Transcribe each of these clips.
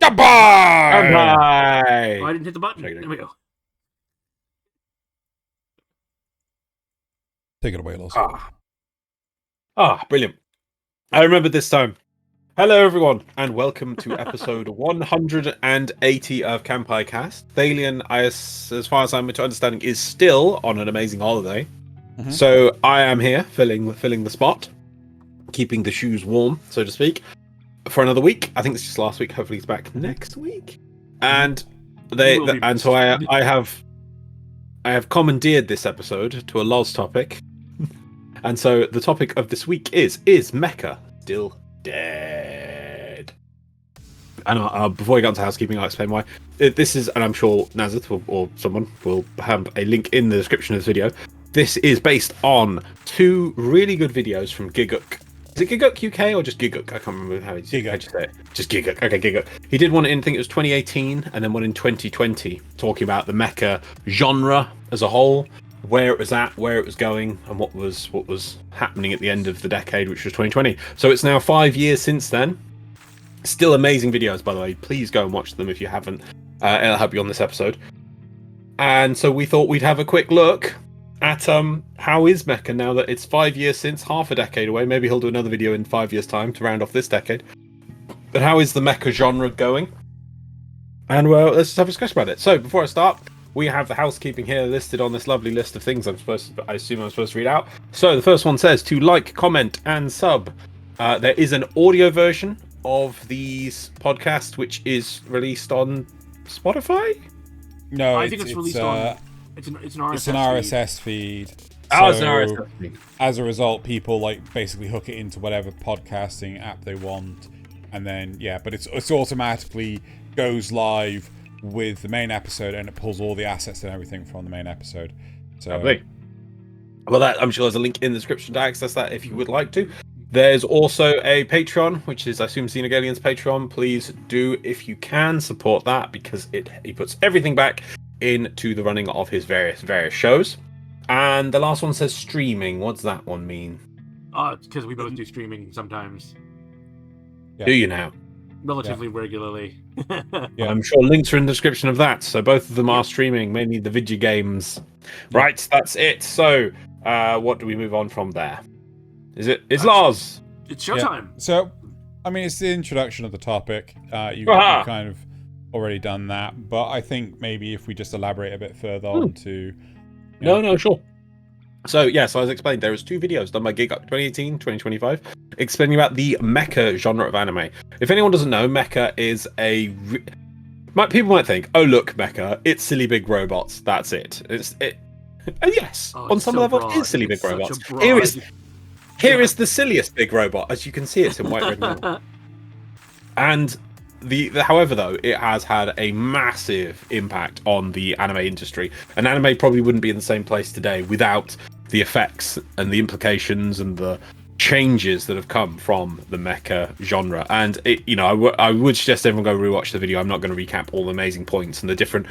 Kanpai! Kanpai! Oh, I didn't hit the button. There we go. Take it away, Loz. Brilliant. I remember this time. Hello, everyone, and welcome to episode 180 of Kanpai Cast. Thaylien, as far as I'm understanding, is still on an amazing holiday. Mm-hmm. So I am here, filling the spot, keeping the shoes warm, so to speak, for another week. I think it's just last week. Hopefully, he's back next week. And so I have commandeered this episode to a Loz topic. And so the topic of this week is Mecha still dead? And before we get into housekeeping, I'll explain why. This is, and I'm sure Nasuth or someone will have a link in the description of this video. This is based on two really good videos from Giguk. Is it Giguk UK or just Giguk? I can't remember how you say it. Just Giguk. Okay, Giguk. He did one in, I think it was 2018, and then one in 2020, talking about the mecha genre as a whole, where it was at, where it was going, and what was happening at the end of the decade, which was 2020. So it's now 5 years since then. Still amazing videos, by the way. Please go and watch them if you haven't. It'll help you on this episode. And so we thought we'd have a quick look at how is Mecha now that it's 5 years since, half a decade away. Maybe he'll do another video in 5 years' time to round off this decade. But how is the mecha genre going? And well, let's just have a discussion about it. So before I start, we have the housekeeping here listed on this lovely list of things I assume I'm supposed to read out. So the first one says to like, comment, and sub. There is an audio version of these podcasts, which is released on Spotify? No, I think it's released on... It's an RSS feed. Oh, it's an RSS feed. As a result, people basically hook it into whatever podcasting app they want, and then but it's automatically goes live with the main episode, and it pulls all the assets and everything from the main episode. So, lovely. Well, I'm sure there's a link in the description to access that if you would like to. There's also a Patreon, which is, I assume, Xenogelion's Patreon. Please do, if you can, support that, because he puts everything back into the running of his various shows. And the last one says streaming. What's that one mean? It's because we both do streaming sometimes. Yeah. Do you now? Relatively regularly. Yeah. I'm sure links are in the description of that. So both of them are streaming, mainly the video games. Yeah. Right, that's it. So what do we move on from there? It's Loz. It's showtime. Yeah. So, I mean, it's the introduction of the topic. You've kind of already done that, but I think maybe if we just elaborate a bit further on to... No, sure. So, so as explained, there is two videos done by Giguk 2018, 2025, explaining about the mecha genre of anime. If anyone doesn't know, mecha is people might think, oh look, mecha, it's silly big robots. That's it. Yes, on some level, it is silly big robots. Here is the silliest big robot, as you can see. It's in white, red, and blue. And however, though, it has had a massive impact on the anime industry. And anime probably wouldn't be in the same place today without the effects and the implications and the changes that have come from the mecha genre. And I would suggest everyone go rewatch the video. I'm not going to recap all the amazing points and the different.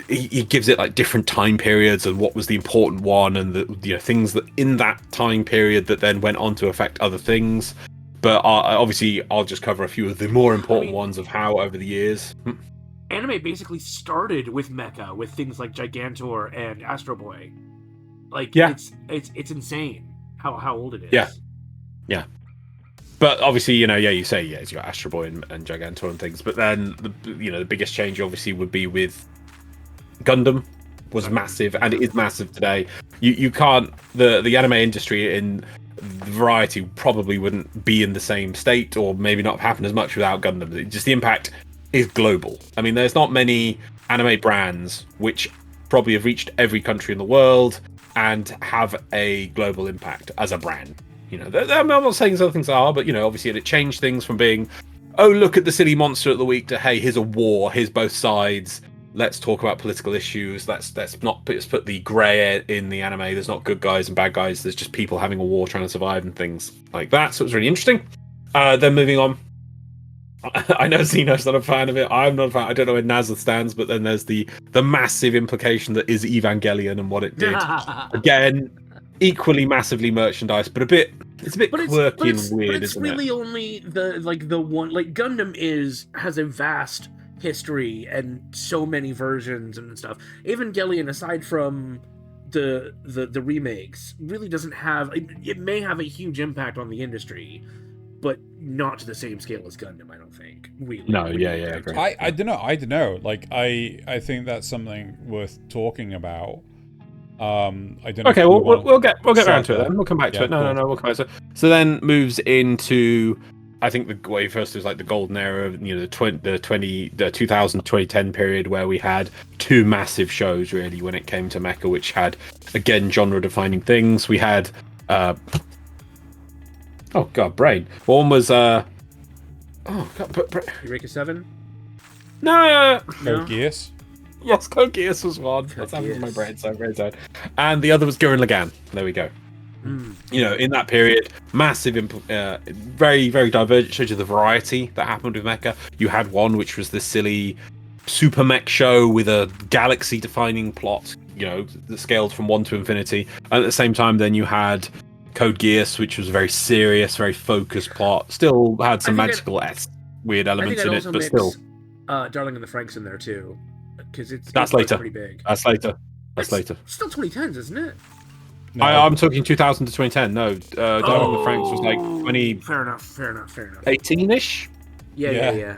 He gives it different time periods and what was the important one and the things that in that time period that then went on to affect other things. But obviously, I'll just cover a few of the more important ones of how over the years. Anime basically started with mecha, with things like Gigantor and Astro Boy. It's insane how old it is. Yeah. But obviously, you say it's got Astro Boy and Gigantor and things. But then the biggest change obviously would be with Gundam. Was massive, and it is massive today. You can't the anime industry in variety probably wouldn't be in the same state, or maybe not happen as much without Gundam. Just the impact is global. I mean, there's not many anime brands which probably have reached every country in the world and have a global impact as a brand. I'm not saying other things are, but obviously it changed things from being, oh look at the silly monster of the week, to hey, here's a war, here's both sides. Let's talk about political issues. Let's put the grey in the anime. There's not good guys and bad guys. There's just people having a war trying to survive and things like that. So it was really interesting. Then moving on. I know Xeno's not a fan of it. I'm not a fan. I don't know where Nasuth stands, but then there's the massive implication that is Evangelion and what it did. Again, equally massively merchandised, but a bit It's a bit quirky and weird, but it's really only the one. Like Gundam has a vast history and so many versions and stuff. Evangelion, aside from the remakes, really doesn't have. It may have a huge impact on the industry, but not to the same scale as Gundam, I don't think. Really. No, yeah, great. I don't know. Like, I think that's something worth talking about. I don't know. Okay, we'll get around to it then. We'll come back to it. No, we'll come back to it. So then moves into, I think the way first was like the golden era of, you know, the 2000-2010 period, where we had two massive shows really when it came to mecha, which had again genre defining things. We had oh god, brain. One was Eureka 7? No. Code Geass. Yes, Code Geass was one. That's happened to my brain, so I'm very sad. And the other was Gurren Lagann. There we go. You know, in that period, massive, very, very divergent shows of the variety that happened with mecha. You had one which was the silly super mech show with a galaxy-defining plot, you know, that scaled from 1 to infinity. And at the same time, then you had Code Geass, which was a very serious, very focused plot. Still had some magical weird elements in it, but still. Darling and the Franxx in there too, because that's later. Pretty big. That's later. Still 2010s, isn't it? No. I'm talking 2000 to 2010. No, Darling and the Franxx was like 20. Fair enough. 18-ish. Yeah.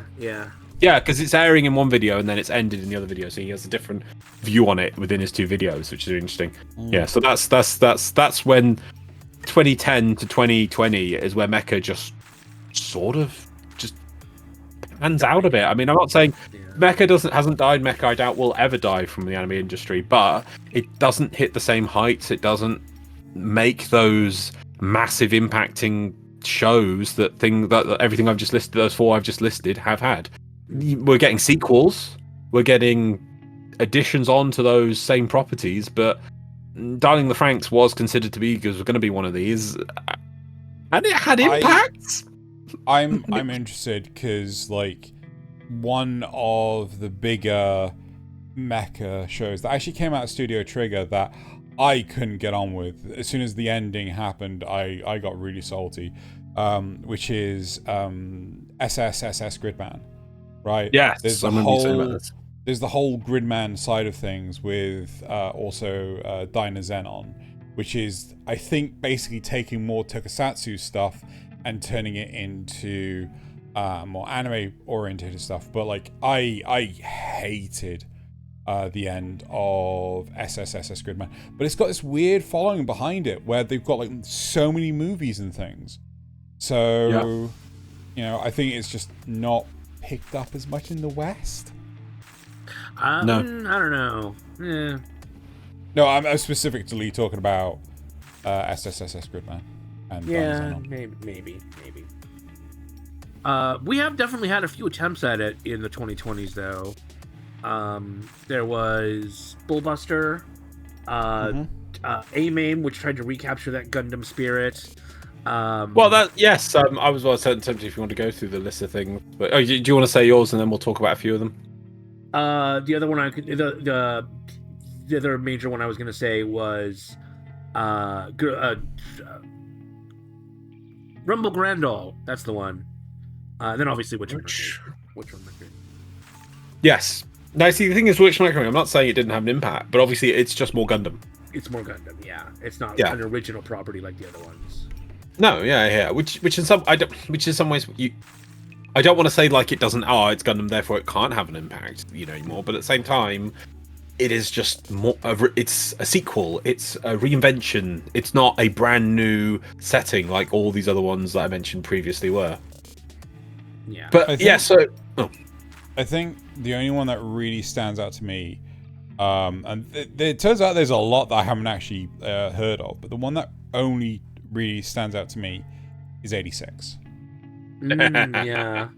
Yeah, because it's airing in one video and then it's ended in the other video, so he has a different view on it within his two videos, which is interesting. Yeah, so that's when 2010 to 2020 is where mecha just sort of just pans out a bit. I mean, I'm not saying mecha hasn't died. Mecha, I doubt, will ever die from the anime industry, but it doesn't hit the same heights. It doesn't make those massive impacting shows that everything I've just listed, those four I've just listed, have had. We're getting sequels, we're getting additions onto those same properties, but Darling the Franxx was considered to be, because it was going to be one of these, and it had impacts. I'm interested because, like, one of the bigger mecha shows that actually came out of Studio Trigger that I couldn't get on with, as soon as the ending happened, I got really salty, which is SS Gridman, right? Yes, there's the whole Gridman side of things with also Dyna Xenon, which is, I think, basically taking more tokusatsu stuff and turning it into more anime-oriented stuff. But like, I hated the end of SS Gridman, but it's got this weird following behind it where they've got like so many movies and things. So, you know, I think it's just not picked up as much in the West. No, I don't know. Yeah. No, I'm specifically talking about SS Gridman. And maybe. We have definitely had a few attempts at it in the 2020s, though. There was Bullbuster, AMAIM, which tried to recapture that Gundam spirit. I was tempted if you want to go through the list of things. But do you want to say yours and then we'll talk about a few of them? The other one the other major one I was going to say was Rumble Grandall. That's the one. Then obviously Witch Mercury. Yes. Now, see, the thing is, Witch Mercury, I'm not saying it didn't have an impact, but obviously it's just more Gundam. It's more Gundam, yeah. It's not an original property like the other ones. No, yeah. Which in some ways I don't want to say like it doesn't. Oh, it's Gundam, therefore it can't have an impact, anymore. But at the same time, it is just more. It's a sequel. It's a reinvention. It's not a brand new setting like all these other ones that I mentioned previously were. Yeah. But I think the only one that really stands out to me, and it turns out there's a lot that I haven't actually heard of, but the one that only really stands out to me is 86. Yeah.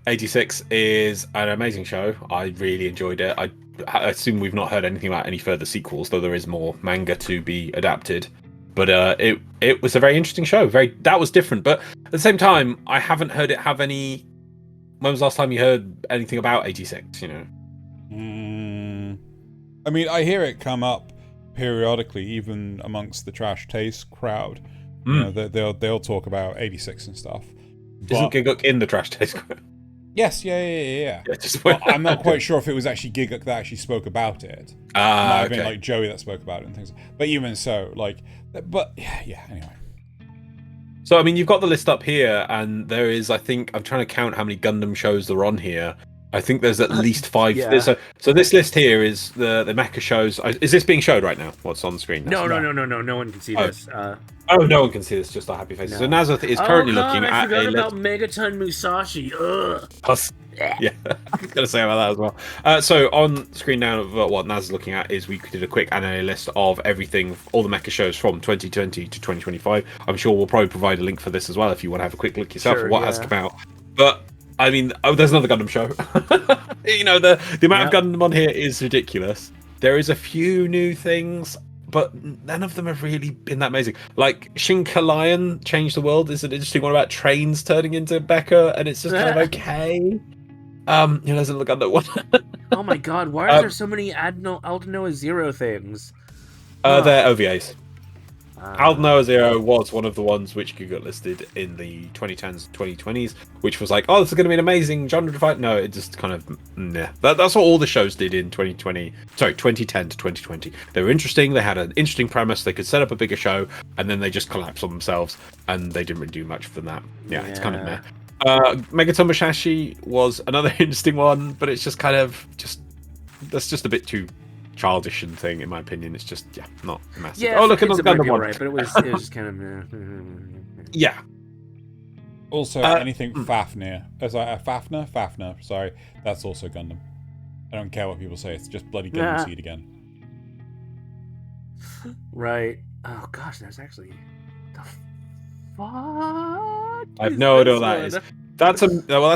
86 is an amazing show. I really enjoyed it. I assume we've not heard anything about any further sequels, though there is more manga to be adapted. But it was a very interesting show. That was different. But at the same time, I haven't heard it have any. When was the last time you heard anything about 86? I mean, I hear it come up periodically, even amongst the trash taste crowd, you know, they'll talk about 86 and stuff. Isn't Gigguk in the trash taste crowd? Yes, yeah. I'm not quite sure if it was actually Gigguk that actually spoke about it. It might have been like Joey that spoke about it and things. But even so, like, but yeah. Anyway. So I mean, you've got the list up here, and there is, I think, I'm trying to count how many Gundam shows there are on here. I think there's at least 5. Yeah. So this list here is the Mecha shows. Is this being showed right now? What's on the screen? No. No one can see this. No one can see this. Just our happy faces. No. So Nasuth is currently looking at I forgot about Megaton Musashi. Ugh. Yeah, I was going to say about that as well. So on screen now, what Naz is looking at is we did a quick anime list of everything, all the Mecha shows from 2020 to 2025. I'm sure we'll probably provide a link for this as well if you want to have a quick look yourself at what has come out. But I mean, there's another Gundam show. You know, the amount of Gundam on here is ridiculous. There is a few new things, but none of them have really been that amazing. Like Xenogelion Changed the World is an interesting one about trains turning into Mecha, and it's just kind of okay. There's a look at that one. Oh my god, why are there so many Aldnoah Zero things? They're OVAs. Aldnoah Zero was one of the ones which got listed in the 2010s, 2020s, which was like, oh, this is going to be an amazing genre to fight. No, it just kind of, nah. That's what all the shows did in 2010 to 2020. They were interesting, they had an interesting premise, they could set up a bigger show, and then they just collapsed on themselves, and they didn't really do much for that. Yeah, it's kind of meh. Megaton Musashi was another interesting one, but it's just kind of, that's just a bit too childish and thing, in my opinion. It's just not massive. Yeah, look at the Gundam one, right? But it was just kind of yeah. Also, anything Fafnir, Fafnir. Sorry, that's also Gundam. I don't care what people say. It's just bloody Gundam Seed again. Right. Oh gosh, there's actually the fuck. I have no idea what that is. That's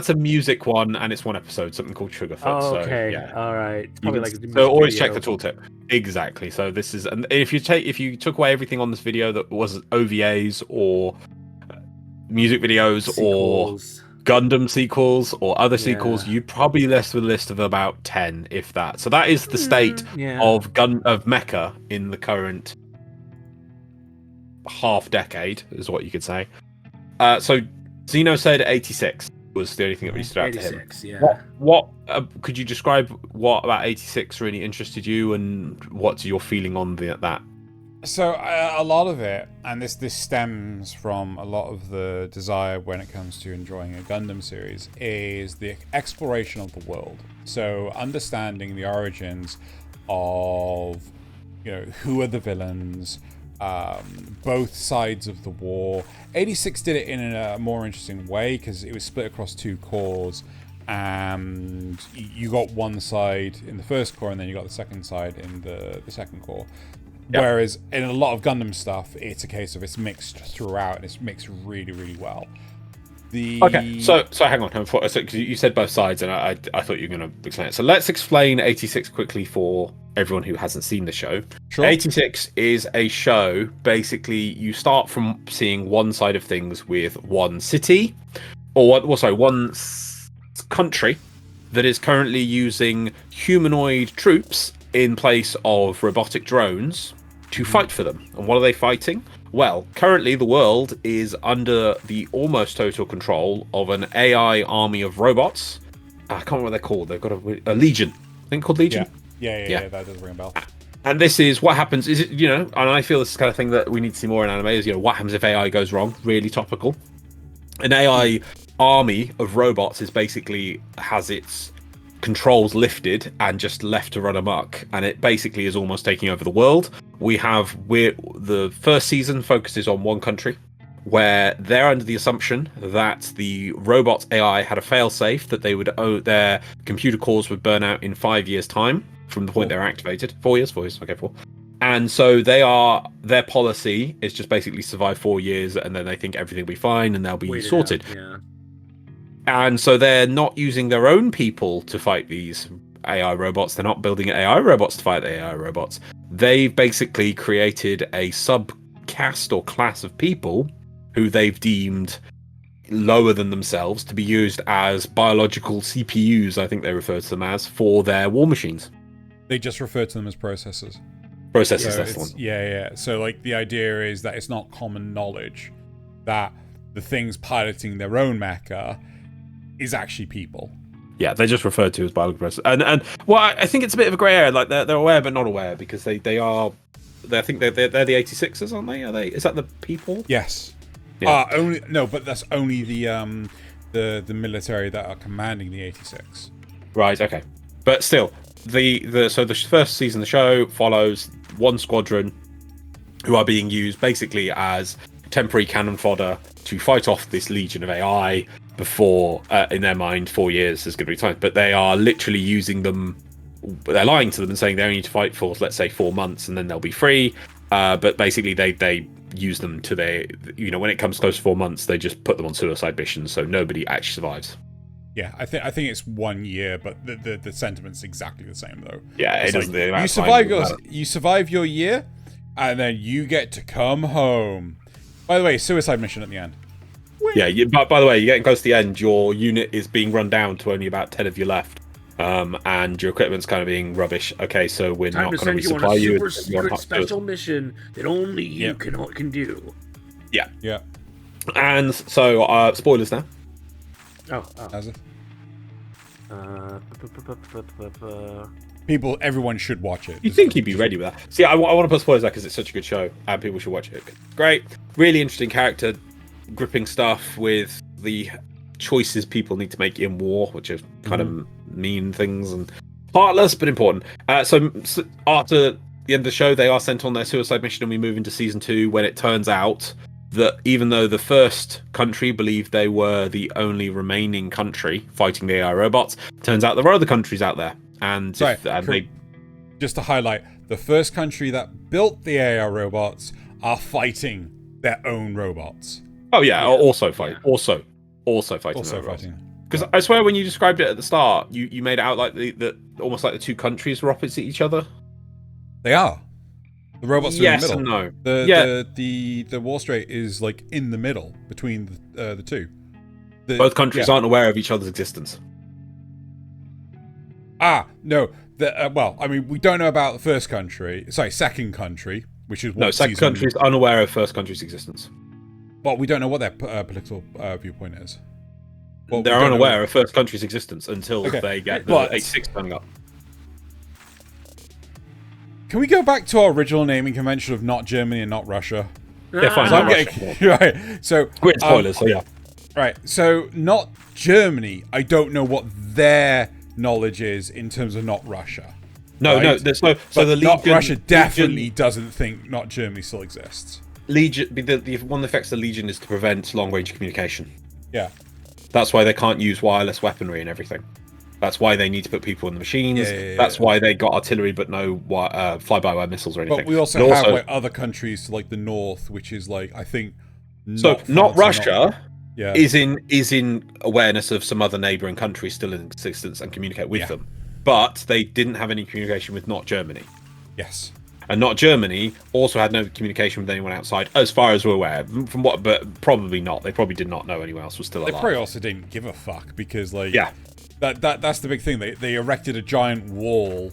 a music one, and it's one episode, something called Sugarfoot. Oh, okay. So, yeah. All right. It's probably so always check the tooltip. Exactly. So this is, and if you took away everything on this video that was OVAs or music videos sequels, or Gundam sequels or other sequels, you'd probably left with a list of about 10, if that. So that is the state of Mecha in the current half decade, is what you could say. So Xeno said 86 was the only thing that really stood out to him. 86, yeah. What could you describe what about 86 really interested you, and what's your feeling on that? So a lot of it, and this stems from a lot of the desire when it comes to enjoying a Gundam series, is the exploration of the world. So understanding the origins of, who are the villains, both sides of the war. 86 did it in a more interesting way because it was split across 2 cores, and you got one side in the first core and then you got the second side in the second core. Yep. Whereas in a lot of Gundam stuff, it's a case of it's mixed throughout, and it's mixed really, really well. Okay, so hang on. So you said both sides, and I thought you were going to explain it. So let's explain 86 quickly for everyone who hasn't seen the show. Sure. 86 is a show. Basically, you start from seeing one side of things with one city, one country that is currently using humanoid troops in place of robotic drones to fight for them. And what are they fighting? Well, currently the world is under the almost total control of an AI army of robots. I can't remember what they're called. They've got a Legion. I think called Legion. Yeah, that does ring a bell. And this is what happens. Is it, and I feel this is the kind of thing that we need to see more in anime is, what happens if AI goes wrong? Really topical. An AI army of robots basically has its controls lifted and just left to run amok, and it basically is almost taking over the world. The first season focuses on one country where they're under the assumption that the robot AI had a failsafe that their computer cores would burn out in 5 years' time from the point they're activated. 4 years. Okay, 4. And so their policy is just basically survive 4 years, and then they think everything will be fine and they'll be sorted. Yeah. And so they're not using their own people to fight these AI robots. They're not building AI robots to fight the AI robots. They've basically created a subcaste or class of people who they've deemed lower than themselves to be used as biological CPUs, I think they refer to them as, for their war machines. They just refer to them as processors. Processes, So that's the one. yeah. So like the idea is that it's not common knowledge that the things piloting their own mecha is actually people. Yeah, they're just referred to as biological processes. And well, I think it's a bit of a grey area. Like they're aware but not aware, because they are. I think they're the 86ers, aren't they? Are they? Is that the people? Yes. Yeah. But that's only the military that are commanding the 86. Right. Okay. But still, the first season of the show follows one squadron who are being used basically as temporary cannon fodder to fight off this legion of AI before, in their mind, 4 years is going to be time. But they are literally using them. They're lying to them and saying they only need to fight for, let's say, 4 months and then they'll be free. But basically, they use them to their, when it comes close to 4 months, they just put them on suicide missions, so nobody actually survives. Yeah, I think it's 1 year, but the sentiment's exactly the same though. Yeah, it doesn't. You survive your year, and then you get to come home. By the way, suicide mission at the end. Yeah, by the way, you're getting close to the end. Your unit is being run down to only about 10 of you left, and your equipment's kind of being rubbish. Okay, so we're not going to resupply you. Super secret special mission that only you can do. Yeah. Yeah. And so, spoilers now. As if. Everyone should watch it. You think he'd be ready with that? See, I want to put spoilers there because it's such a good show and people should watch it. Great, really interesting character, gripping stuff with the choices people need to make in war, which are kind of mean things and heartless but important. So after the end of the show, they are sent on their suicide mission, and we move into season 2 when it turns out that even though the first country believed they were the only remaining country fighting the AI robots, turns out there are other countries out there. And just to highlight, the first country that built the AI robots are fighting their own robots. Oh yeah, also fighting. Also fighting. Because I swear, when you described it at the start, you made it out like the almost like the two countries were opposite each other. They are. The robots are in the middle. And no. The Wall Strait is like in the middle between the two. Both countries aren't aware of each other's existence. No. Well, I mean, we don't know about the first country. Sorry, second country, which is what second country is unaware of first country's existence. But we don't know what their political viewpoint is. Well, they're unaware of first country's existence until they get the 86 coming up. Can we go back to our original naming convention of not Germany and not Russia? Yeah, fine. So I'm getting, right. So great spoilers. So yeah. Right. So not Germany. I don't know what their knowledge is in terms of not Russia. No, right? no. So the Legion, not Russia definitely doesn't think not Germany still exists. Legion. The one that affects the Legion is to prevent long-range communication. Yeah. That's why they can't use wireless weaponry and everything. That's why they need to put people in the machines. That's why they got artillery but no fly-by-wire missiles or anything. But we also have like other countries to like the north, which is like I think. Not Russia. Is in awareness of some other neighbouring countries still in existence and communicate with them, but they didn't have any communication with not Germany. Yes. And not Germany also had no communication with anyone outside, as far as we're aware. But probably not. They probably did not know anyone else was still alive. They probably also didn't give a fuck because that's the big thing. They erected a giant wall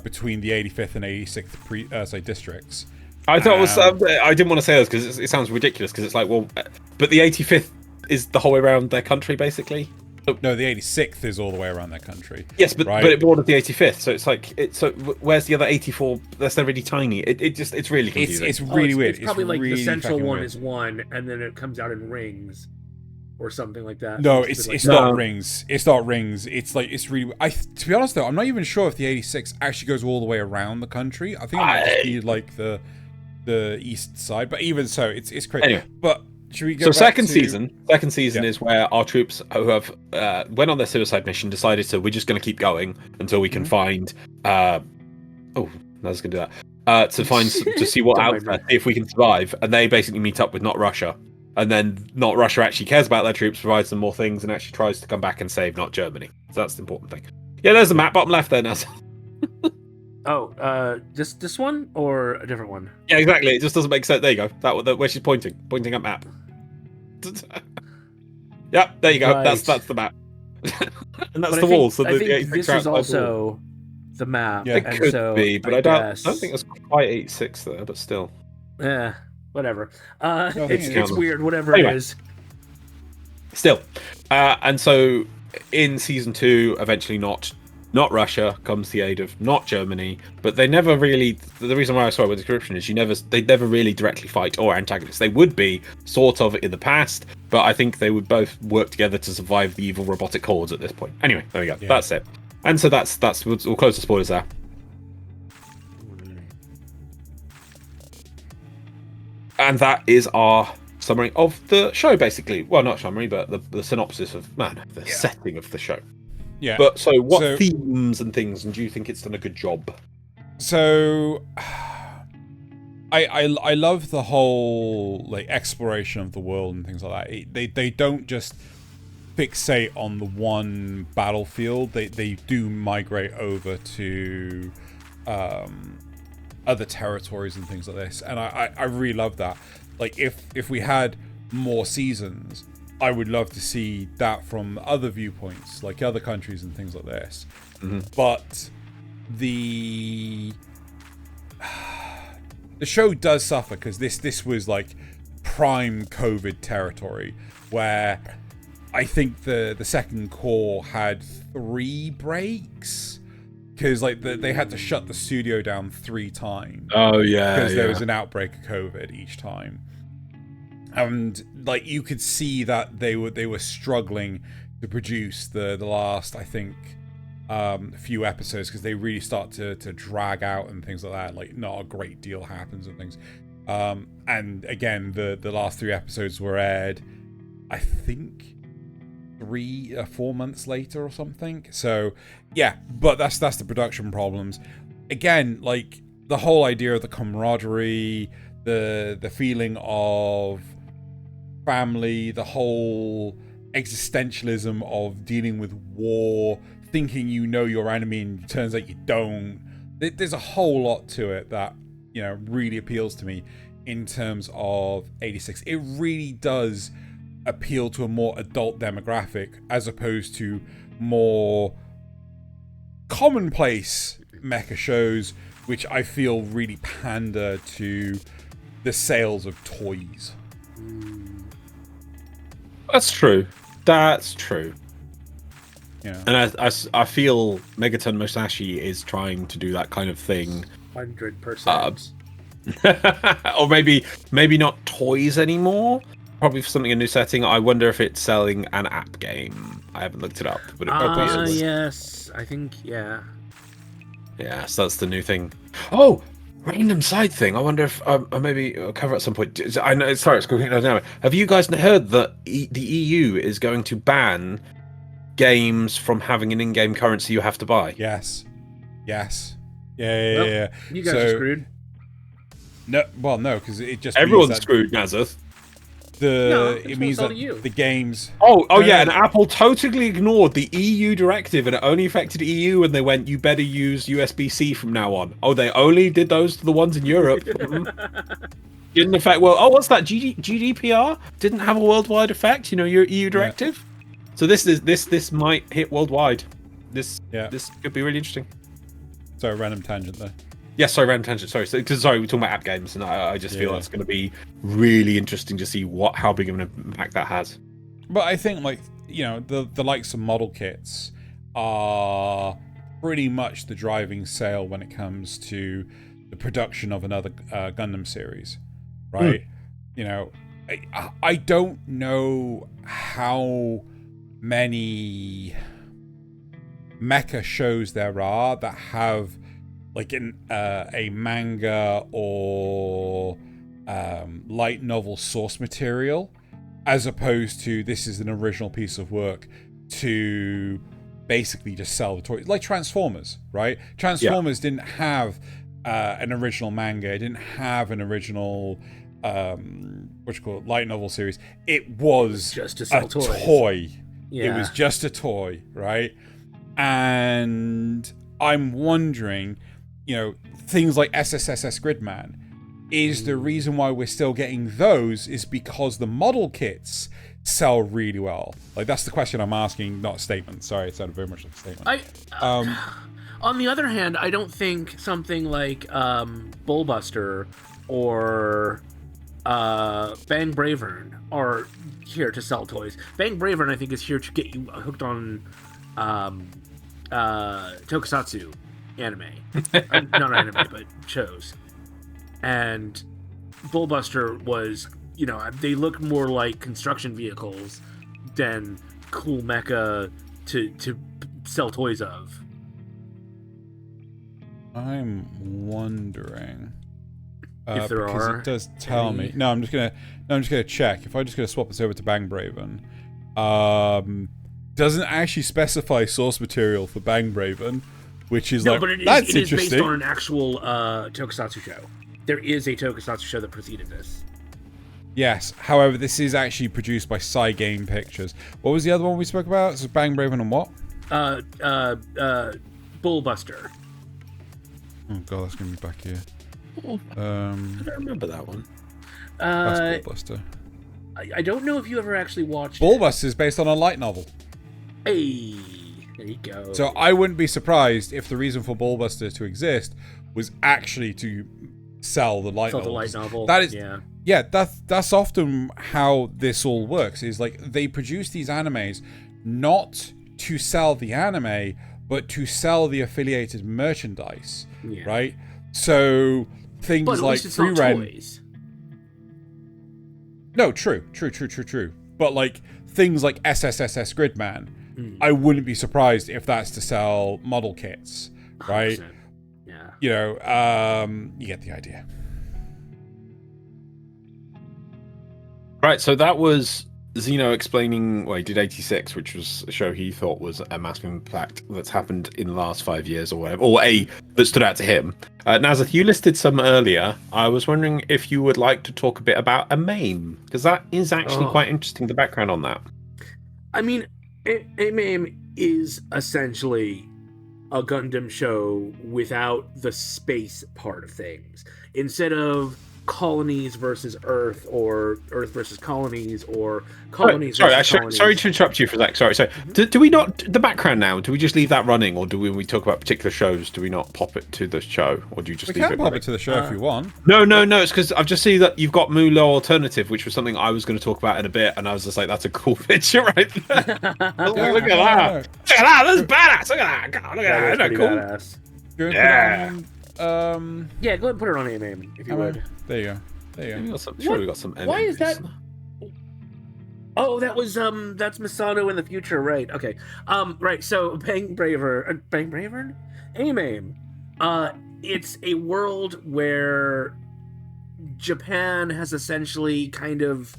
between the 85th and 86th districts. I thought it was. I didn't want to say this because it sounds ridiculous. Because it's like, well, but the 85th is the whole way around their country, basically. No, the 86th is all the way around their country. Yes, but it bordered the 85th, so it's like where's the other 84? That's really tiny. It's really confusing. It's really weird. It's probably like really the central one weird. is one, and then it comes out in rings, or something like that. No, it's not rings. It's not rings. It's like it's really. To be honest though, I'm not even sure if the 86 actually goes all the way around the country. I think it might just be like the east side. But even so, it's crazy. Anyway. But should we go back second season is where our troops who have went on their suicide mission decided we're just going to keep going until we can find I was going to do that to see what out there, see if we can survive, and they basically meet up with not Russia, and then not Russia actually cares about their troops, provides them more things, and actually tries to come back and save not Germany. So that's the important thing. Yeah, there's the map bottom left there, Nasuth. Just this one or a different one? Yeah, exactly. It just doesn't make sense. There you go. That where she's pointing at map. Yep, there you go. Right. That's the map, and that's the wall. So I think this is also the map. Yeah. It and could so be, but I don't think it's quite 8-6 there, but still. Yeah, whatever. I think It's weird, whatever Anyway. it is. Still. And so in season 2, eventually not Russia comes to the aid of not Germany, but they never really, the reason why I saw it with the description is they never really directly fight or antagonists. They would be sort of in the past, but I think they would both work together to survive the evil robotic hordes at this point. Anyway, there we go. Yeah. That's it. And so that's we'll close the spoilers there. And that is our summary of the show, basically. Well, not summary, but the synopsis of the setting of the show. Yeah. But so what themes and things, and do you think it's done a good job? So I love the whole like exploration of the world and things like that. They don't just fixate on the one battlefield. They do migrate over to other territories and things like this, and I really love that. Like if we had more seasons, I would love to see that from other viewpoints, like other countries and things like this. Mm-hmm. But the show does suffer because this was like prime COVID territory, where I think the second core had 3 breaks because like they had to shut the studio down 3 times. Oh yeah, because there was an outbreak of COVID each time. And like you could see that they were struggling to produce the last, I think, few episodes, because they really start to drag out and things like that. Like not a great deal happens and things. And again, the last 3 episodes were aired, I think, 3 or 4 months later or something. So yeah, but that's the production problems. Again, like the whole idea of the camaraderie, the feeling of family, the whole existentialism of dealing with war, thinking you know your enemy and it turns out you don't. There's a whole lot to it that, you know, really appeals to me in terms of 86. It really does appeal to a more adult demographic as opposed to more commonplace mecha shows, which I feel really pander to the sales of toys. That's true. That's true. Yeah. And I feel Megaton Musashi is trying to do that kind of thing. 100%. Or maybe not toys anymore. Probably for something, a new setting. I wonder if it's selling an app game. I haven't looked it up, but it probably is. Yes, I think, yeah. Yeah, so that's the new thing. Oh, random side thing. I wonder if maybe I'll cover at some point. I know. Sorry, it's completely now. Have you guys heard that the EU is going to ban games from having an in-game currency you have to buy? Yes. Yeah. You guys are screwed. No, well, no, because it just Everyone's means that screwed, Nasuth. it means that the games. Yeah, and Apple totally ignored the EU directive, and it only affected EU, and they went, "You better use USB-C from now on." Oh, they only did those to the ones in Europe. Didn't affect. Well, what's that? GDPR didn't have a worldwide effect. You know, your EU directive. Yeah. So this might hit worldwide. This could be really interesting. So random tangent there. Yeah, sorry, random tangent. Sorry, we're talking about app games, and I just feel that's going to be really interesting to see how big of an impact that has. But I think, like, you know, the likes of model kits are pretty much the driving sail when it comes to the production of another Gundam series, right? You know, I don't know how many mecha shows there are that have like a manga or light novel source material, as opposed to this is an original piece of work to basically just sell the toys. Like Transformers, right? Transformers didn't have an original manga. It didn't have an original light novel series. It was just to sell toys. Toy. Yeah. It was just a toy, right? And I'm wondering, you know, things like SSSS Gridman, is the reason why we're still getting those is because the model kits sell really well. Like, that's the question I'm asking, not a statement. Sorry, it sounded very much like a statement. On the other hand, I don't think something like Bullbuster or Bang Bravern are here to sell toys. Bang Bravern, I think, is here to get you hooked on tokusatsu anime. Not anime, but shows. And Bullbuster was, they look more like construction vehicles than cool mecha to sell toys of. I'm wondering if there because are. It does tell me. No, I'm just gonna check. If I'm just gonna swap this over to Bang Bravern, doesn't actually specify source material for Bang Bravern, which is but that's it is interesting. based on an actual tokusatsu show. There is a tokusatsu show that preceded this. Yes, however, this is actually produced by Game Pictures. What was the other one we spoke about? So Bang Bravern and what? Bullbuster. Oh god, that's gonna be back here. I don't remember that one. That's Bullbuster. I don't know if you ever actually watched Bullbuster is based on a light novel. Hey, there you go. So I wouldn't be surprised if the reason for Bullbuster to exist was actually to sell the light novel. The light novel. That is, yeah. That's often how this all works. Is like they produce these animes not to sell the anime, but to sell the affiliated merchandise, right? So things like free rent. No, true. But like things like SSSS Gridman, I wouldn't be surprised if that's to sell model kits, right? 100%. Yeah. You get the idea. Right, so that was Xeno explaining, well, he did 86, which was a show he thought was a massive impact that's happened in the last 5 years or whatever, or that stood out to him. Nasuth, you listed some earlier. I was wondering if you would like to talk a bit about AMAIM, because that is actually quite interesting, the background on that. I mean, AMAIM is essentially a Gundam show without the space part of things. Instead of colonies versus Earth, or Earth versus colonies, or colonies versus colonies. Sorry to interrupt you for that. Sorry. Do we not, the background now, do we just leave that running, or do we, when we talk about particular shows, do we not pop it to the show, or do you just leave it running? We can pop it to the show if you want. No, it's because I've just seen that you've got Muv-Luv Alternative, which was something I was going to talk about in a bit, and I was just like, that's a cool picture right there. Look at that. Look at that. That's badass. Look at that. God, look at that. Isn't that cool? Badass. Good. Yeah. Yeah, go ahead and put it on AMAIM if you would. There you go. We got some. Sure, we got some. Why is that? Oh, that was that's Masato in the future, right? Okay. Right. So Bang Bravern, AMAIM. It's a world where Japan has essentially kind of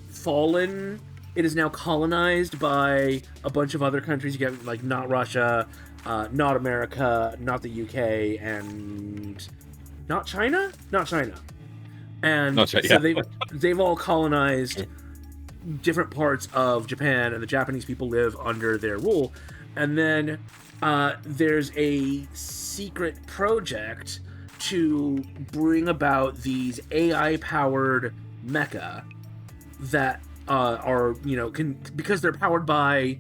fallen. It is now colonized by a bunch of other countries. You get like not Russia, not America, not the UK, and not China. And so they've all colonized different parts of Japan, and the Japanese people live under their rule. And then there's a secret project to bring about these AI-powered mecha that are, because they're powered by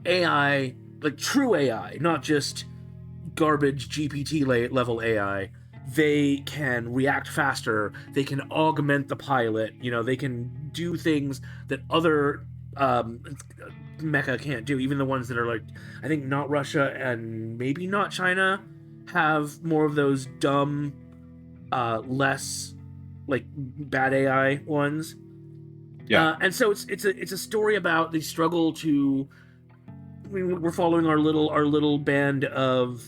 AI, like true AI, not just garbage GPT level AI. They can react faster. They can augment the pilot. They can do things that other mecha can't do. Even the ones that are like, I think not Russia and maybe not China have more of those dumb, less like bad AI ones. Yeah. And so it's a story about the struggle to. I mean, we're following our little band of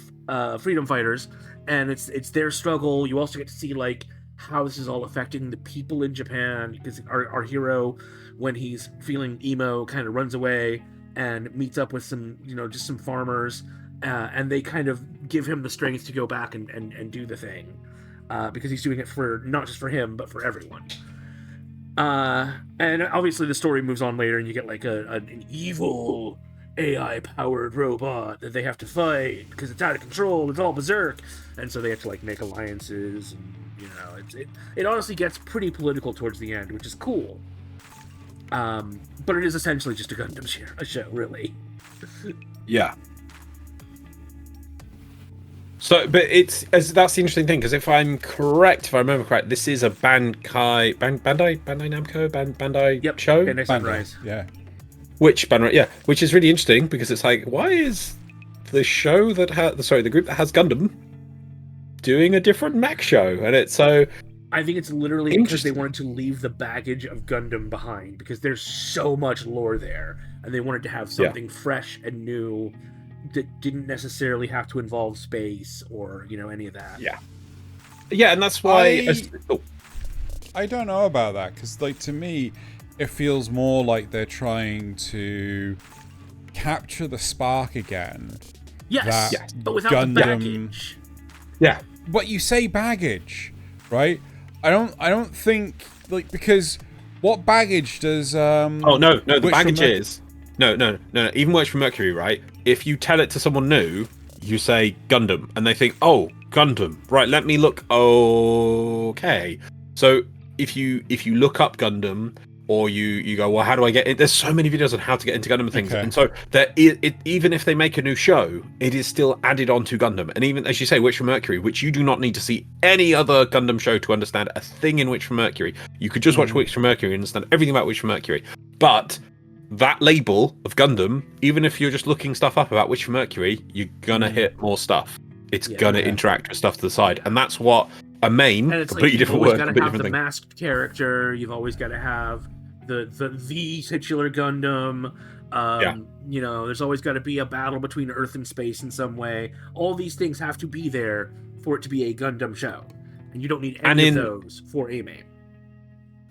freedom fighters. And it's their struggle. You also get to see like how this is all affecting the people in Japan, because our hero, when he's feeling emo, kind of runs away and meets up with some just some farmers, and they kind of give him the strength to go back and do the thing, because he's doing it for not just for him but for everyone. And obviously the story moves on later, and you get like an evil AI-powered robot that they have to fight because it's out of control. It's all berserk, and so they have to like make alliances, and it honestly gets pretty political towards the end, which is cool. But it is essentially just a Gundam show, really. Yeah. So, but that's the interesting thing, because if I'm correct, if I remember correct, this is a Bandai Namco show. Bandai Sunrise. Yeah. Which is really interesting, because it's like, why is the show that the group that has Gundam doing a different mech show? And it's so. I think it's literally because they wanted to leave the baggage of Gundam behind, because there's so much lore there, and they wanted to have something fresh and new that didn't necessarily have to involve space or any of that. Yeah, and that's why I don't know about that, because to me it feels more like they're trying to capture the spark again. Yes, but without the baggage. Yeah, but you say baggage, right? I don't think because what baggage does the baggage is no even works for Mercury, right? If you tell it to someone new, you say Gundam, and they think, oh, Gundam, right, let me look. Okay, so if you look up Gundam, or you go, well, how do I get in? There's so many videos on how to get into Gundam and things, and so even if they make a new show, it is still added onto Gundam. And even as you say, Witch from Mercury, which you do not need to see any other Gundam show to understand a thing in Witch from Mercury. You could just watch Witch from Mercury and understand everything about Witch from Mercury. But that label of Gundam, even if you're just looking stuff up about Witch from Mercury, you're gonna hit more stuff. It's gonna interact with stuff to the side, and that's what AMAIM, completely different word, completely different thing. You've always got to have the masked character. You've always got to have the titular Gundam. There's always got to be a battle between Earth and space in some way. All these things have to be there for it to be a Gundam show, and you don't need any of those for AMAIM.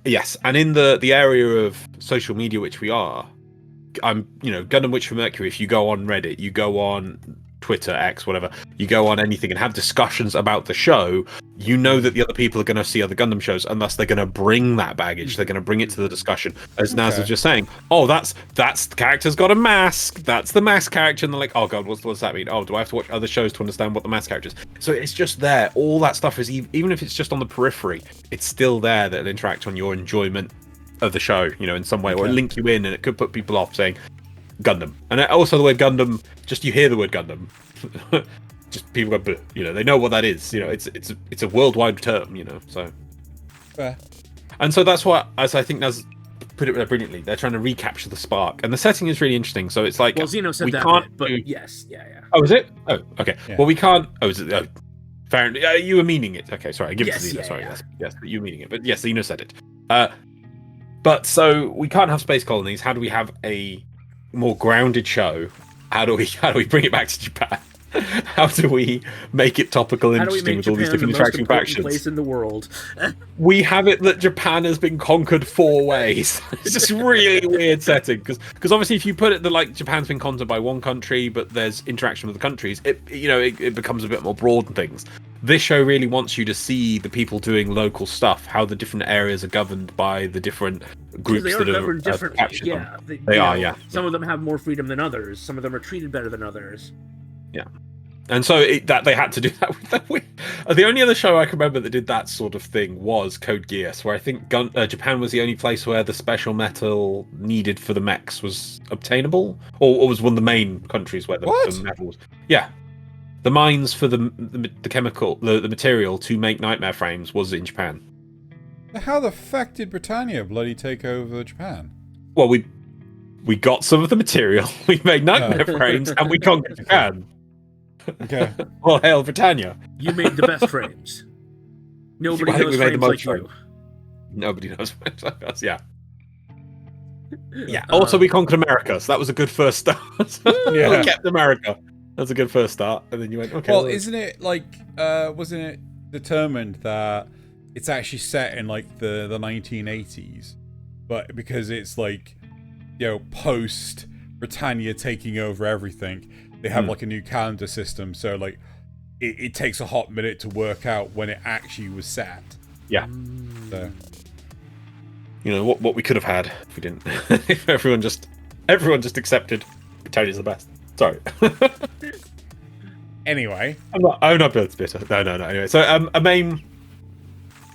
Yes, and in the area of social media, which we are, Gundam Witch from Mercury. If you go on Reddit, you go on Twitter, X, whatever, you go on anything and have discussions about the show, you know that the other people are going to see other Gundam shows, and thus they're going to bring that baggage. They're going to bring it to the discussion. As Naz was just saying, oh, that's the character's got a mask. That's the mask character, and they're like, oh god, what does that mean? Oh, do I have to watch other shows to understand what the mask character is? So it's just there. All that stuff is, even if it's just on the periphery, it's still there. That'll interact on your enjoyment of the show, in some way, or link you in, and it could put people off saying Gundam. And also the word Gundam, just you hear the word Gundam, just people go, they know what that is. It's a worldwide term, so. Fair. And so that's why, as I think Naz put it brilliantly, they're trying to recapture the spark, and the setting is really interesting. So it's like, well, Xeno said that, can't but yes, yeah. Oh, is it? Oh, okay. Yeah. Well, we can't. Oh, is it? Oh, fair. You were meaning it. Okay, sorry. I give it to Xeno. Sorry, yes, you were meaning it, but yes, Xeno said it. But so we can't have space colonies. How do we have a more grounded show? How do we bring it back to Japan? How do we make it topical and interesting with all these different interacting factions? Place in the world. We have it that Japan has been conquered 4 ways. It's just really weird setting, because obviously if you put it that Japan's been conquered by one country, but there's interaction with the countries, it becomes a bit more broad and things. This show really wants you to see the people doing local stuff, how the different areas are governed by the different groups that are differently. Captured. Yeah, they are. Yeah, some of them have more freedom than others. Some of them are treated better than others. Yeah. And so that they had to do that with the only other show I can remember that did that sort of thing was Code Geass, where I think Japan was the only place where the special metal needed for the mechs was obtainable, or was one of the main countries where the metal was. Yeah, the mines for the chemical, the material to make nightmare frames was in Japan. How the fuck did Britannia bloody take over Japan? Well, we got some of the material, we made nightmare frames, and we conquered Japan. Okay. Well, hail Britannia. You made the best frames. Nobody knows frames like you. Nobody knows frames like us, yeah. Yeah. Also, we conquered America, so that was a good first start. Yeah. We kept America. That's a good first start. And then you went, okay. Well, isn't it wasn't it determined that it's actually set in the 1980s, but because it's post Britannia taking over everything, they have a new calendar system, so it takes a hot minute to work out when it actually was set. Yeah. So what we could have had if we didn't. If everyone just accepted Britannia's the best. Sorry. Anyway, I'm not bitter. No. Anyway, so AMAIM,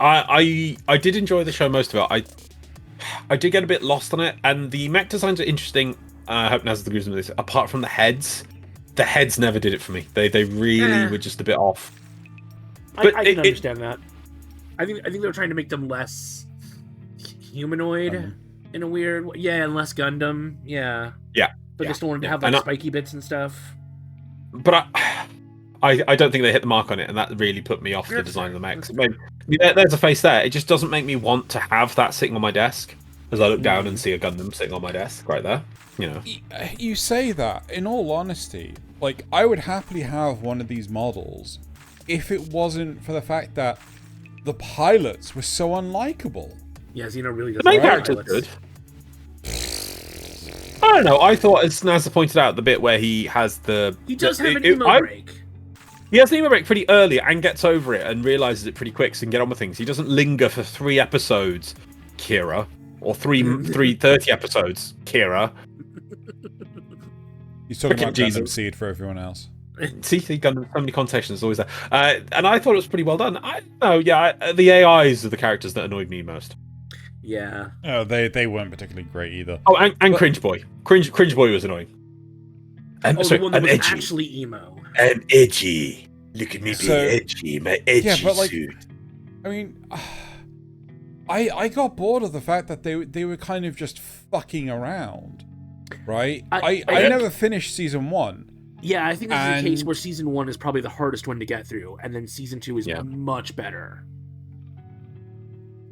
I did enjoy the show most of it. I did get a bit lost on it, and the mech designs are interesting. I hope Naz agrees with this. Apart from the heads, the heads never did it for me. They really were just a bit off. But I can understand that. I think they're trying to make them less humanoid in a weird way. Yeah, and less Gundam. Yeah. Yeah. But they still wanted to have like spiky bits and stuff. But I don't think they hit the mark on it, and that really put me off the design of the mechs. I mean, there's a face there. It just doesn't make me want to have that sitting on my desk as I look down and see a Gundam sitting on my desk right there. You know. You say that. In all honesty, like, I would happily have one of these models if it wasn't for the fact that the pilots were so unlikable. Yeah, Xeno really does. The main character's good. I don't know. I thought, as Nasa pointed out, the bit where he has he does have an emo break. He has an emo break pretty early and gets over it and realizes it pretty quick, so he can get on with things. He doesn't linger for 3 episodes, Kira, or 30 episodes, Kira. He's talking about Gundam Seed for everyone else. See, Gundam, so many connotations, always there. And I thought it was pretty well done. The AIs are the characters that annoyed me most. Yeah. Oh, they weren't particularly great either. Oh, and Cringe Boy. Cringe Boy was annoying. The one that was actually emo. I'm edgy. Look at me being edgy. My edgy suit. I mean, I got bored of the fact that they were kind of just fucking around, right? I never finished season 1. Yeah, I think this is the case where season 1 is probably the hardest one to get through, and then season 2 is much better.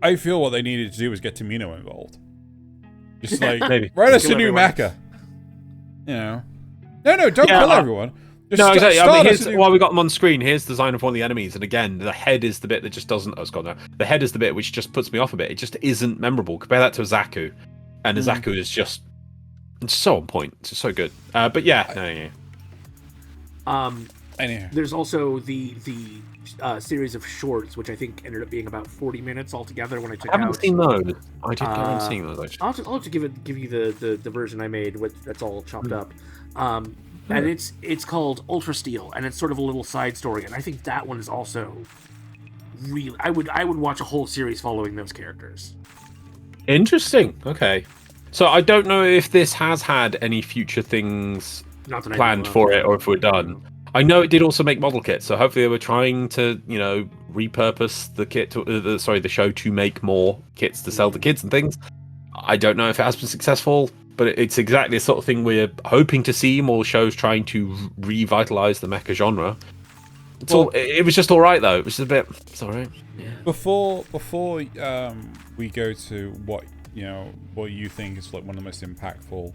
I feel what they needed to do was get Tamino involved. Just like, maybe. write us a new mecha. You know. No, don't kill everyone. No, exactly. I mean, while we got them on screen, here's the design of one of the enemies, and again, the head is the bit that just doesn't. Oh, it's gone now. The head is the bit which just puts me off a bit. It just isn't memorable. Compare that to a Zaku, and a Zaku is just so on point. It's just so good. But yeah. Anyhow. There's also the series of shorts, which I think ended up being about 40 minutes altogether when I took out. I haven't seen those. I haven't seen those, actually. I'll have to give you the version I made that's all chopped up. And it's called Ultra Steel, and it's sort of a little side story, and I think that one is also really... I would watch a whole series following those characters. Interesting. Okay. So I don't know if this has had any future things planned for it, or if we're done. I know it did also make model kits, so hopefully they were trying to, repurpose the kit, the show to make more kits to sell to kids and things. I don't know if it has been successful, but it's exactly the sort of thing we're hoping to see more shows trying to revitalize the mecha genre. It was just all right though. It was just a bit. It's all right. Yeah. Before we go to what you think is like one of the most impactful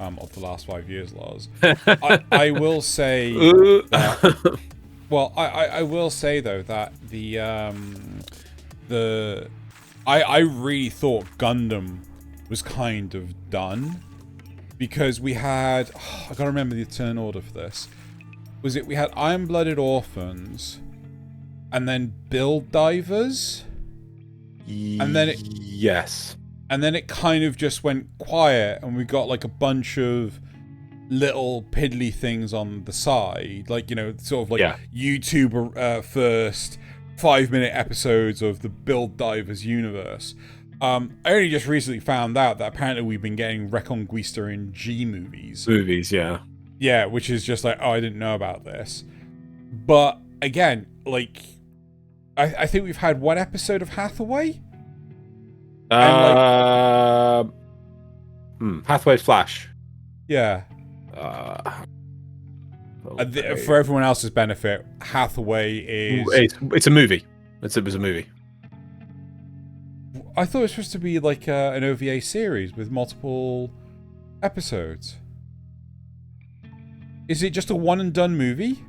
of the last 5 years, Loz, I will say. I will say though that I really thought Gundam was kind of done, because we had I gotta remember the turn order for this. We had Iron-Blooded Orphans, and then Build Divers, and then it kind of just went quiet, and we got like a bunch of little piddly things on the side, like sort of like YouTuber first 5-minute episodes of the Build Divers universe. I only just recently found out that apparently we've been getting Reconquista in G movies. Yeah, which is just like, I didn't know about this. But again, like, I think we've had one episode of Hathaway. Hathaway's Flash. Yeah. For everyone else's benefit, Hathaway is... It's a movie. It was a movie. I thought it was supposed to be like an OVA series with multiple episodes. Is it just a one-and-done movie?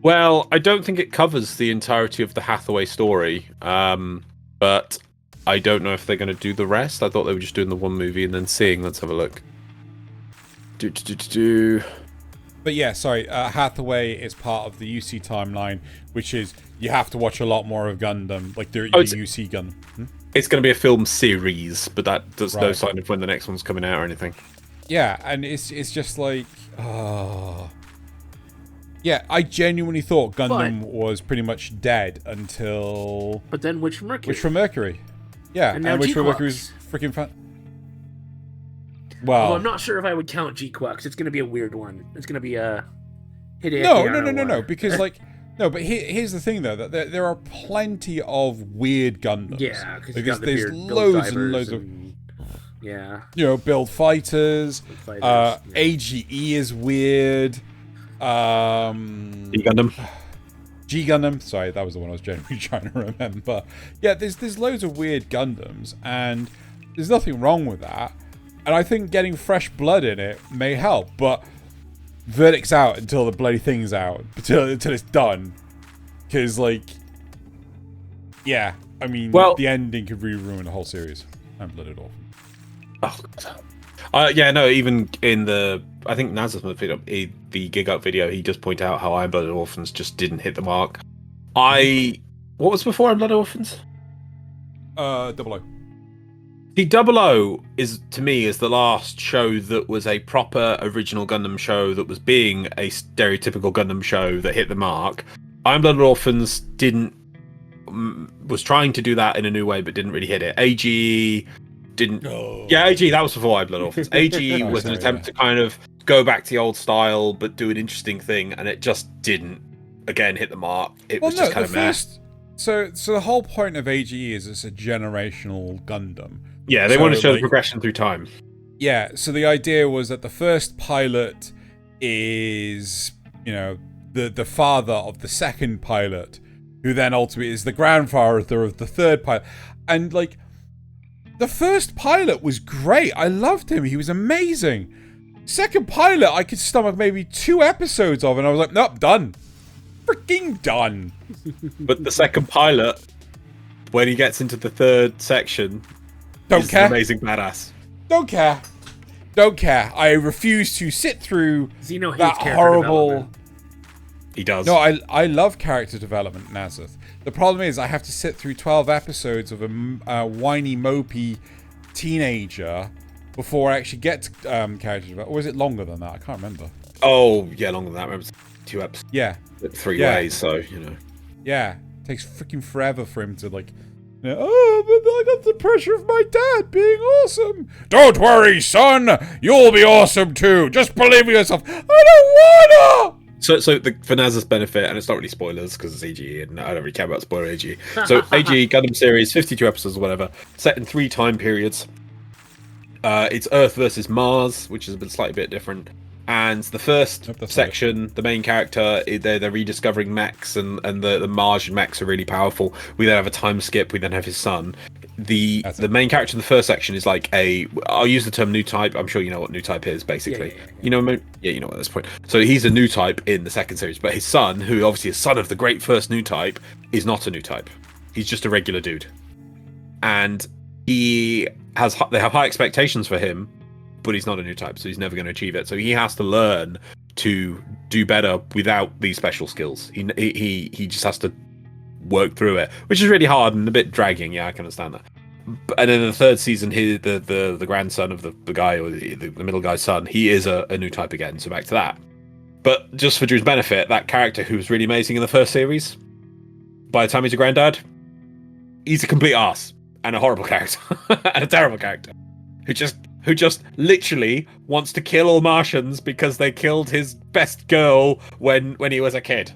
Well, I don't think it covers the entirety of the Hathaway story, but I don't know if they're going to do the rest. I thought they were just doing the one movie and then seeing. Let's have a look. But yeah, sorry, Hathaway is part of the UC timeline, which is you have to watch a lot more of Gundam, like the UC Gundam. It's going to be a film series, but there's no sign of when the next one's coming out or anything. Yeah, and it's just like, yeah, I genuinely thought Gundam was pretty much dead until. But then Witch from Mercury. Witch from Mercury. Yeah, and Witch from Mercury's freaking fun. Well, I'm not sure if I would count G-Quux. It's going to be a weird one. It's going to be No, because like no, but here's the thing though, that there are plenty of weird Gundams. Yeah, because like, there's loads and loads of build fighters. AGE is weird. G-Gundam. Sorry, that was the one I was genuinely trying to remember. Yeah, there's loads of weird Gundams, and there's nothing wrong with that. And I think getting fresh blood in it may help, but verdict's out until the bloody thing's out, until it's done. Because, like, yeah, I mean, the ending could really ruin the whole series. And Blooded Orphans. Oh, God. Even in I think Nasuth the Gig Up video, he just pointed out how Iron Blooded Orphans just didn't hit the mark. What was before Iron Blooded Orphans? 00. The 00 is, to me, is the last show that was a proper original Gundam show that was being a stereotypical Gundam show that hit the mark. Iron Blooded Orphans was trying to do that in a new way, but didn't really hit it. AG didn't. Oh. Yeah, AG, that was before Iron Blooded Orphans. AG was an attempt to kind of go back to the old style, but do an interesting thing, and it just didn't, again, hit the mark. It was just kind of mess. So the whole point of AGE is it's a generational Gundam. Yeah, they want to show the progression through time. Yeah, so the idea was that the first pilot is, the father of the second pilot, who then ultimately is the grandfather of the third pilot. And, like, the first pilot was great. I loved him. He was amazing. Second pilot, I could stomach maybe 2 episodes of, and I was like, nope, done. Freaking done. But the second pilot, when he gets into the third section... Don't care. An amazing badass. Don't care. I refuse to sit through Xeno that horrible. He does. No, I love character development, Nasuth. The problem is I have to sit through 12 episodes of a whiny, mopey teenager before I actually get to character development. Or is it longer than that? I can't remember. Oh, yeah, longer than that. I remember 2 episodes. Yeah. 3 ways, so, Yeah. It takes freaking forever for him to, like... Oh, but I got the pressure of my dad being awesome. Don't worry, son. You'll be awesome too. Just believe in yourself. I don't wanna. So for Naz's benefit, and it's not really spoilers because it's AG, and I don't really care about spoiler AG. So AG Gundam series, 52 episodes or whatever, set in 3 time periods. It's Earth versus Mars, which is a slightly bit different. And the first section, the main character, they're rediscovering mechs, and the Martian mechs are really powerful. We then have a time skip. We then have his son. The main character in the first section is like I'll use the term new type. I'm sure you know what new type is, basically. Yeah. You know at this point. So he's a new type in the second series, but his son, who obviously is son of the great first new type, is not a new type. He's just a regular dude. And they have high expectations for him, but he's not a new type, so he's never going to achieve it. So he has to learn to do better without these special skills. He just has to work through it, which is really hard and a bit dragging. Yeah, I can understand that. And in the third season, the grandson of the guy, or the middle guy's son, he is a new type again. So back to that. But just for Drew's benefit, that character who was really amazing in the first series, by the time he's a granddad, he's a complete arse and a horrible character and a terrible character who just literally wants to kill all Martians because they killed his best girl when he was a kid.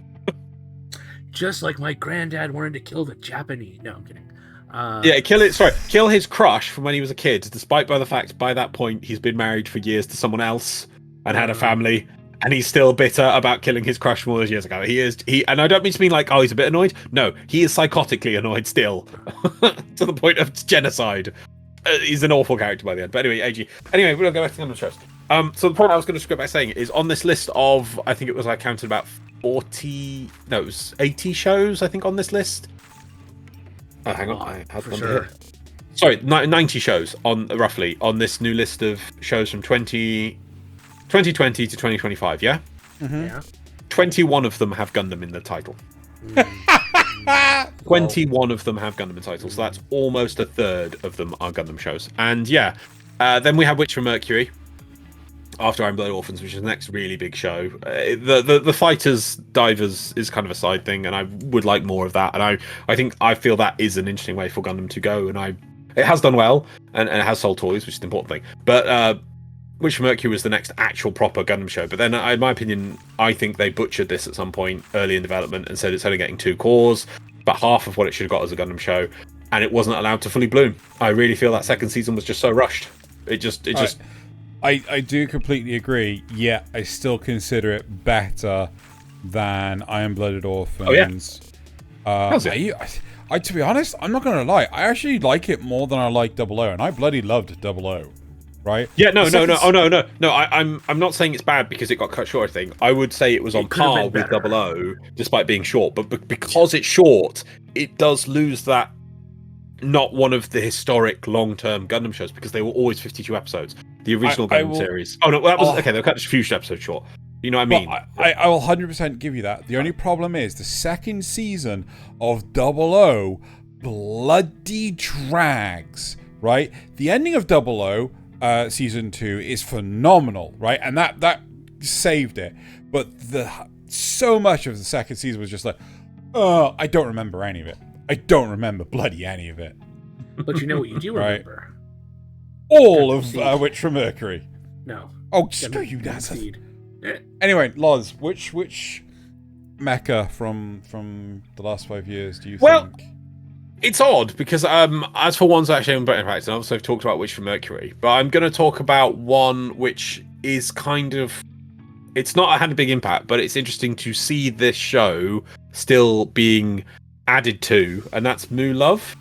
Just like my granddad wanted to kill the Japanese. No, I'm kidding. Kill his crush from when he was a kid, despite by the fact by that point he's been married for years to someone else and had a family, and he's still bitter about killing his crush from all those years ago. And I don't mean to mean like, oh, he's a bit annoyed. No, he is psychotically annoyed still, to the point of genocide. He's an awful character by the end. But anyway, AG. Anyway, we're going to go back to the shows. So the point I was going to go back saying is on this list of, I think it was, I counted about 80 shows, I think, on this list. Oh, hang on. I had one here. Sorry, 90 shows roughly on this new list of shows from 2020 to 2025, yeah? Mm-hmm. Yeah. 21 of them have Gundam in the title. 21 of them have Gundam in the title, so that's almost a third of them are Gundam shows. And yeah, then we have Witch from Mercury after Iron Blooded Orphans, which is the next really big show. The Fighters Divers is kind of a side thing, and I would like more of that. And I feel that is an interesting way for Gundam to go, and it has done well, and it has sold toys, which is the important thing. But Witch from Mercury was the next actual proper Gundam show, but then, in my opinion, I think they butchered this at some point early in development and said it's only getting 2 cores, about half of what it should have got as a Gundam show, and it wasn't allowed to fully bloom. I really feel that second season was just so rushed. It just. I do completely agree. Yet I still consider it better than Iron-Blooded Orphans. Oh yeah. I to be honest, I'm not gonna lie. I actually like it more than I like 00, and I bloody loved 00. Right? Yeah, no. I'm not saying it's bad because it got cut short. I think I would say it was on par with 00, despite being short. But because it's short, it does lose that. Not one of the historic long-term Gundam shows because they were always 52 episodes. The original Gundam series. Oh no, that was okay. They cut just a few episodes short. You know what I mean? Well, I will 100% give you that. The only problem is the second season of 00 bloody drags. Right? The ending of 00. Season 2 is phenomenal, right? And that saved it. But so much of the second season was just like, oh, I don't remember any of it. I don't remember bloody any of it. But you know what you do remember? All of Witch from Mercury. No. Oh, screw you, Nasuth. Anyway, Loz, which mecha from the last 5 years do you think? It's odd because as for ones I actually haven't put in practice, and obviously I've talked about Witch from Mercury, but I'm going to talk about one which is kind of, it's not had a big impact, but it's interesting to see this show still being added to, and that's Muv-Luv.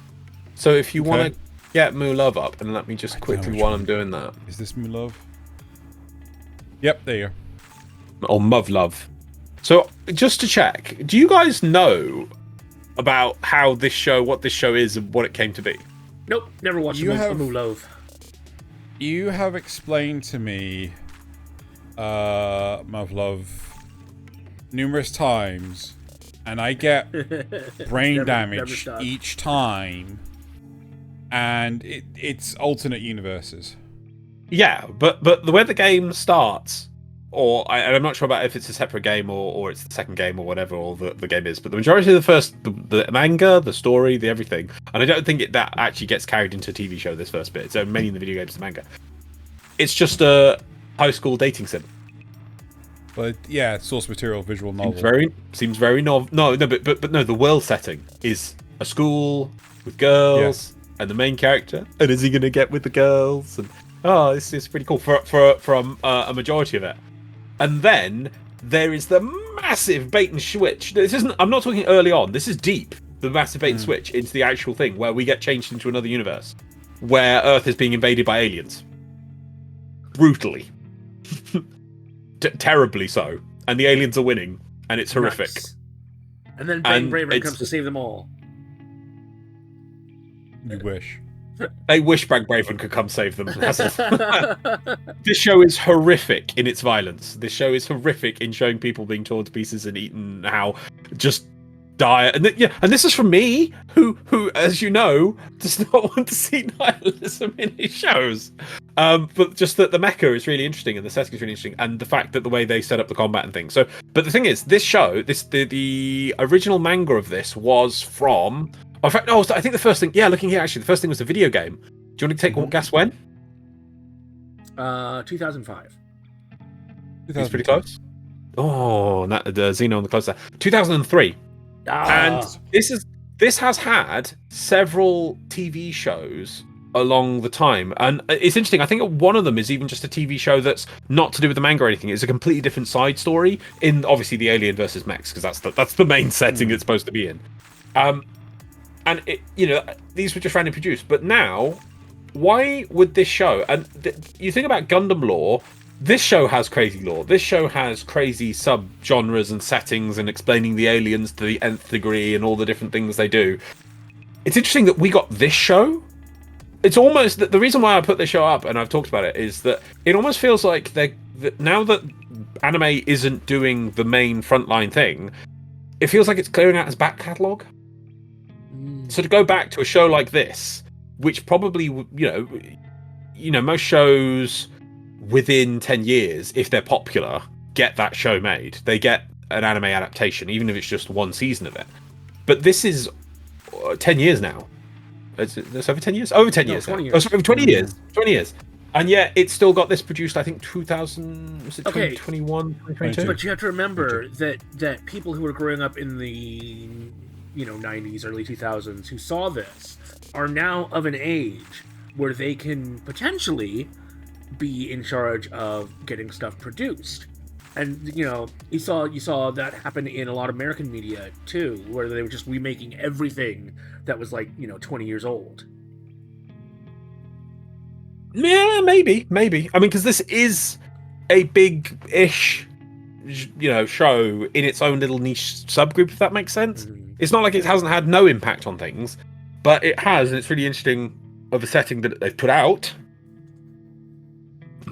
So if you want to get Muv-Luv up, and let me just quickly while I'm doing that. Is this Muv-Luv? Yep, there you go. Or Muv-Luv. So just to check, do you guys know about what this show is and what it came to be? Nope, never watched Muv-Luv. You have explained to me Muv-Luv numerous times, and I get brain damage each time, and it's alternate universes. Yeah, but the way the game starts, I'm not sure about if it's a separate game or it's the second game or whatever, or the game is, but the majority of the manga, the story, the everything, and I don't think that actually gets carried into a TV show, this first bit, so mainly in the video games, the manga. It's just a high school dating sim. But yeah, source material, visual novel. Seems very novel. No, but no, the world setting is a school with girls and the main character, and is he going to get with the girls? And this is pretty cool for a majority of it. And then there is the massive bait and switch. I'm not talking early on. This is deep. The massive bait and switch into the actual thing where we get changed into another universe where Earth is being invaded by aliens. Brutally. Terribly so. And the aliens are winning. And it's horrific. Nice. And then Bravern comes to save them all. You wish. They wish Bravern could come save them. This show is horrific in its violence. This show is horrific in showing people being torn to pieces and eaten, how just die. And this is from me, who, as you know, does not want to see nihilism in his shows. But just that the mecha is really interesting and the setting is really interesting, and the fact that the way they set up the combat and things. So, but the thing is, this show, the original manga of this was from. In fact, I think the first thing, looking here, actually, the first thing was the video game. Do you want to take guess when? 2005. It's pretty close. Oh, the Xeno on the close there. 2003. And this has had several TV shows along the time, and it's interesting. I think one of them is even just a TV show that's not to do with the manga or anything. It's a completely different side story in obviously the Alien versus Mechs, because that's the main setting it's supposed to be in. And these were just randomly produced. But now, why would this show? And you think about Gundam lore. This show has crazy lore. This show has crazy sub-genres and settings and explaining the aliens to the nth degree and all the different things they do. It's interesting that we got this show. It's almost the reason why I put this show up, and I've talked about it, is that it almost feels like now that anime isn't doing the main frontline thing, it feels like it's clearing out its back catalogue. So to go back to a show like this, which probably, most shows within 10 years, if they're popular, get that show made. They get an anime adaptation, even if it's just one season of it. But this is 10 years now. It's over 10 years? Over 10 years now. 20 years. Oh, sorry, 20 years. 20 years. And yet, it's still got this produced, I think, 2021, 2022? But you have to remember that people who were growing up in the 90s, early 2000s, who saw this, are now of an age where they can potentially be in charge of getting stuff produced. And you saw that happen in a lot of American media too, where they were just remaking everything that was 20 years old. Yeah, maybe. I mean, because this is a big-ish, show in its own little niche subgroup, if that makes sense. Mm-hmm. It's not like it hasn't had no impact on things, but it has, and it's really interesting of a setting that they've put out.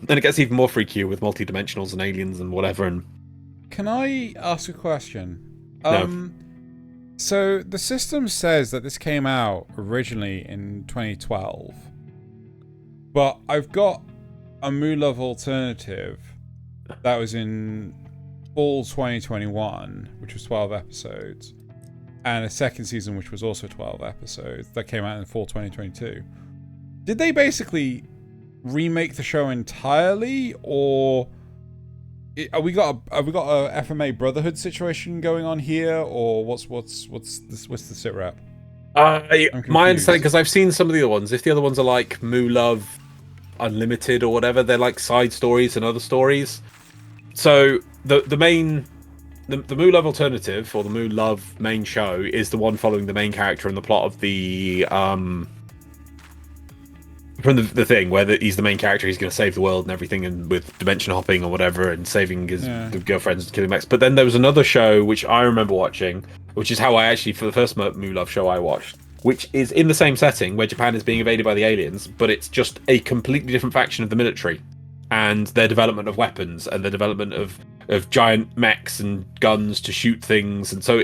And it gets even more freakier with multi-dimensionals and aliens and whatever. And can I ask a question? No. So the system says that this came out originally in 2012. But I've got a Muv-Luv Alternative that was in fall 2021, which was 12 episodes, and a second season which was also 12 episodes that came out in fall 2022. Did they basically remake the show entirely, or have we got a FMA Brotherhood situation going on here, or what's the sit rep? My understanding, because I've seen some of the other ones. If the other ones are like Muv-Luv Unlimited or whatever, they're like side stories and other stories. So the Muv-Luv Alternative, or the Muv-Luv main show, is the one following the main character and the plot of the from the thing where he's the main character. He's going to save the world and everything, and with dimension hopping or whatever, and saving his girlfriends and killing mechs. But then there was another show which I remember watching, which is how I actually, for the first Muv-Luv show I watched, which is in the same setting where Japan is being invaded by the aliens, but it's just a completely different faction of the military and their development of weapons and the development of giant mechs and guns to shoot things. And so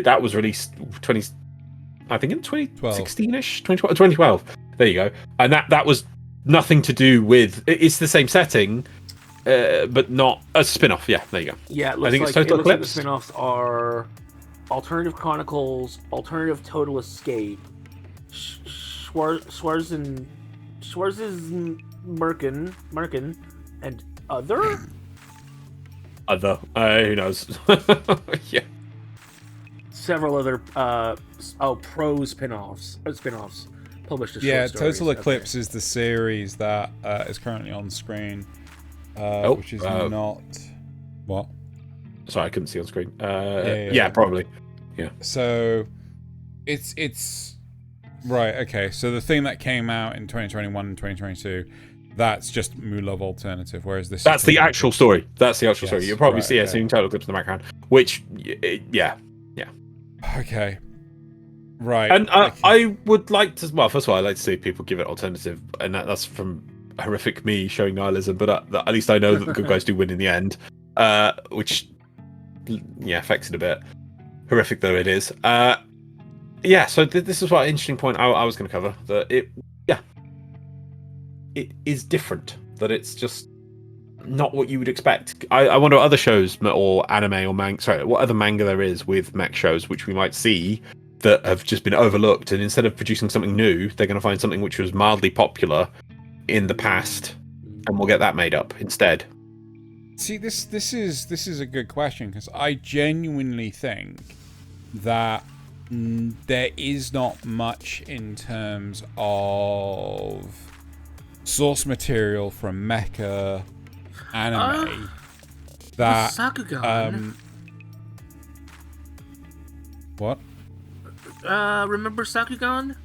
that was released in 2016-ish, 2012. There you go. And that was nothing to do with, it's the same setting, but not a spin-off. Yeah, there you go. Yeah, I think it's Total Eclipse. Like the spin-offs are Alternative Chronicles, Alternative Total Escape, Schwarzen Merkin, and Other? Who knows? Yeah. Several other pro spin-offs published as yeah, short stories. Total Eclipse is the series that is currently on screen, which is not... What? Sorry, I couldn't see on screen. Yeah, probably. Yeah. So, it's... Right, okay. So the thing that came out in 2021 and 2022, that's just Muv-Luv Alternative, whereas this... That's the actual story. That's the actual story. You'll probably see seeing Total Eclipse in the background, which, yeah. Okay. Right. And I would like to... Well, first of all, I'd like to see people give it alternative, and that's from horrific me showing nihilism, but at least I know that the good guys do win in the end, which, affects it a bit. Horrific though it is. So this is what an interesting point I was going to cover. That it is different. That it's just not what you would expect. I wonder what other shows or anime or manga. Sorry, what other manga there is with mech shows which we might see that have just been overlooked, and instead of producing something new, they're going to find something which was mildly popular in the past, and we'll get that made up instead. See, this is a good question, because I genuinely think that there is not much in terms of source material from Mecha anime that SAKUGAN. What? Remember SAKUGAN?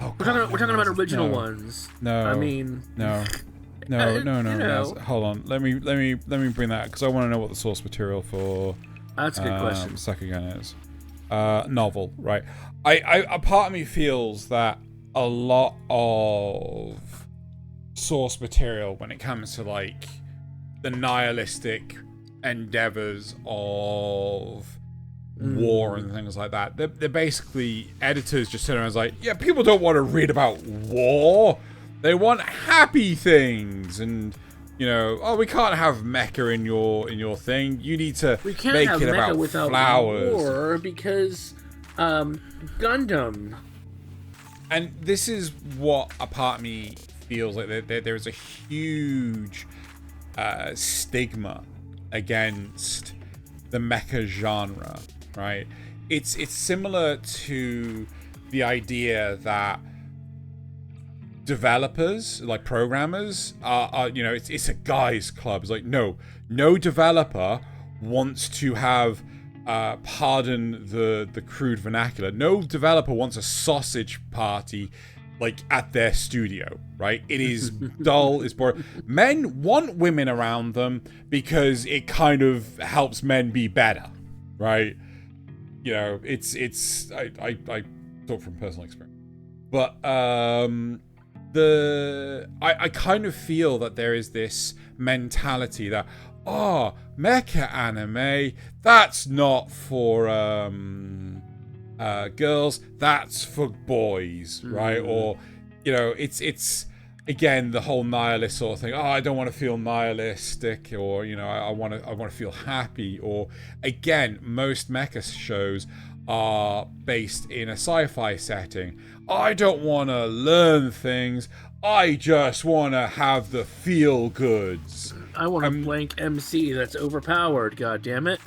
Oh, we're talking about original ones. No, I mean, no. Hold on. Let me bring that, because I want to know what the source material for. That's a good question. SAKUGAN is novel, right? A part of me feels that a lot of source material, when it comes to like the nihilistic endeavors of war and things like that, they're basically, editors just sit around and like, yeah, people don't want to read about war. They want happy things, and we can't have Mecha in your thing. You need to make it about flowers. War because Gundam. And this is what a part of me feels like there is a huge stigma against the mecha genre, right? It's similar to the idea that developers, like programmers, are you know, it's a guys club. It's like no developer wants to have pardon the crude vernacular. No developer wants a sausage party like at their studio, right? It is dull, it's boring. Men want women around them because it kind of helps men be better, right? You know, I talk from personal experience. But I kind of feel that there is this mentality that, oh, mecha anime, that's not for girls, that's for boys, right? Or, you know, it's again the whole nihilist sort of thing. Oh, I don't want to feel nihilistic, or, you know, I want to feel happy. Or again, most mecha shows are based in a sci-fi setting. I don't want to learn things, I just want to have the feel goods. I want a blank MC that's overpowered, god damn it.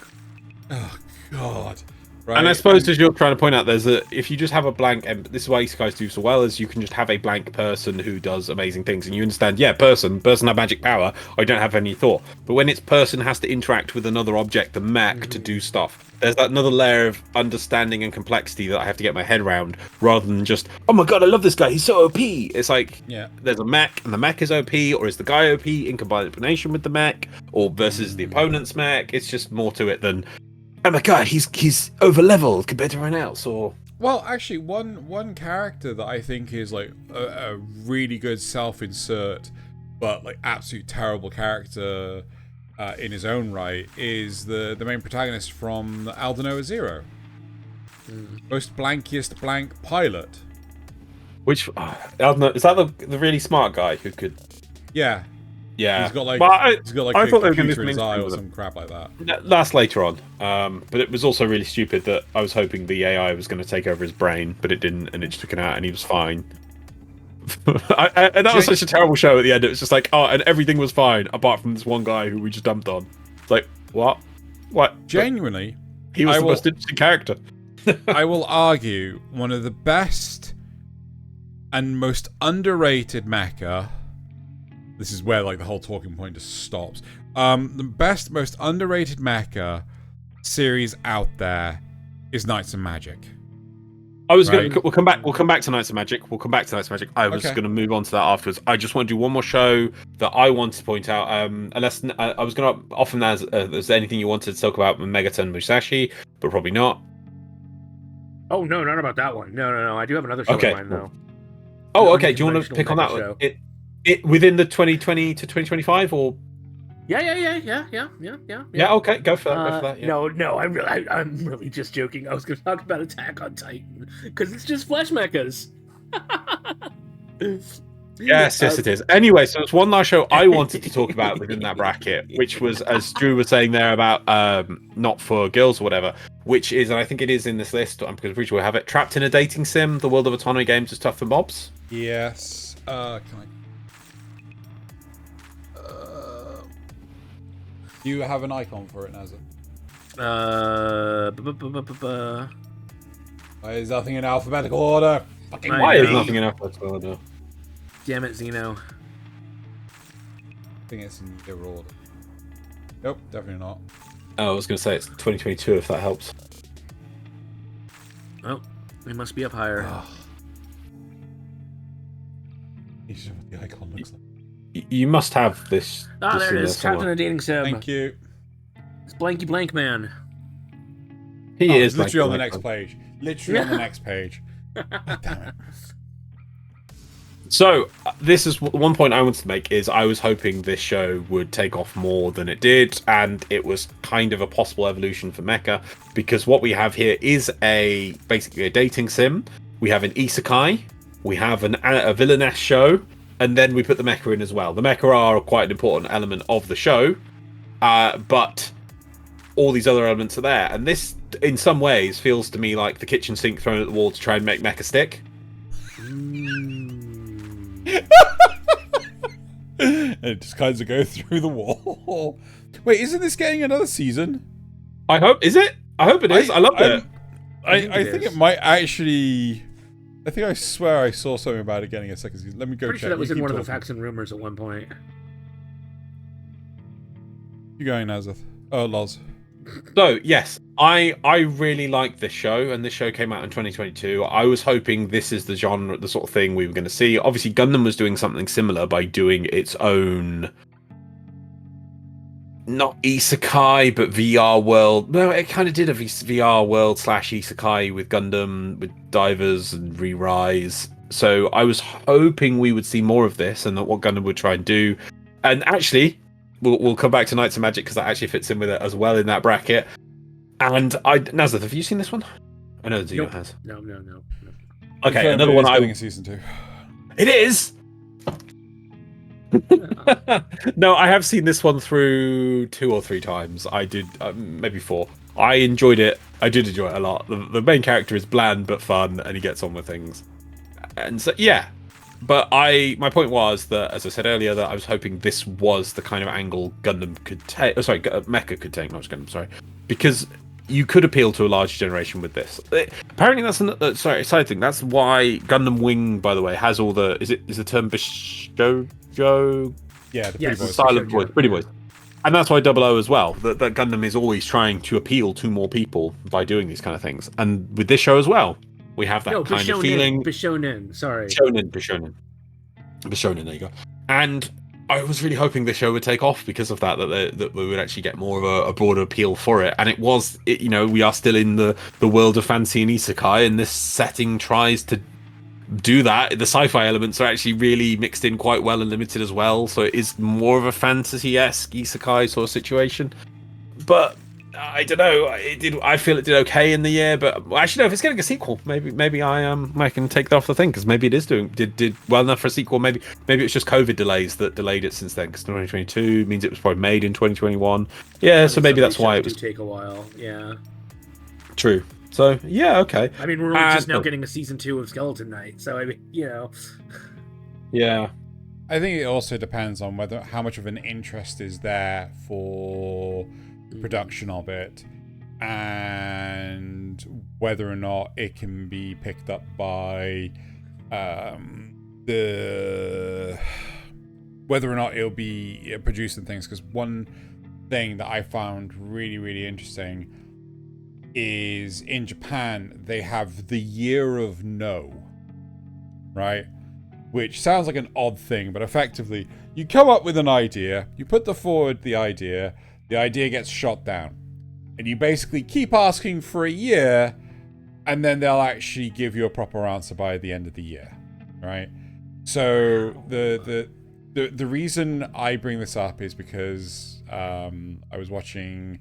Oh god. Right. And I suppose, as you're trying to point out, if you just have a blank, this is why isekais do so well, is you can just have a blank person who does amazing things, and you understand, yeah, person have magic power, I don't have any thought. But when its person has to interact with another object, the mech, to do stuff, there's that another layer of understanding and complexity that I have to get my head around, rather than just, oh my god, I love this guy, he's so OP. It's like, yeah, there's a mech, and the mech is OP, or is the guy OP in combination with the mech, or versus the opponent's mech? It's just more to it than, oh my god, he's over leveled compared to everyone else. Or, well, actually, one character that I think is like a really good self-insert, but like absolute terrible character in his own right, is the main protagonist from Aldnoah Zero. Most blankiest blank pilot. Which Aldnoah, is that the really smart guy who could? Yeah. Yeah, he's got like I a thought they were going computer to in his eye or some crap like that. That's later on, but it was also really stupid that I was hoping the AI was going to take over his brain, but it didn't, and it just took it out, and he was fine. And that was such a terrible show at the end. It was just like, oh, and everything was fine apart from this one guy who we just dumped on. It's like, what? Genuinely, he was the most interesting character. I will argue one of the best and most underrated mecha. This is where like the whole talking point just stops. The best, most underrated mecha series out there is Knights of Magic. I was going. We'll come back to Knights of Magic. I was going to move on to that afterwards. I just want to do one more show that I want to point out. Unless I was going to often as there's anything you wanted to talk about with Megaton Musashi, but probably not. Oh no, not about that one. No. I do have another show in mind though. Oh, okay. Do you want to pick on that one? It within the 2020 to 2025 or? Yeah. Yeah, okay, go for that. Yeah. No, I'm really just joking. I was going to talk about Attack on Titan because it's just flesh mechas. Yes, it is. Anyway, so it's one last show I wanted to talk about within that bracket, which was, as Drew was saying there about not for girls or whatever, which is, and I think it is in this list, I'm pretty sure we have it, Trapped in a Dating Sim, The World of Autonomy Games is Tough for Mobs. Yes. Do you have an icon for it, Nasuth? Why is nothing in alphabetical order? Why is nothing in alphabetical order? Damn it, Xeno. I think it's in their order. Nope, definitely not. Oh, I was going to say it's 2022 if that helps. Oh, it must be up higher. This is what the icon looks like. You must have this. Ah, there it is. Trapped in a Dating Sim. Thank you. It's Blanky Blank Man. He is literally on the next page. Literally on the next page. God damn it. So, this is one point I wanted to make, is I was hoping this show would take off more than it did, and it was kind of a possible evolution for Mecha, because what we have here is basically a dating sim, we have an isekai, we have a villainess show, and then we put the mecha in as well. The mecha are quite an important element of the show, but all these other elements are there, and this, in some ways, feels to me like the kitchen sink thrown at the wall to try and make mecha stick. and it just kind of goes through the wall. Wait, isn't this getting another season? I hope. Is it? I hope it is. I love it. I think it might actually. I think I swear I saw something about it getting a second season. Let me go Pretty check. sure that was You in keep one of the talking. facts and rumors at one point. You going, Nasuth? Oh, Loz. So yes, I really like this show, and this show came out in 2022. I was hoping this is the genre, the sort of thing we were going to see. Obviously, Gundam was doing something similar by doing its own, not isekai, but VR world. No, it kind of did a VR world / isekai with Gundam, with divers and re-rise. So I was hoping we would see more of this, and that what Gundam would try and do. And actually, we'll come back to Knights of Magic because that actually fits in with it as well in that bracket. And Nasuth, have you seen this one? I know Zeno has. No. Okay, another one. Getting a season 2. It is. No, I have seen this one through 2 or 3 times. I did, maybe 4. I enjoyed it. I did enjoy it a lot. The main character is bland but fun, and he gets on with things. And so, yeah. But my point was that, as I said earlier, that I was hoping this was the kind of angle Gundam could take. Oh, sorry, Mecha could take, not just Gundam. Sorry, because you could appeal to a large generation with this. Apparently, that's side thing. That's why Gundam Wing, by the way, has all the. Is the term Bishojo? Yeah, the pretty boys. Silent voice, pretty voice. And that's why 00 as well. That Gundam is always trying to appeal to more people by doing these kind of things. And with this show as well, we have that kind of feeling. Bishonen, sorry. Bishonen, there you go. And I was really hoping the show would take off because of that we would actually get more of a broader appeal for it. And it was, we are still in the world of fantasy and isekai, and this setting tries to do that. The sci-fi elements are actually really mixed in quite well and limited as well, so it is more of a fantasy-esque isekai sort of situation. But I don't know. I feel it did okay in the year, but actually, no. If it's getting a sequel, maybe I can take that off the thing because maybe it is did well enough for a sequel. Maybe it's just COVID delays that delayed it since then. Because 2022 means it was probably made in 2021. Yeah, so maybe that's why it was take a while. Yeah, true. So yeah, okay. I mean, we're just now getting a season 2 of Skeleton Knight, so I mean, Yeah. I think it also depends on how much of an interest is there for the production of it, and whether or not it can be picked up by whether or not it'll be producing things. Because one thing that I found really, really interesting is in Japan they have the Year of No, right? Which sounds like an odd thing, but effectively you come up with an idea, you put forward the idea gets shot down, and you basically keep asking for a year, and then they'll actually give you a proper answer by the end of the year, right? So the reason I bring this up is because I was watching,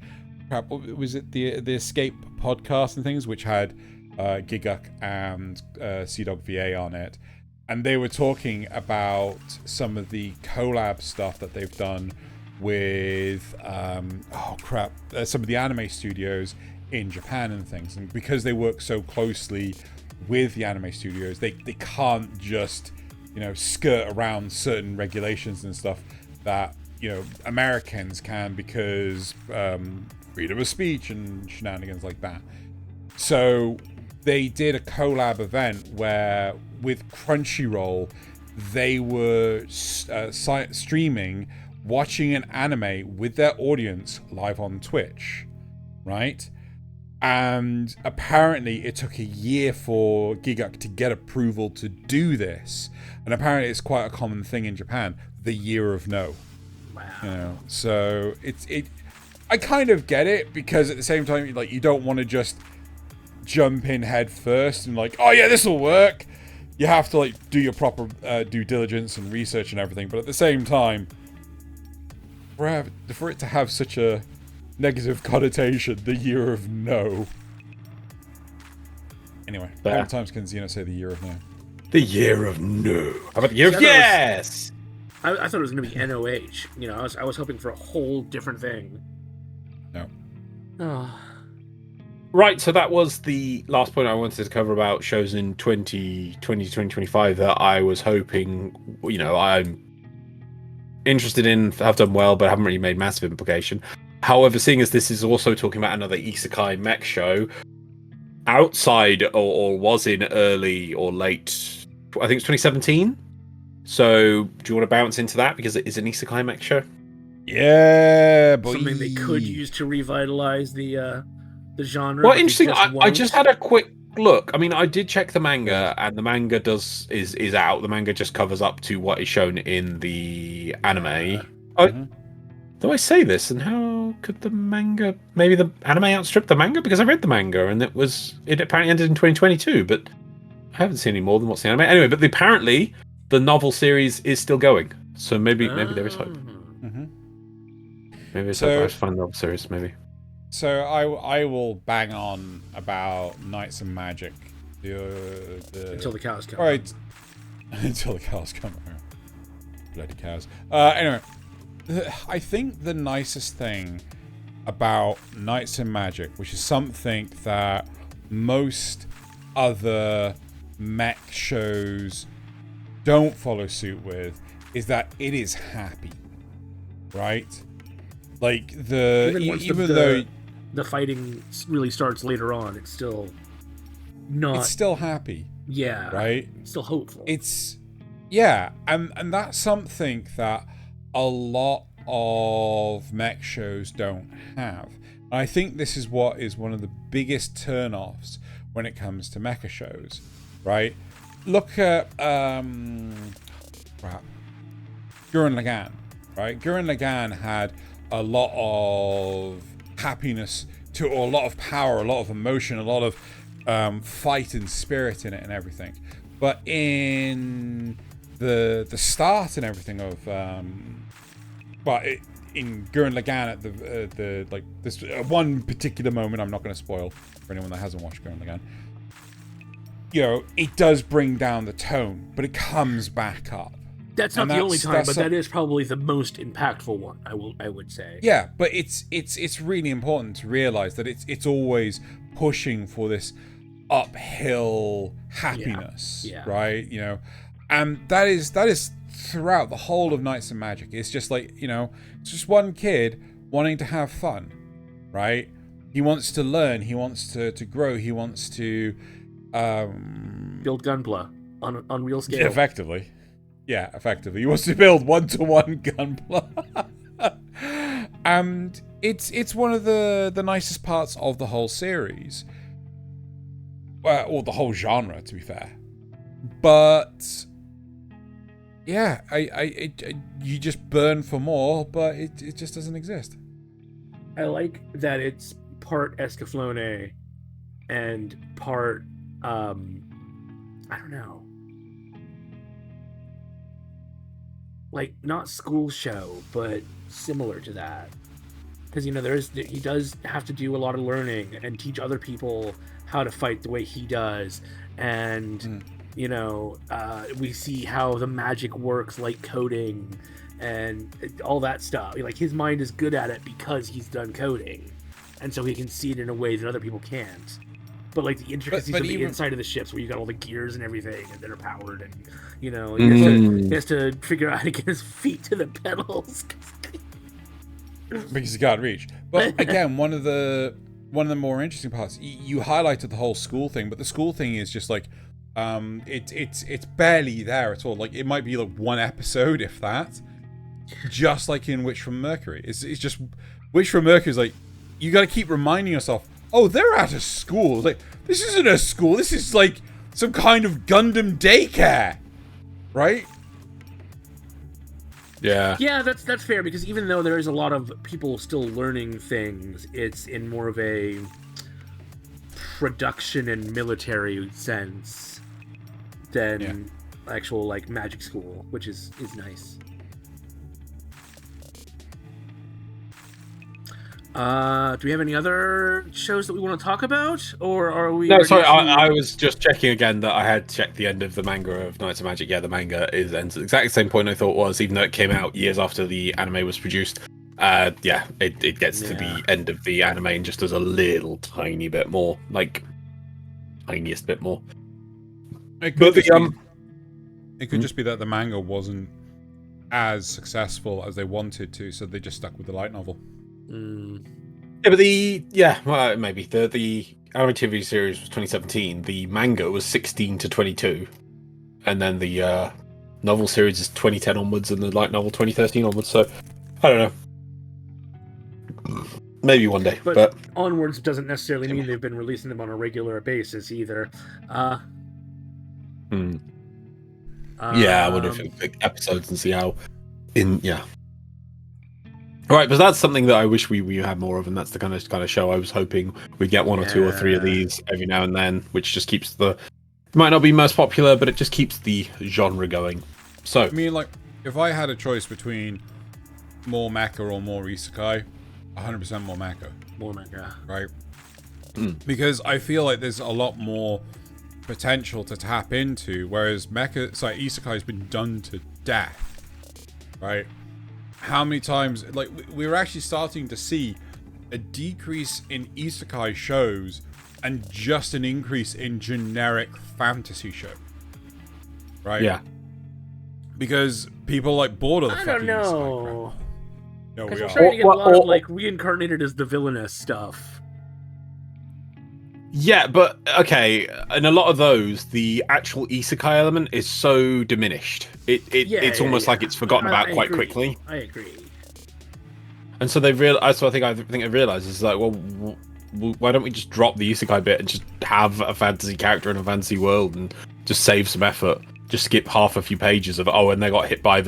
was it the Escape podcast and things, which had Giguk and CDog VA on it, and they were talking about some of the collab stuff that they've done with some of the anime studios in Japan and things. And because they work so closely with the anime studios, they can't just skirt around certain regulations and stuff that Americans can, because freedom of speech and shenanigans like that. So they did a collab event where, with Crunchyroll, they were streaming, watching an anime with their audience live on Twitch, right? And apparently it took a year for Giguk to get approval to do this, and apparently it's quite a common thing in Japan, the Year of No. Wow. So I kind of get it, because at the same time, like, you don't want to just jump in head first and like, oh yeah, this will work. You have to like do your proper due diligence and research and everything, but at the same time, for it to have such a negative connotation, the Year of No. Anyway, how many times can Xeno say the Year of No? The Year of No. How about the Year of Yes? I thought it was going to be NOH. I was hoping for a whole different thing. No. Oh. Right, so that was the last point I wanted to cover about shows in 2020 to 2025 that I was hoping, interested in have done well, but haven't really made massive implication. However, seeing as this is also talking about another isekai mech show, outside or was in early or late, I think it's 2017. So, do you want to bounce into that because it is an isekai mech show? Yeah, boy. Something they could use to revitalize the genre. Well, interesting. I just had a quick look. I mean, I did check the manga, and the manga is out. The manga just covers up to what is shown in the anime. Do I say this? And how could the manga? Maybe the anime outstripped the manga because I read the manga, and it apparently ended in 2022. But I haven't seen any more than what's the anime. Anyway, but apparently the novel series is still going. So maybe there is hope. Maybe it's hope I find the novel series. Maybe. So I will bang on about Knights and Magic. Until the cows come. Right. Until the cows come. Bloody cows. Anyway, I think the nicest thing about Knights and Magic, which is something that most other mech shows don't follow suit with, is that it is happy, right? Like even though the fighting really starts later on, it's still not. It's still happy. Yeah. Right. It's still hopeful. And that's something that a lot of mech shows don't have. And I think this is what is one of the biggest turn-offs when it comes to mecha shows, right? Look at Gurren Lagann, right? Gurren Lagann had a lot of happiness to, or a lot of power, a lot of emotion, a lot of fight and spirit in it and everything. But in the start and everything of in Gurren Lagann at the like this one particular moment, I'm not going to spoil for anyone that hasn't watched Gurren Lagann. You know, it does bring down the tone, but it comes back up. That's not the only time, but that is probably the most impactful one. I would say. Yeah, but it's really important to realize that it's always pushing for this uphill happiness, right? You know, and that is throughout the whole of Knights and Magic. It's just like, you know, it's just one kid wanting to have fun, right? He wants to learn. He wants to grow. He wants to build Gunpla on real scale. Effectively. Yeah, effectively. He wants to build one-to-one Gunpla. And it's one of the nicest parts of the whole series. Or the whole genre, to be fair. But yeah, you just burn for more, but it just doesn't exist. I like that it's part Escaflowne and part I don't know, like not school show, but similar to that, because you know he does have to do a lot of learning and teach other people how to fight the way he does, and you know, we see how the magic works, like coding and all that stuff. Like his mind is good at it because he's done coding, and so he can see it in a way that other people can't. But like the intricacies of the inside of the ships, where you got all the gears and everything that are powered, and you know, he has to figure out how to get his feet to the pedals because he can't reach. But again, one of the more interesting parts, you highlighted the whole school thing, but the school thing is just like it's barely there at all. Like it might be like one episode, if that. Just like in Witch from Mercury, it's just Witch from Mercury is like you got to keep reminding yourself. Oh, they're at a school. Like, this isn't a school. This is like some kind of Gundam daycare, right? Yeah. Yeah, that's fair, because even though there is a lot of people still learning things, it's in more of a production and military sense than actual like magic school, which is nice. Do we have any other shows that we want to talk about, or are we? No, sorry. I was just checking again that I had checked the end of the manga of Knights of Magic. Yeah, the manga ends at the exact same point I thought it was, even though it came out years after the anime was produced. It gets to the end of the anime and just does a little tiny bit more, like tiniest bit more. It could just be that the manga wasn't as successful as they wanted to, so they just stuck with the light novel. Yeah, but maybe the anime TV series was 2017. The manga was 16 to 22, and then the novel series is 2010 onwards, and the light novel 2013 onwards. So I don't know. Maybe one day, but onwards doesn't necessarily mean they've been releasing them on a regular basis either. Yeah, I wonder if it'll pick episodes and see how. Right, but that's something that I wish we had more of, and that's the kind of show I was hoping we'd get 1 or 2 or 3 of these every now and then, which just keeps might not be most popular, but it just keeps the genre going. So I mean, like, if I had a choice between more mecha or more isekai, 100% more mecha. More mecha, right? Because I feel like there's a lot more potential to tap into, whereas isekai has been done to death, right? How many times, like, we're actually starting to see a decrease in isekai shows and just an increase in generic fantasy show, right? Yeah, because people like bored of the I fucking don't isekai know. crap. No, we Because we're are. starting to get a lot of like reincarnated as the villainous stuff. yeah, but okay. In a lot of those, the actual isekai element is so diminished. It's almost like it's forgotten about quite quickly. I agree. And so they realized. So I think they realized is like, well, why don't we just drop the isekai bit and just have a fantasy character in a fantasy world and just save some effort? Just skip half a few pages of and they got hit by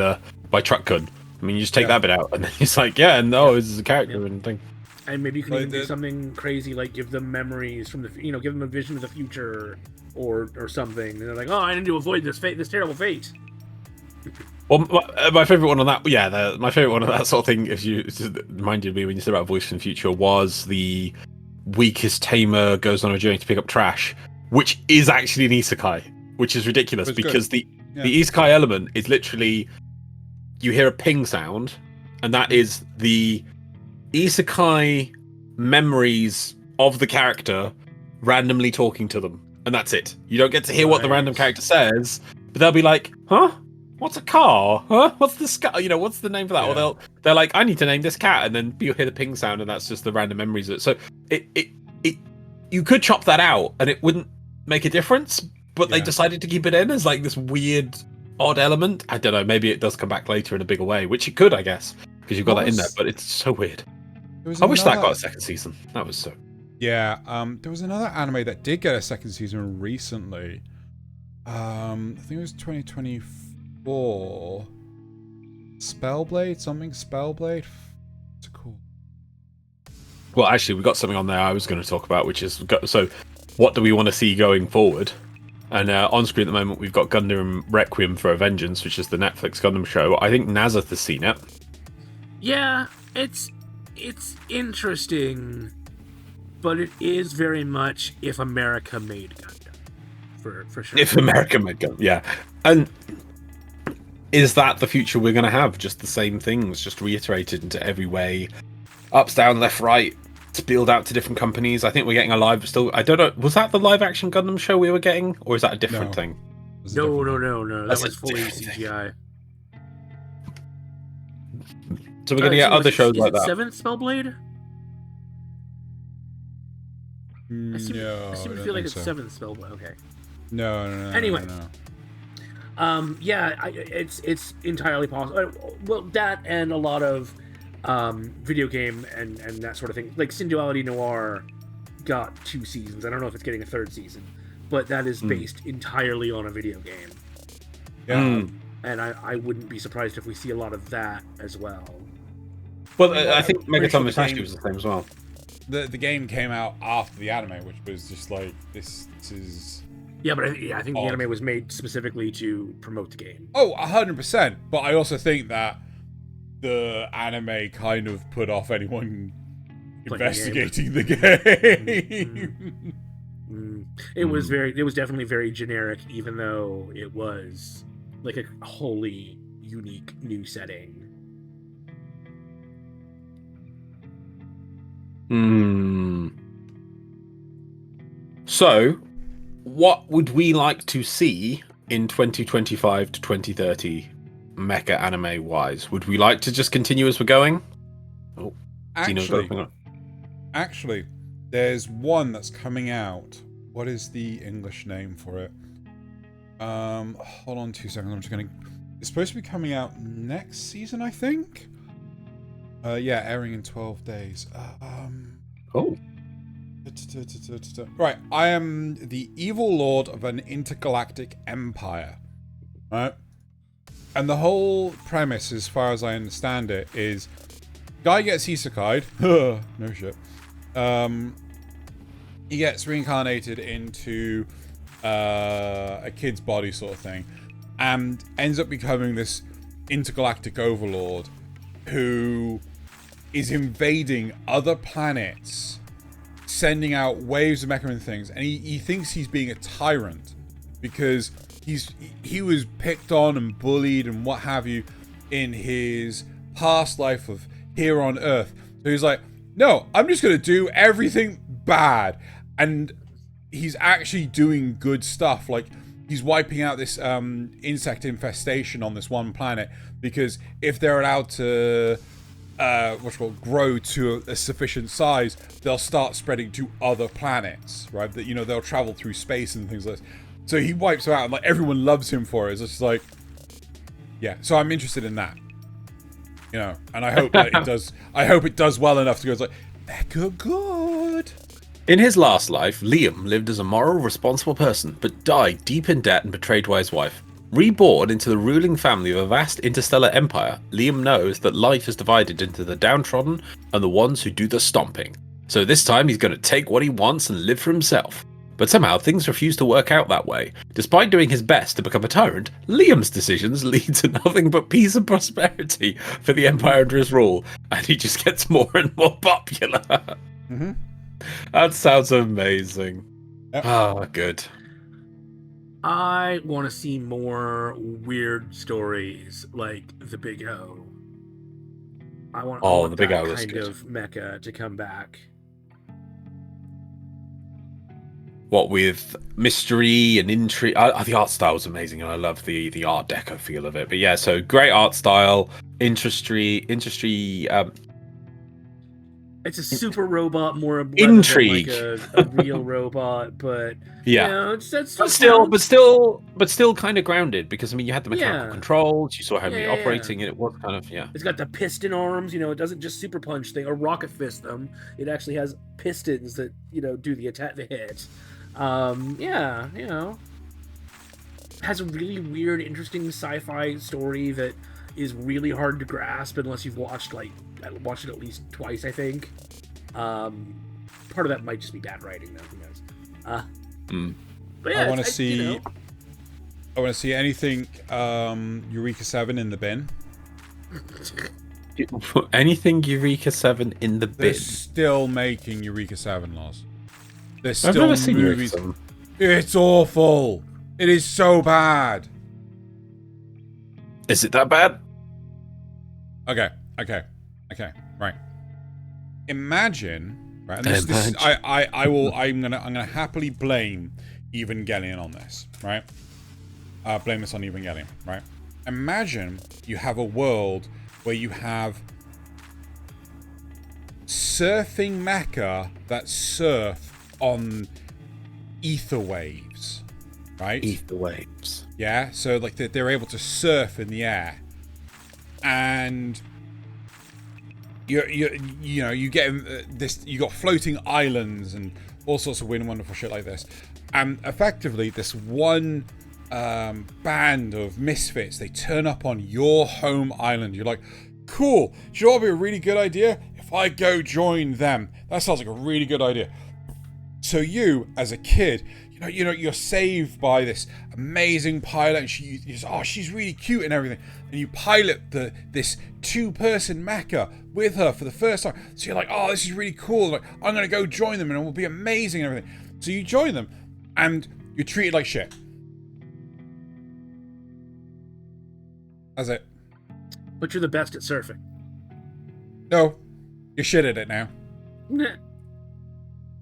truck gun. I mean, you just take that bit out, and then it's like, this is a character and thing. And maybe you can even do something crazy, like give them memories from give them a vision of the future, or something. And they're like, oh, I need to avoid this terrible fate. Well, my favorite one on that, my favorite one of that sort of thing, if you reminded me when you said about Voice from the Future, was the weakest tamer goes on a journey to pick up trash, which is actually an isekai, which is ridiculous because the isekai element is literally you hear a ping sound, and that is the isekai memories of the character randomly talking to them, and that's it. You don't get to hear what the random character says, but they'll be like, huh? What's a car? Huh? What's the sky? What's the name for that? Or they're like, I need to name this cat, and then you hear the ping sound, and that's just the random memories of it. So you could chop that out, and it wouldn't make a difference, but they decided to keep it in as like this weird, odd element. I don't know. Maybe it does come back later in a bigger way, which it could, I guess, because you've got that in there. But it's so weird. I wish that got a second season. That was so. Yeah. There was another anime that did get a second season recently. I think it was 2024. Spellblade. What's it called? Well, actually, we got something on there I was going to talk about, which is so. What do we want to see going forward? And on screen at the moment, we've got Gundam Requiem for a Vengeance, which is the Netflix Gundam show. I think Nasuth has seen it. Yeah, it's interesting, but it is very much if America made Gundam, for sure. If America made Gundam, yeah. And is that the future we're going to have? Just the same things, just reiterated into every way, ups, down, left, right, spilled out to different companies. I think we're getting a live. Still, I don't know. Was that the live action Gundam show we were getting, or is that a different thing? No. That was fully CGI. So we're going to get other shows like that. Seventh Spellblade? I seem to feel like it's Seventh Spellblade. Okay. No. Anyway. No. It's entirely possible. Well, that and a lot of video game and that sort of thing. Like Sin Duality Noir got 2 seasons. I don't know if it's getting a 3rd season, but that is based entirely on a video game. Yeah. And I wouldn't be surprised if we see a lot of that as well. Well, I think Megaton Musashi was the same as well. The game came out after the anime, which was just like, this is... Yeah, but I think the anime was made specifically to promote the game. Oh, 100%. But I also think that the anime kind of put off anyone investigating the game. It was definitely very generic, even though it was like a wholly unique new setting. So, what would we like to see in 2025 to 2030 mecha anime wise? Would we like to just continue as we're going? Oh, actually, there's one that's coming out. What is the English name for it? Hold on 2 seconds. I'm just gonna. It's supposed to be coming out next season, I think. Yeah, airing in 12 days. Oh. Right, I am the evil lord of an intergalactic empire. Right? And the whole premise, as far as I understand it, is guy gets isekai'd. No shit. He gets reincarnated into a kid's body sort of thing, and ends up becoming this intergalactic overlord who is invading other planets, sending out waves of mecha and things, and he thinks he's being a tyrant because he was picked on and bullied and what have you in his past life of here on Earth. So he's like, no, I'm just gonna do everything bad, and he's actually doing good stuff. Like, he's wiping out this insect infestation on this one planet because if they're allowed to grow to a sufficient size, they'll start spreading to other planets, right? That, you know, they'll travel through space and things like this. So he wipes them out, and like everyone loves him for it. It's just like, yeah. So I'm interested in that, you know, and I hope that it does. I hope it does well enough to go. It's like, mecha good. In his last life, Liam lived as a moral, responsible person, but died deep in debt and betrayed by his wife. Reborn into the ruling family of a vast interstellar empire, Liam knows that life is divided into the downtrodden and the ones who do the stomping. So this time he's going to take what he wants and live for himself. But somehow things refuse to work out that way. Despite doing his best to become a tyrant, Liam's decisions lead to nothing but peace and prosperity for the empire under his rule, and he just gets more and more popular. Mm-hmm. That sounds amazing. Yep. Ah, good. I want to see more weird stories like the Big O. I want the Big O that was kind good. of mecha to come back. What with mystery and intrigue? The art style was amazing, and I love the Art Deco feel of it. But yeah, so great art style, industry. It's a super robot, more intrigue, than like a real robot, but yeah, you know, but still kind of grounded, because I mean you had the mechanical controls, you saw how many operating, and it was kind of It's got the piston arms, you know. It doesn't just super punch thing or rocket fist them. It actually has pistons that, you know, do the attack, the hit. Yeah, you know, has a really weird, interesting sci-fi story that is really hard to grasp unless you've watched it at least twice, I think. Part of that might just be bad writing, though. Who knows? But yeah, I want to see. I want to see anything Eureka 7 in the bin. Anything Eureka 7 in the bin. They're still making Eureka 7, Loz. There's still I've never seen movies. Eureka 7. It's awful. It is so bad. Is it that bad? Okay. Right. Imagine, right? And this I'm gonna happily blame Evangelion on this, right? Blame this on Evangelion, right? Imagine you have a world where you have surfing mecha that surf on ether waves, right? Ether waves. Yeah, so like they're able to surf in the air, and you get this. You got floating islands and all sorts of weird and wonderful shit like this, and effectively this one band of misfits, they turn up on your home island. You're like, cool. Should all be a really good idea if I go join them? That sounds like a really good idea. So you, as a kid, you're saved by this amazing pilot, and she's really cute and everything, and you pilot this 2-person mecha with her for the first time. So you're like, oh, this is really cool. Like, I'm gonna go join them, and it will be amazing and everything. So you join them, and you're treated like shit. That's it. But you're the best at surfing. No, you're shit at it now. Nah.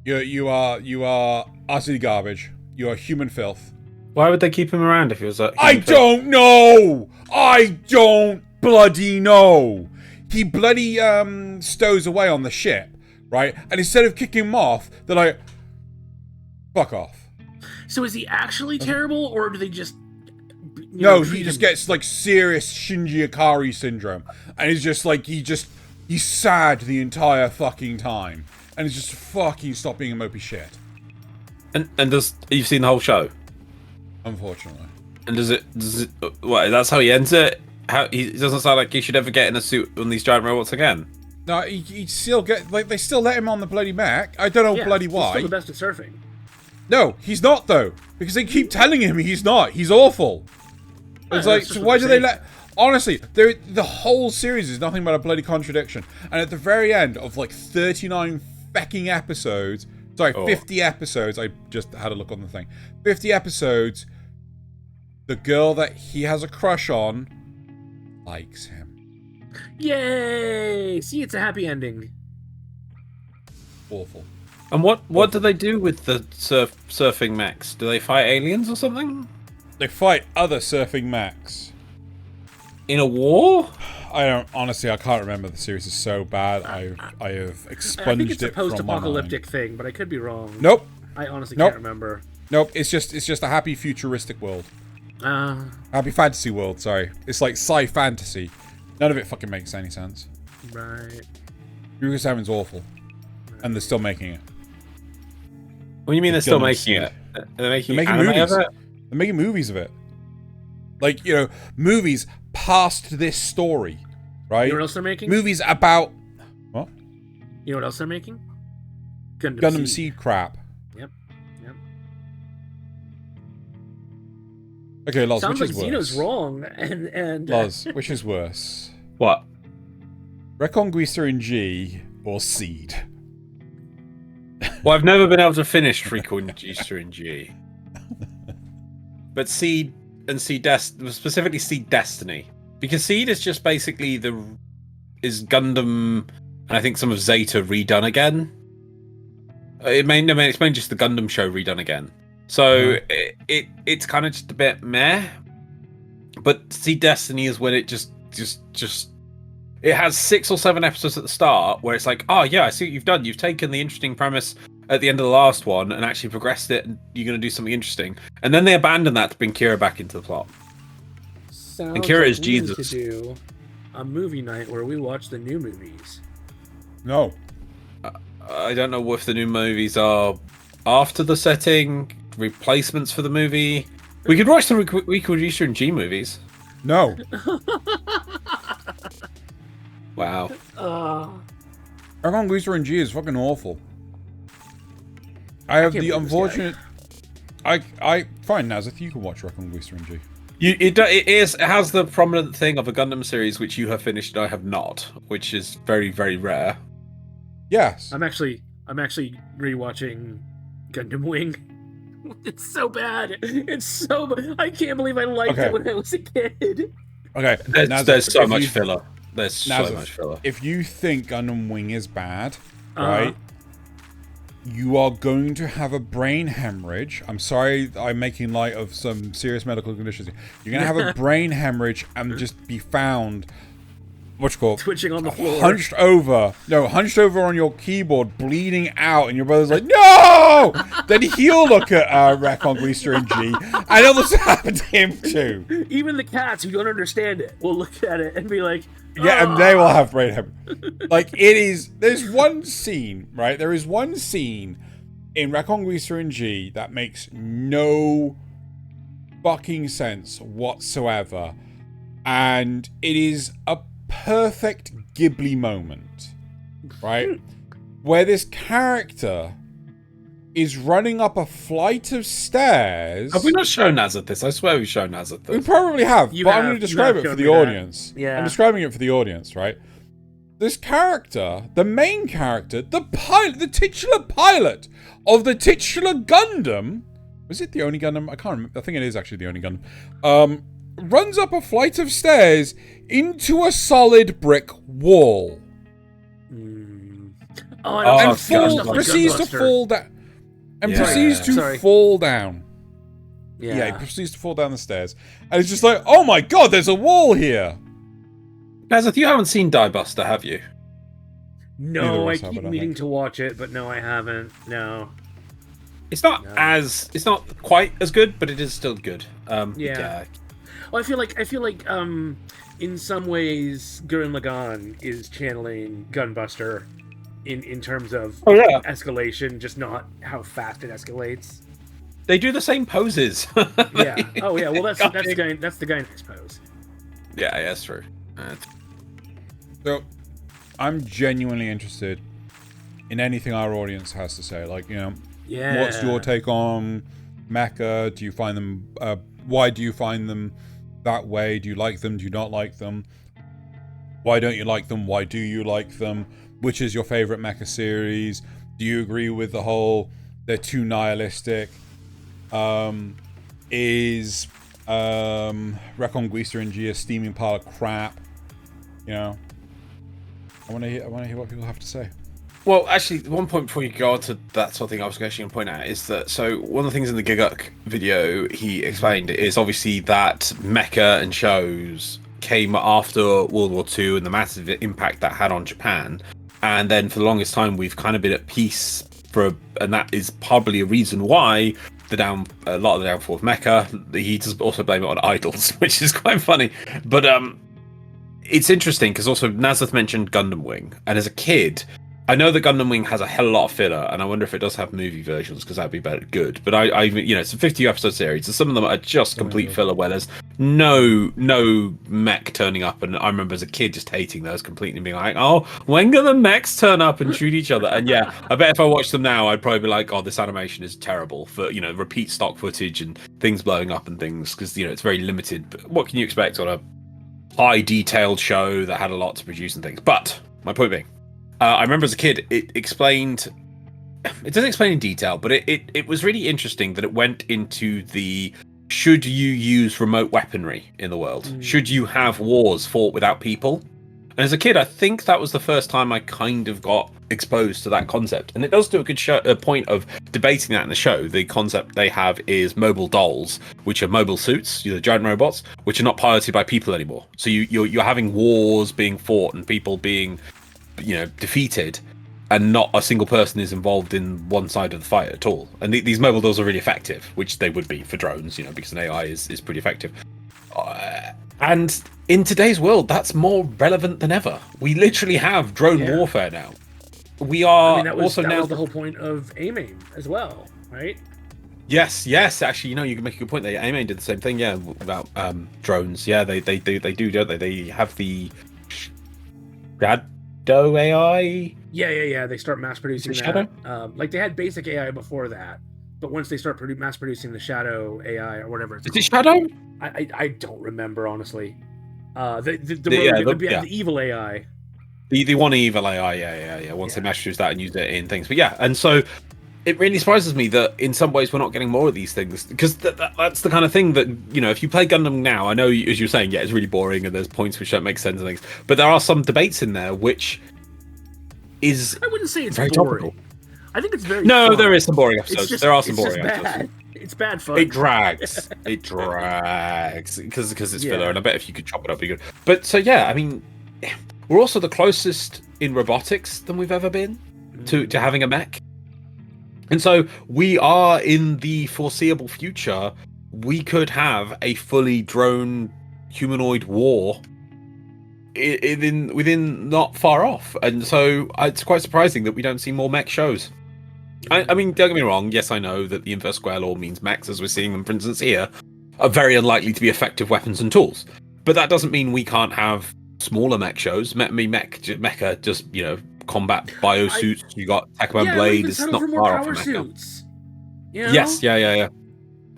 You are utterly garbage. You are human filth. Why would they keep him around if he was a... I don't know! I don't bloody know! He bloody stows away on the ship, right? And instead of kicking him off, they're like, fuck off. So is he actually terrible, or do they just... No, he just gets like serious Shinji Ikari syndrome. And he's just like, he's sad the entire fucking time. And he's just fucking stop being a mopey shit. And you've seen the whole show? Unfortunately. And does it what, that's how he ends it? He doesn't sound like he should ever get in a suit on these giant robots again. No, he still get, like, they still let him on the bloody mech. I don't know bloody why. He's still the best at surfing. No, he's not though. Because they keep telling him he's not. He's awful. It's like, so why do they let... Honestly, the whole series is nothing but a bloody contradiction. And at the very end of like 39 fecking episodes... Sorry, 50 episodes. I just had a look on the thing. 50 episodes. The girl that he has a crush on likes him. Yay! See, it's a happy ending. Awful. And what do they do with the surfing mechs? Do they fight aliens or something? They fight other surfing mechs. In a war? Honestly, I can't remember. The series is so bad. I have expunged it from my mind. I think it's a post-apocalyptic thing, but I could be wrong. Nope. I honestly can't remember. Nope. It's just a happy futuristic world. Happy fantasy world. Sorry. It's like sci-fantasy. None of it fucking makes any sense. Right. Yuga 7's awful, and they're still making it. What do you mean they're still making it? They're making movies. They're making movies of it. Like, you know, movies past this story, right? You know what else they're making? Movies about... What? You know what else they're making? Gundam Seed crap. Yep. Okay, Loz, Sounds which like is worse? Xeno's wrong, and Loz, which is worse? What? Reconquista in G or Seed? Well, I've never been able to finish Reconquista in G. But Seed and specifically Seed Destiny, because Seed is just basically is Gundam, and I think some of Zeta redone again. It's mainly just the Gundam show redone again. So it's kind of just a bit meh. But Seed Destiny is when it just it has 6 or 7 episodes at the start where it's like, oh yeah, I see what you've done. You've taken the interesting premise at the end of the last one and actually progressed it, and you're going to do something interesting. And then they abandon that to bring Kira back into the plot. Sounds and Kira like is Jesus. We need to do a movie night where we watch the new movies. No. I don't know if the new movies are after the setting, replacements for the movie. We could watch the Reconquista in G movies. No. Wow. Reconquista in G is fucking awful. I have the unfortunate... Fine, Nasuth, you can watch Reconquista in G. It has the prominent thing of a Gundam series which you have finished and I have not, which is very, very rare. Yes. I'm actually rewatching Gundam Wing. It's so bad. It's so bad. I can't believe I liked it when I was a kid. Okay. There's so much filler. There's so much filler. If you think Gundam Wing is bad, right, you are going to have a brain hemorrhage. I'm sorry I'm making light of some serious medical conditions. You're going to have a brain hemorrhage and just be found... twitching on the floor, hunched over on your keyboard, bleeding out, and your brother's like, no! Then he'll look at Reconquista in G, and it'll just happen to him too. Even the cats who don't understand it will look at it and be like, yeah, and they will have brain hemorrhage. Like, there's one scene, right? There is one scene in Reconquista in G that makes no fucking sense whatsoever, and it is a perfect Ghibli moment, right? Where this character is running up a flight of stairs. Have we not shown Nasuth this? I swear we've shown Nasuth this. We probably have, but I'm going to describe it for the audience. Yeah. I'm describing it for the audience, right? This character, the main character, the pilot, the titular pilot of the titular Gundam. Was it the only Gundam? I can't remember. I think it is actually the only Gundam. Runs up a flight of stairs into a solid brick wall. Proceeds to fall down. And proceeds to fall down. Yeah, he proceeds to fall down the stairs. And it's just like, oh my god, there's a wall here! Nasuth, you haven't seen Die Buster, have you? No, I keep meaning to watch it, but no, I haven't. No. It's not quite as good, but it is still good. Yeah. Well, I feel like in some ways Gurren Lagann is channeling Gunbuster in terms of escalation, just not how fast it escalates. They do the same poses. Yeah. Oh yeah. Well, that's the guy next pose. Yeah, that's true. So, I'm genuinely interested in anything our audience has to say. Like, what's your take on Mecha? Do you find them? Why do you find them that way? Do you like them? Do you not like them? Why don't you like them? Why do you like them? Which is your favorite Mecha series? Do you agree with the whole they're too nihilistic? Is Reconguista a steaming pile of crap? I want to hear what people have to say. Well, actually, one point before you go on to that sort of thing, I was actually going to point out is that one of the things in the Giguk video he explained is obviously that mecha and shows came after World War II and the massive impact that had on Japan, and then for the longest time we've kind of been at peace and that is probably a reason why a lot of the downfall of Mecha. He does also blame it on idols, which is quite funny, but it's interesting because also Nasuth mentioned Gundam Wing, and as a kid, I know that Gundam Wing has a hell of a lot of filler, and I wonder if it does have movie versions because that'd be good. But I it's a 50 episode series, so some of them are just complete filler where there's no mech turning up, and I remember as a kid just hating those completely, being like, oh, when do the mechs turn up and shoot each other? And yeah, I bet if I watched them now, I'd probably be like, oh, this animation is terrible for repeat stock footage and things blowing up and things because it's very limited. But what can you expect on a high detailed show that had a lot to produce and things? But my point being, I remember as a kid it doesn't explain in detail, but it was really interesting that it went into the should you use remote weaponry in the world, should you have wars fought without people. And as a kid, I think that was the first time I kind of got exposed to that concept. And it does do a good point of debating that in the show. The concept they have is mobile dolls, which are mobile suits, giant robots, which are not piloted by people anymore. So you're having wars being fought and people being, defeated, and not a single person is involved in one side of the fight at all. And these mobile dolls are really effective, which they would be for drones, because an AI is pretty effective. And in today's world, that's more relevant than ever. We literally have drone warfare now. We are that was the whole point of AMAIM as well, right? Yes. Actually, you can make a good point there. AMAIM did the same thing, about drones. Yeah, they do, don't they? They have the Shadow AI. Yeah. They start mass producing that. Shadow? They had basic AI before that, but once they start mass producing the Shadow AI or whatever it's called. Is it Shadow? I don't remember, honestly. The evil AI. The one evil AI, yeah. Once they mass produce that and use it in things, but and so it really surprises me that in some ways we're not getting more of these things, because that's the kind of thing that if you play Gundam now, I know as you're saying, it's really boring and there's points which don't make sense and things, but there are some debates in there which is I wouldn't say it's very boring. Topical. I think it's very fun. There is some boring episodes. There are some boring episodes. It's bad fun. It drags because it's filler, and I bet if you could chop it up, it'd be good. But so we're also the closest in robotics than we've ever been to having a mech. And so we are in the foreseeable future, we could have a fully drone humanoid war within not far off. And so it's quite surprising that we don't see more mech shows. I mean, don't get me wrong, yes, I know that the inverse square law means mechs, as we're seeing them, for instance, here, are very unlikely to be effective weapons and tools. But that doesn't mean we can't have smaller mech shows. Mecha, just, combat biosuits. You got Takuman Blade. It's not far off from Mecha. Suits, Yes, yeah.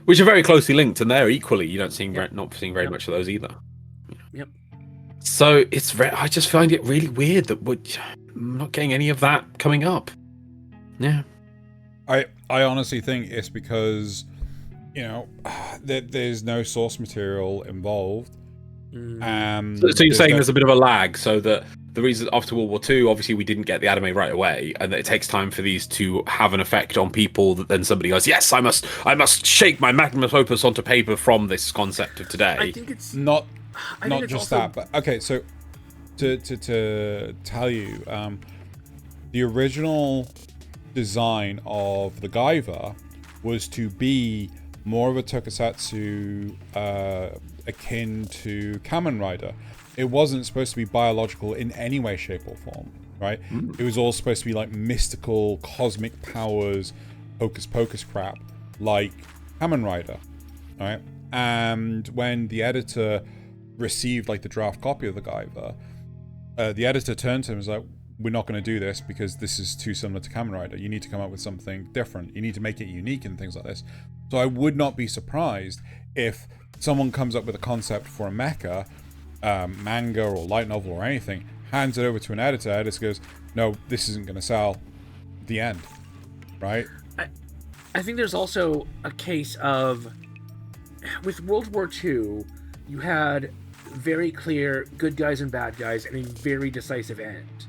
Which are very closely linked, and they're equally. You don't not seeing very much of those either. Yep. So I just find it really weird that we're not getting any of that coming up. Yeah. I honestly think it's because, there's no source material involved. So you're saying there's a bit of a lag, so that the reason after World War II, obviously we didn't get the anime right away, and that it takes time for these to have an effect on people. That then somebody goes, "Yes, I must shake my magnum opus onto paper from this concept of today." I think it's not just also... that, but okay. So to tell you, the original design of the Guyver was to be more of a tokusatsu akin to Kamen Rider. It wasn't supposed to be biological in any way, shape, or form, right? It was all supposed to be like mystical, cosmic powers, hocus pocus crap, like Kamen Rider, right? And when the editor received like the draft copy of the Guyver, the editor turned to him and was like, "We're not going to do this because this is too similar to Kamen Rider. You need to come up with something different. You need to make it unique and things like this." So I would not be surprised if someone comes up with a concept for a mecha, manga or light novel or anything, hands it over to an editor goes, "No, this isn't going to sell." The end, right? I think there's also a case of, with World War II, you had very clear good guys and bad guys and a very decisive end,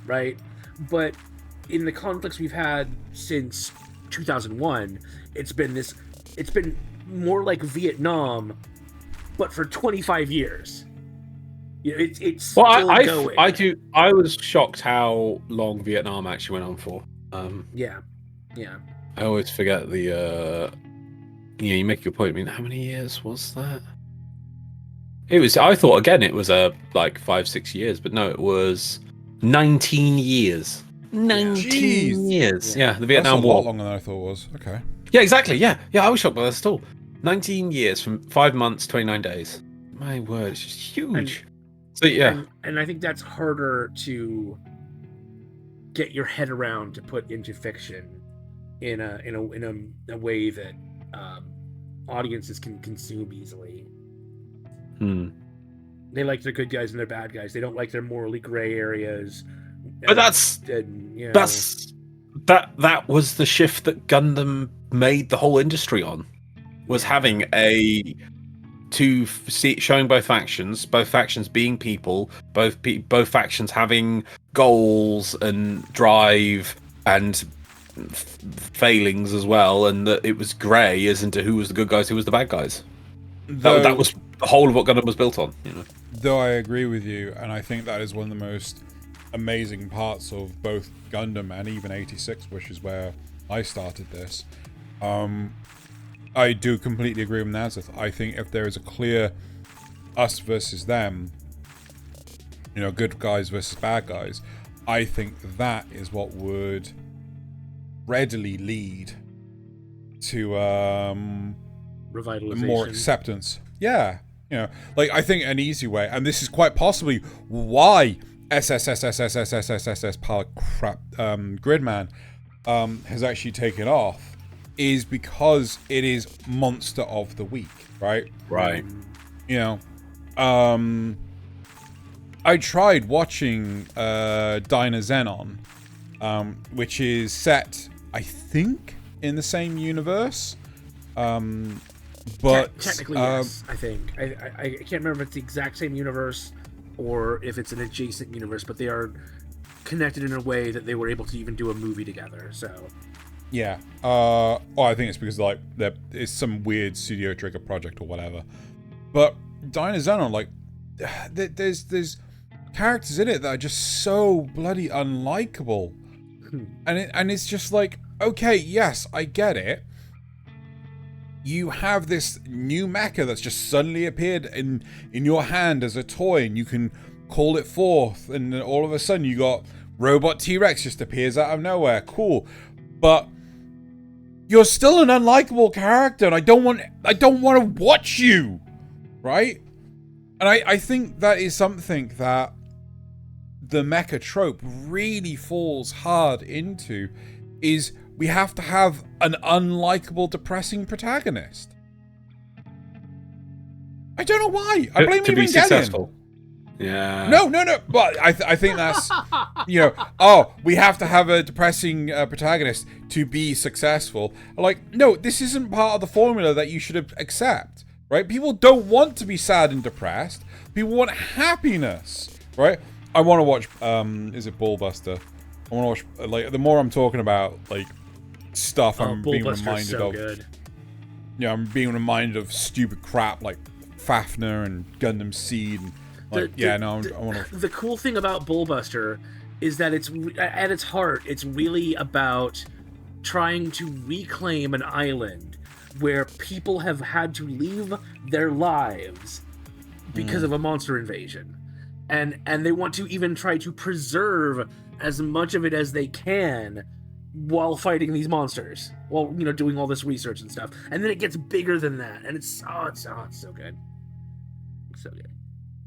right? But in the conflicts we've had since 2001, it's been more like Vietnam, but for 25 years. You know, it's still going. I was shocked how long Vietnam actually went on for. Yeah. I always forget the. You make a good point. I mean, how many years was that? It was. I thought again it was like 5-6 years, but no, it was 19 years. 19 years. Yeah, the Vietnam That's a War. lot longer than I thought it was. Okay. Yeah, exactly. Yeah, I was shocked by that still. 19 years from 5 months, 29 days. My word, it's just huge. So yeah, and I think that's harder to get your head around to put into fiction in a way that audiences can consume easily. They like their good guys and their bad guys. They don't like their morally gray areas. But that was the shift that Gundam made the whole industry on. Was having showing both factions being people, both factions having goals and drive and failings as well, and that it was grey as into who was the good guys, who was the bad guys. That was the whole of what Gundam was built on. You know? Though I agree with you, and I think that is one of the most amazing parts of both Gundam and even 86, which is where I started this. I do completely agree with Nasuth. I think if there is a clear us versus them, good guys versus bad guys, I think that is what would readily lead to revitalization, more acceptance. Yeah, I think an easy way, and this is quite possibly why power crap Gridman has actually taken off, is because it is monster of the week, right? Right. I tried watching Xenon, which is set, I think, in the same universe. But technically, yes, I think. I can't remember if it's the exact same universe or if it's an adjacent universe, but they are connected in a way that they were able to even do a movie together. So yeah, I think it's because there is some weird Studio Trigger project or whatever. But Xenon, there's characters in it that are just so bloody unlikable, and it's just like, okay, yes, I get it. You have this new mecha that's just suddenly appeared in your hand as a toy, and you can call it forth, and then all of a sudden you got Robot T-Rex just appears out of nowhere. Cool, but you're still an unlikable character, and I don't want to watch you, right? And I think that is something that the mecha trope really falls hard into, is we have to have an unlikable, depressing protagonist. I don't know why. I blame to be Evangelion. Successful. Yeah. No. But I think that's, we have to have a depressing protagonist to be successful. No, this isn't part of the formula that you should accept, right? People don't want to be sad and depressed. People want happiness, right? I want to watch. Is it Bullbuster? I want to watch. Like the more I'm talking about like stuff, I'm being reminded so of. Good. Yeah, I'm being reminded of stupid crap like Fafnir and Gundam Seed. And, like, I want to. The cool thing about Bullbuster is that it's at its heart, it's really about trying to reclaim an island where people have had to leave their lives because of a monster invasion. And they want to even try to preserve as much of it as they can while fighting these monsters, while doing all this research and stuff. And then it gets bigger than that, and it's so good. It's so good.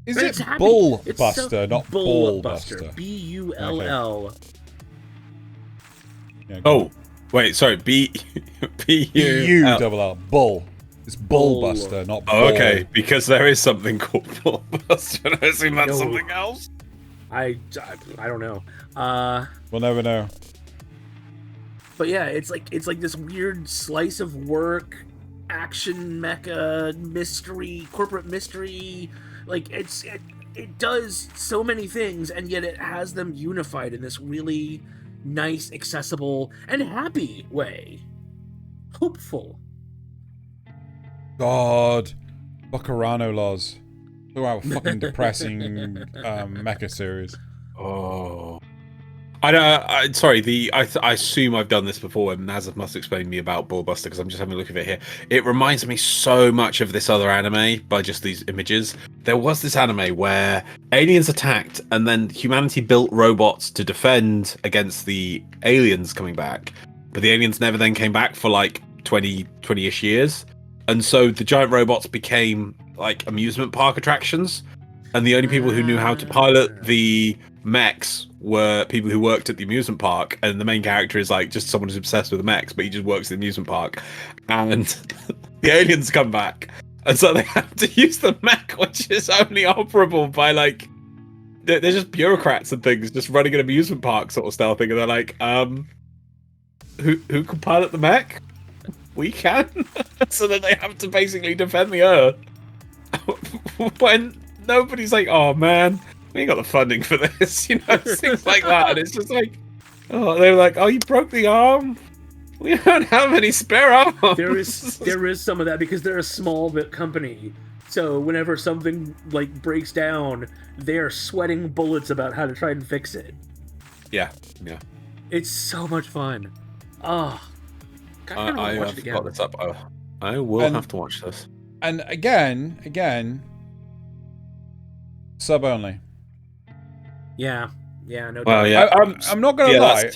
Is it Bullbuster, not Bullbuster? Bullbuster? Bull. Yeah, oh, wait, sorry. B-U-double-L. Bull. It's Bullbuster, not Bull. Oh, okay, because there is something called Bullbuster. I assume that's something else. I don't know. We'll never know. But yeah, it's like this weird slice of work, action mecha mystery, corporate mystery. Like it does so many things, and yet it has them unified in this really nice, accessible, and happy way. Hopeful. God, MDRLOz. Look at our fucking depressing mecha series. Oh, I sorry. I assume I've done this before, and Nasuth must explain to me about Bullbuster because I'm just having a look at it here. It reminds me so much of this other anime by just these images. There was this anime where aliens attacked, and then humanity built robots to defend against the aliens coming back. But the aliens never then came back for like 20-ish years. And so the giant robots became like amusement park attractions. And the only people who knew how to pilot the mechs were people who worked at the amusement park. And the main character is like just someone who's obsessed with the mechs, but he just works at the amusement park. And the aliens come back. And so they have to use the mech, which is only operable by like, they're just bureaucrats and things just running an amusement park sort of style thing. And they're like, who can pilot the mech? We can. So then they have to basically defend the Earth. When nobody's like, oh man, we ain't got the funding for this, things like that. And it's just like, oh, they're like, oh, you broke the arm? We don't have any spare arms. There is some of that because they're a small bit company. So whenever something like breaks down, they're sweating bullets about how to try and fix it. Yeah. It's so much fun. Oh, God, I have got this up. I will have to watch this. And again, sub only. Yeah, no doubt. Well, yeah. I'm not gonna lie.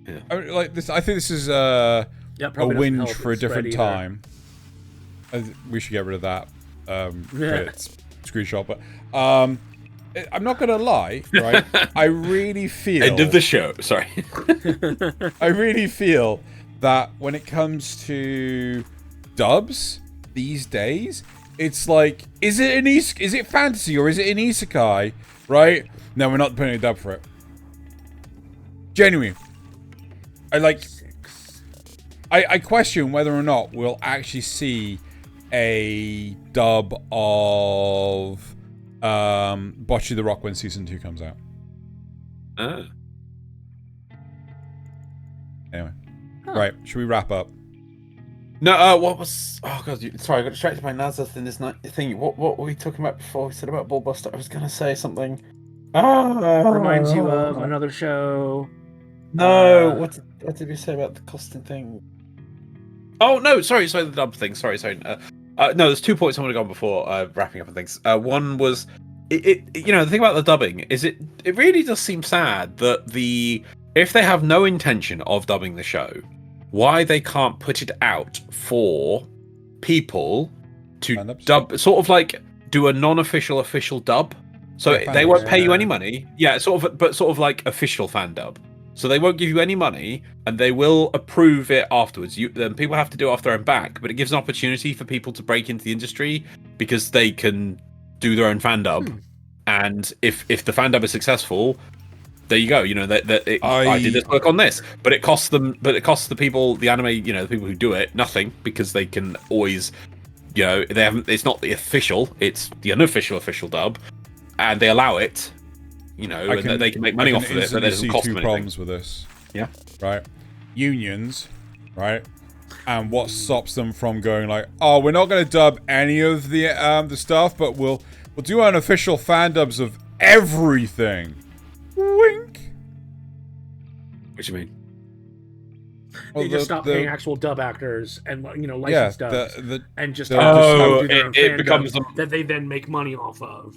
Yeah. Like this, I think this is a whinge for a different time. We should get rid of that screenshot. But I'm not gonna lie, right? I really feel end of the show. Sorry. I really feel that when it comes to dubs these days, it's like, is it fantasy or is it an isekai? Right? No, we're not putting a dub for it. Genuinely. I question whether or not we'll actually see a dub of Bocce the Rock when season 2 comes out. Anyway. Right, should we wrap up? No, what was... Oh, God, sorry, I got distracted by Nasuth in this thing. What were we talking about before we said about Bullbuster? I was going to say something. Reminds you of another show. No, what did we say about the costing thing? Oh, no, sorry, the dub thing. Sorry. No, there's 2 points I want to go on before wrapping up and things. One was... the thing about the dubbing is it really does seem sad that if they have no intention of dubbing the show, why they can't put it out for people to dub, sort of like do a non-official official dub. So they won't pay you any money. Yeah, sort of like official fan dub. So they won't give you any money, and they will approve it afterwards. Then people have to do it off their own back, but it gives an opportunity for people to break into the industry because they can do their own fan dub. And if the fan dub is successful, there you go. I did this work on this, but it costs them. But it costs the people, the anime, the people who do it, nothing, because they can always, they haven't. It's not the official; it's the unofficial official dub, and they allow it. and they can make money off of it, but it doesn't cost them anything. Problems with this. Yeah. Right. Unions, right? And what stops them from going like, oh, we're not going to dub any of the stuff, but we'll do unofficial fan dubs of everything. Wink. What do you mean? They just stop paying actual dub actors and license dubs, and just it becomes that they then make money off of.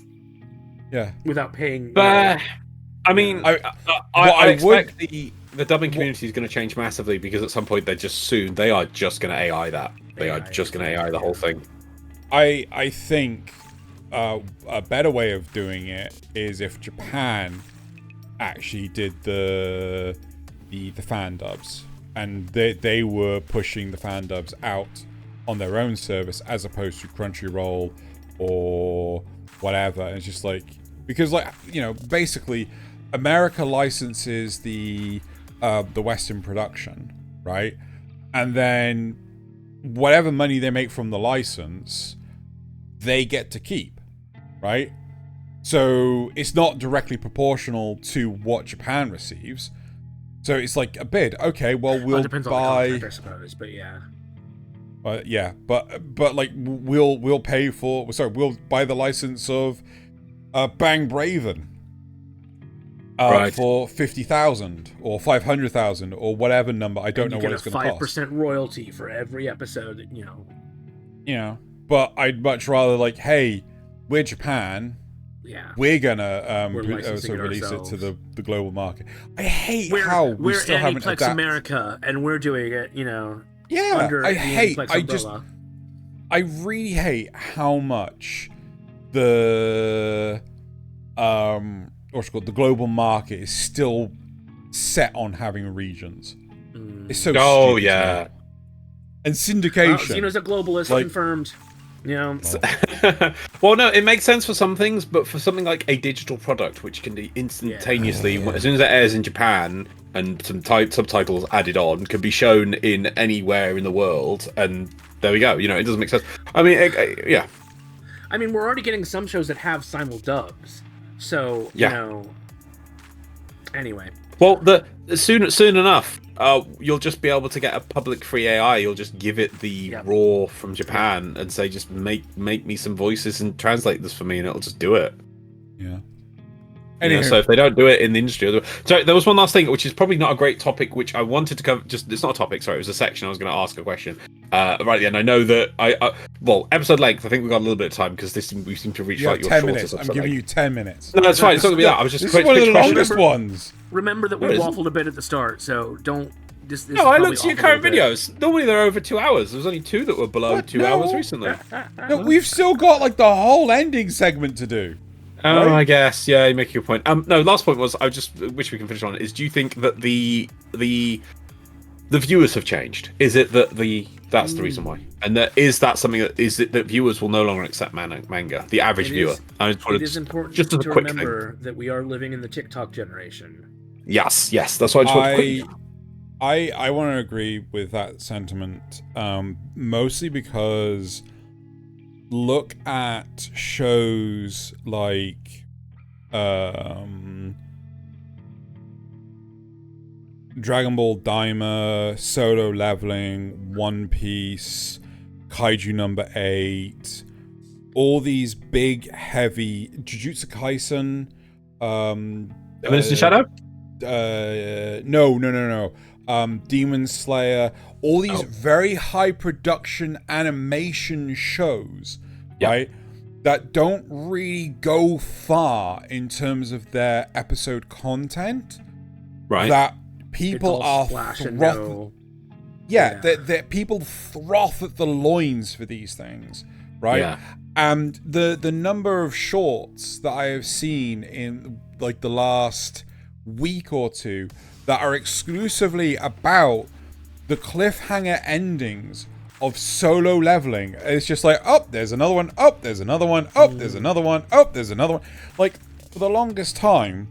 Yeah. Without paying. But I mean, I expect the dubbing community is going to change massively, because at some point they are just going to AI that. They are just going to AI the whole thing. I think a better way of doing it is if Japan actually did the fan dubs, and they were pushing the fan dubs out on their own service as opposed to Crunchyroll or whatever. And it's just like, because basically America licenses the Western production, right? And then whatever money they make from the license, they get to keep, right? So it's not directly proportional to what Japan receives. So it's like a bid. Okay, well, we'll depends buy. On the contract, I suppose, but yeah. Yeah, but like we'll pay for. Sorry, we'll buy the license of Bang Bravern for 50,000 or 500,000 or whatever number. I don't know what it's going to cost. 5% royalty for every episode. But I'd much rather like, hey, we're Japan. Yeah, we're gonna release it to the global market. I hate how we still haven't adapted. America, and we're doing it, Yeah, under I the hate. umbrella. I really hate how much the the global market is still set on having regions. It's so stupid, yeah, man. And syndication. Xeno's a globalist, confirmed. Well, no, it makes sense for some things, but for something like a digital product, which can be instantaneously, as soon as it airs in Japan and some subtitles added on, can be shown in anywhere in the world, and there we go. It doesn't make sense. I mean, yeah. I mean, we're already getting some shows that have simul dubs, so Anyway. Well, soon enough, you'll just be able to get a public free AI. You'll just give it the raw from Japan and say, just make me some voices and translate this for me, and it'll just do it. Yeah. Anyway. So if they don't do it in the industry, so there was one last thing, which is probably not a great topic, which I wanted to cover. It's not a topic. Sorry, it was a section. I was going to ask a question right at the end. I know that episode length. I think we got a little bit of time because we seem to reach your 10 minutes. I'm giving you 10 minutes. No, that's fine. It's not going to be that. I was just. This is one of the longest ones. Remember that we waffled a bit at the start, so don't. No, I looked at your current videos. Normally they're over 2 hours. There was only 2 that were below 2 hours recently. No, we've still got like the whole ending segment to do. Oh, right? I guess. Yeah, you make your point. No, last point was I just wish we can finish on is, do you think that the viewers have changed? Is it that that's the reason why? And is that something that is it that viewers will no longer accept manga? The average viewer. It is important just to remember that we are living in the TikTok generation. Yes, that's why I just want to quick. I want to agree with that sentiment, mostly because look at shows like Dragon Ball Daima, Solo Leveling, One Piece, Kaiju Number 8, all these big, heavy Jujutsu Kaisen, Eminence Shadow? No. Demon Slayer, all these very high production animation shows, right? That don't really go far in terms of their episode content. Right. That people are that people froth at the loins for these things, right? Yeah. And the number of shorts that I have seen in like the last week or two that are exclusively about the cliffhanger endings of Solo Leveling. It's just like, oh, there's another one, oh, there's another one, oh, there's another one, oh, there's another one. Like, for the longest time,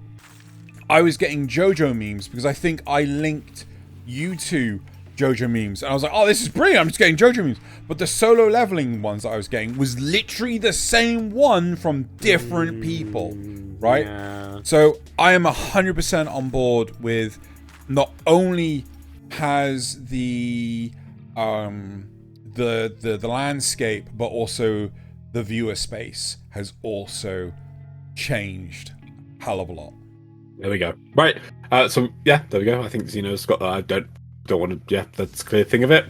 I was getting JoJo memes because I think I linked you to JoJo memes. And I was like, oh, this is brilliant, I'm just getting JoJo memes. But the Solo Leveling ones that I was getting was literally the same one from different people. right? Yeah. So I am 100% on board with not only has the landscape, but also the viewer space has also changed a hell of a lot. There we go. Right. So yeah, there we go. I think Xeno's got that. I don't want to. Yeah, that's a clear thing of it.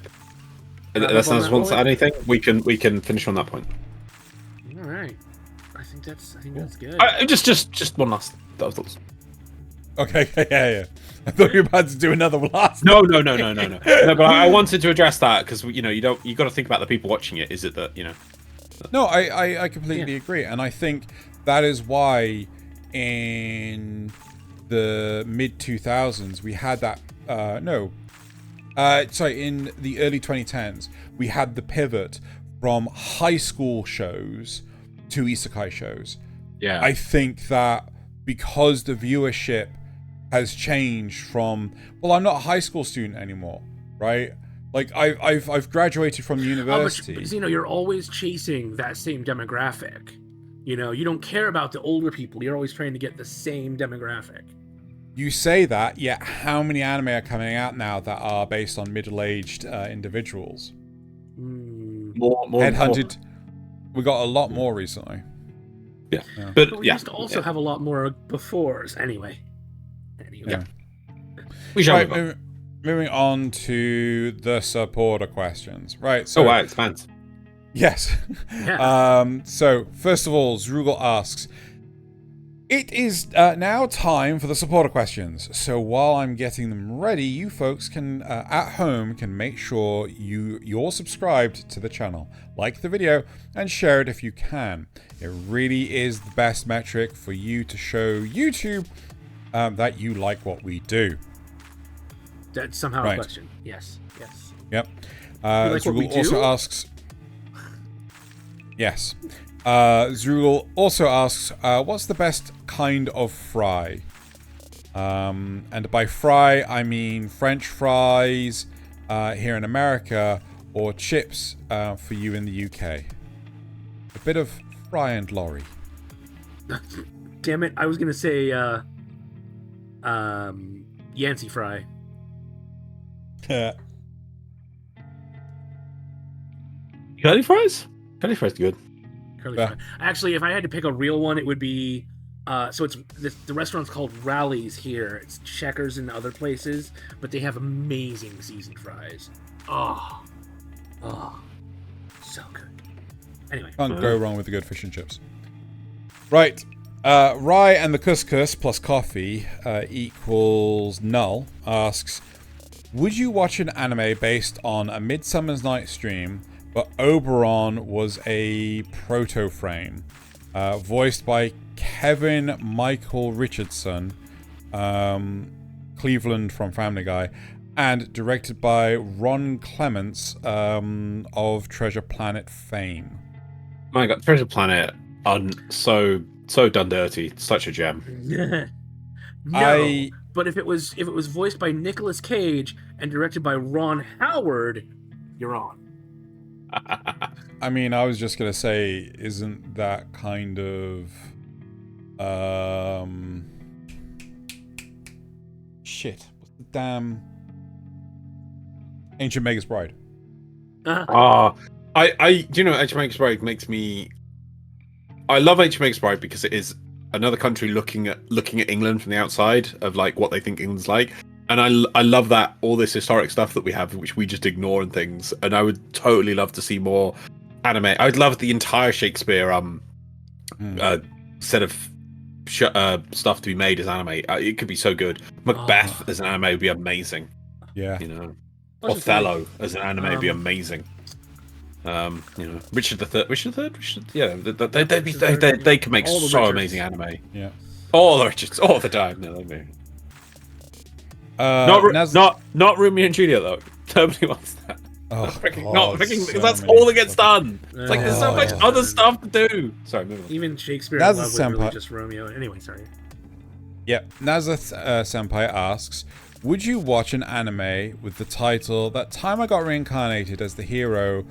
Unless anyone wants to add anything, we can finish on that point. All right. I think that's good. Just one last thoughts. Okay. Yeah. I thought you were about to do another last. No. No, but I wanted to address that because you got to think about the people watching it. Is it that No, I completely agree, and I think that is why in the mid 2000s we had that. In the early 2010s we had the pivot from high school shows to isekai shows. Yeah, I think that because the viewership has changed from, well, I'm not a high school student anymore, right? Like I've graduated from university. But you're always chasing that same demographic. You don't care about the older people. You're always trying to get the same demographic. You say that, yet how many anime are coming out now that are based on middle-aged individuals? More Headhunted. We got a lot more recently. Yeah. But we used to also have a lot more befores anyway. Yeah. We shall moving on to the supporter questions. Right. So wow, expands. Yes. Yeah. So first of all, Zrugel asks, it is now time for the supporter questions. So while I'm getting them ready, you folks can at home can make sure you're subscribed to the channel, like the video, and share it if you can. It really is the best metric for you to show YouTube that you like what we do. That's somehow a question. Yes. Yep. Like what we do? Also asks. Yes. Zrugel also asks, what's the best kind of fry? And by fry, I mean French fries here in America, or chips for you in the UK. A bit of fry and lorry. Damn it! I was gonna say Yancey fry. Curly fries? Curly fries are good. Curly fry. Actually, if I had to pick a real one, it would be so it's the restaurant's called Rally's here. It's Checkers in other places, but they have amazing seasoned fries. Oh, so good. Anyway, can't go wrong with the good fish and chips. Right. Rye and the couscous plus coffee equals null asks, would you watch an anime based on A Midsummer's Night's Dream, but Oberon was a proto-frame, voiced by Kevin Michael Richardson, Cleveland from Family Guy, and directed by Ron Clements of Treasure Planet fame? My God, Treasure Planet, so done dirty, such a gem. No, but if it was voiced by Nicolas Cage and directed by Ron Howard, you're on. I mean, I was just gonna say, isn't that kind of shit? What's the damn Ancient Magus Bride? Ancient Magus Bride makes me. I love Ancient Magus Bride because it is another country looking at England from the outside of like what they think England's like. And I love that all this historic stuff that we have, which we just ignore and things. And I would totally love to see more anime. I would love the entire Shakespeare set of stuff to be made as anime. It could be so good. Macbeth as an anime would be amazing. Yeah, Othello as an anime would be amazing. Richard III. Yeah, they can make so amazing anime. Yeah, all the Richards, all the time. No, they may. Not Romeo and Juliet though. Nobody wants that. Because that's all that gets done. It's like there's so much other stuff to do. Sorry, moving on. Even Shakespeare in Love was really just Romeo. Anyway, sorry. Yeah, Nasuth Senpai asks, would you watch an anime with the title "That Time I Got Reincarnated as the Hero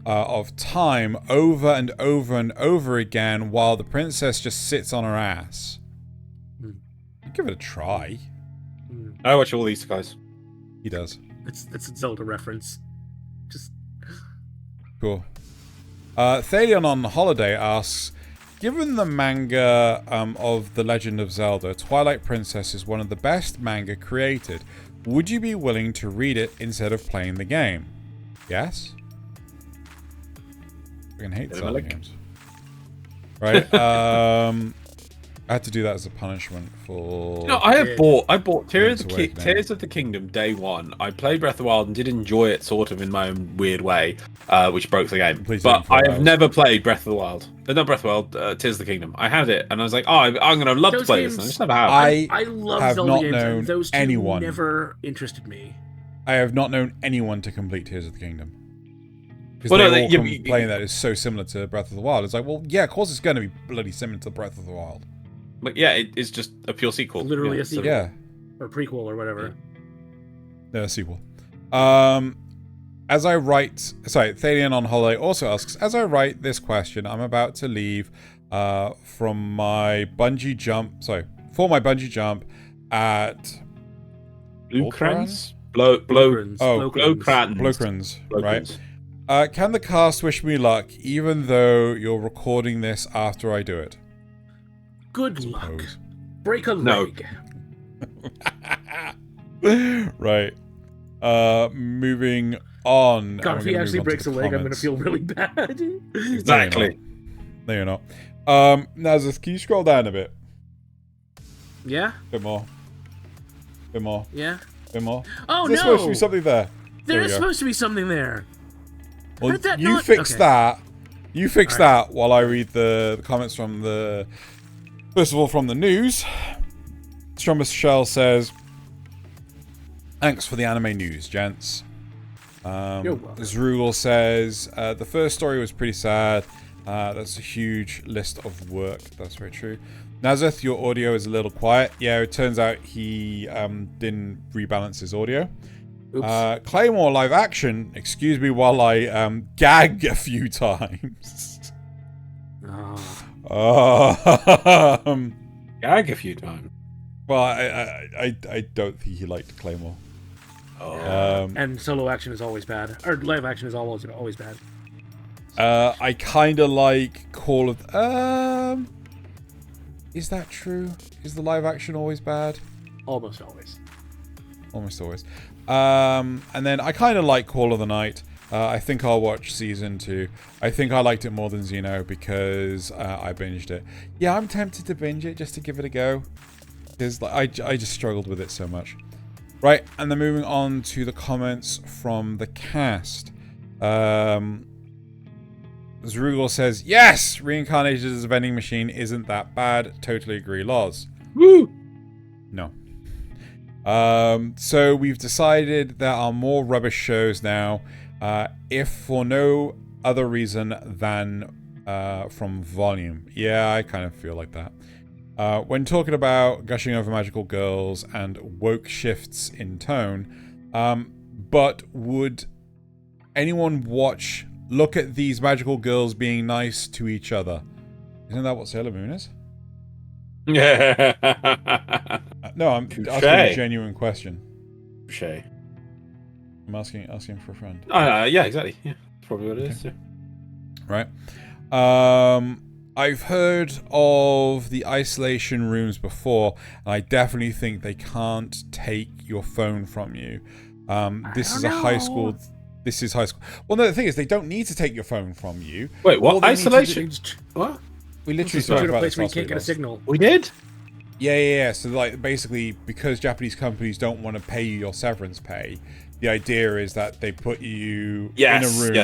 of Time" over and over and over again while the princess just sits on her ass? give it a try. I watch all these guys. He does. It's a Zelda reference. Just cool. Thaylien on Holiday asks, given the manga of The Legend of Zelda, Twilight Princess is one of the best manga created. Would you be willing to read it instead of playing the game? Yes? I fucking hate Zelda games. Right? I had to do that as a punishment for... No, I bought Tears of the Kingdom day one. I played Breath of the Wild and did enjoy it sort of in my own weird way, which broke the game. But I have never played Breath of the Wild. Not Breath of the Wild, Tears of the Kingdom. I had it, and I was like, oh, I'm going to love to play this. And I just never have. I love have Zelda not games, known and those two anyone. never interested me. I have not known anyone to complete Tears of the Kingdom. Because playing that is so similar to Breath of the Wild. It's like, well, yeah, of course it's going to be bloody similar to Breath of the Wild. But yeah, it's just a pure sequel. Literally a sequel. Yeah. Or prequel or whatever. No, a sequel. Thaylien on Holiday also asks, as I write this question, I'm about to leave for my bungee jump at Blowkrans, right? Can the cast wish me luck, even though you're recording this after I do it? Good luck. Break a leg. Right. Moving on. God, if he actually breaks a leg, I'm going to feel really bad. Exactly. No, you're not. Nasuth, can you scroll down a bit? Yeah? Bit more. Yeah? Bit more. Oh, There's supposed to be something there. There is supposed to be something there. Well, you fix that. You fix that while I read the comments from the... First of all, from the news. Strummer Shell says, thanks for the anime news, gents. Zrugel says, the first story was pretty sad. That's a huge list of work. That's very true. Nasuth, your audio is a little quiet. Yeah, it turns out he didn't rebalance his audio. Claymore live action. Excuse me while I gag a few times. Gag a few times. Well, I don't think he liked Claymore. And solo action is always bad. Or live action is always bad. I kind of like Call of... is that true? Is the live action always bad? Almost always. Almost always. And then I kind of like Call of the Night. I think I'll watch season 2. I think I liked it more than Xeno because I binged it. Yeah, I'm tempted to binge it just to give it a go. Because I just struggled with it so much. Right, and then moving on to the comments from the cast. Zrugel says, yes! Reincarnated as a vending machine isn't that bad. Totally agree, Loz. Woo! No. So we've decided there are more rubbish shows now. If for no other reason than from volume. Yeah, I kind of feel like that. When talking about gushing over magical girls and woke shifts in tone, but would anyone look at these magical girls being nice to each other? Isn't that what Sailor Moon is? Yeah. No, I'm asking a genuine question. Touché. I'm asking for a friend. Yeah, exactly. Yeah, that's probably what it is. Yeah. Right. I've heard of the isolation rooms before, and I definitely think they can't take your phone from you. This is high school. This is high school. Well, no, the thing is, they don't need to take your phone from you. Wait, what? Isolation? What? We literally spoke about this last week. Get a signal. We did? Yeah. So, like, basically, because Japanese companies don't want to pay you your severance pay, the idea is that they put you in a room.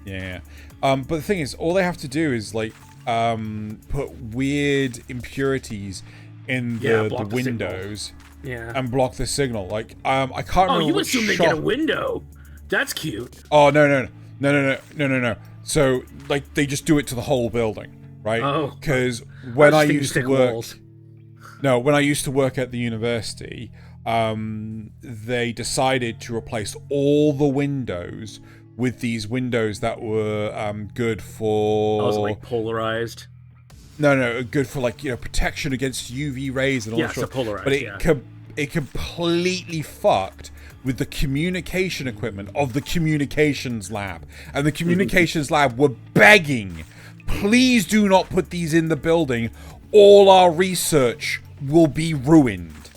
Yeah. But the thing is, all they have to do is, like, put weird impurities in the windows and block the signal. Like, I can't remember. Oh, you assume they get a window? That's cute. Oh, no. So, like, they just do it to the whole building, right? Oh. Because when I used to work... No, when I used to work at the university, they decided to replace all the windows with these windows that were good for... Oh, like polarized? No, good for like protection against UV rays and all that. So polarized. But it completely fucked with the communication equipment of the communications lab, and the communications lab were begging, please do not put these in the building. All our research will be ruined,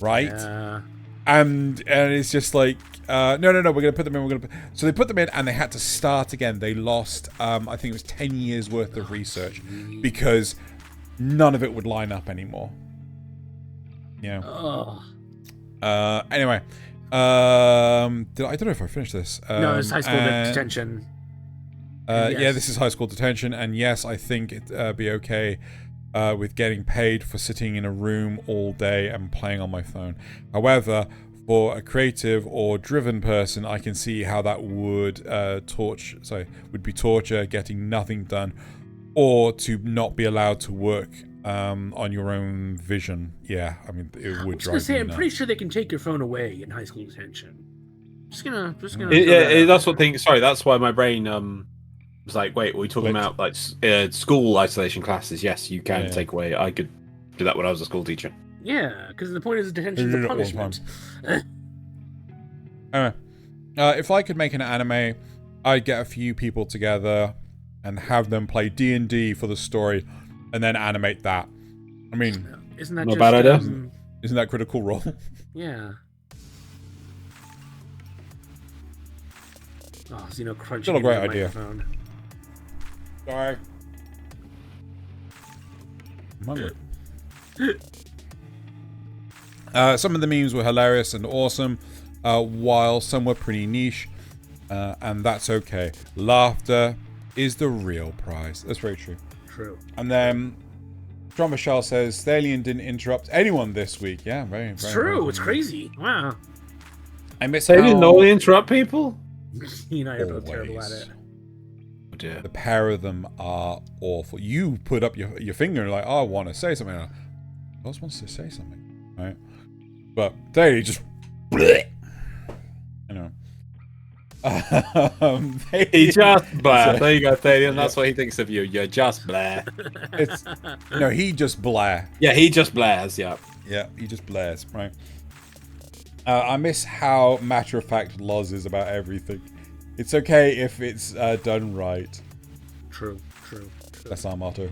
right? Yeah. And it's just like, no, we're gonna put them in. So they put them in, and they had to start again. They lost, I think it was 10 years worth of research because none of it would line up anymore. Anyway, I don't know if I finished this. No, it's high school detention. Yes. Yeah, this is high school detention, and yes, I think it'd be okay with getting paid for sitting in a room all day and playing on my phone. However, for a creative or driven person, I can see how that would would be torture, getting nothing done, or to not be allowed to work on your own vision. Yeah, I mean, it would drive me nuts. I'm pretty sure they can take your phone away in high school detention. Just gonna. That's what thing. Sorry, that's why my brain was like, wait, are we talking about like school isolation classes? Yes, you can take away. I could do that when I was a school teacher. Yeah, because the point is detention is a punishment. Anyway, if I could make an anime, I'd get a few people together and have them play D&D for the story, and then animate that. I mean, isn't that not a bad idea? Isn't that Critical Role? Yeah. Oh, crunching. Still a great idea. Microphone. Sorry. I'm hungry. Some of the memes were hilarious and awesome, while some were pretty niche, and that's okay. Laughter is the real prize. That's very true. True. And then John Michelle says Thaylien didn't interrupt anyone this week. Yeah, very. It's true. It's crazy. Wow. I miss. They didn't only interrupt people. You know, you're both terrible at it. Oh dear. The pair of them are awful. You put up your finger and like, oh, I want to say something. Oz wants to say something, right? But they just, bleh. He just blah. There you go, Thaylien. That's what he thinks of you. You're just blah. He just blah. Yeah, he just blares. Yeah. Yeah, he just blares. Right. I miss how matter of fact Loz is about everything. It's okay if it's done right. True. That's our motto.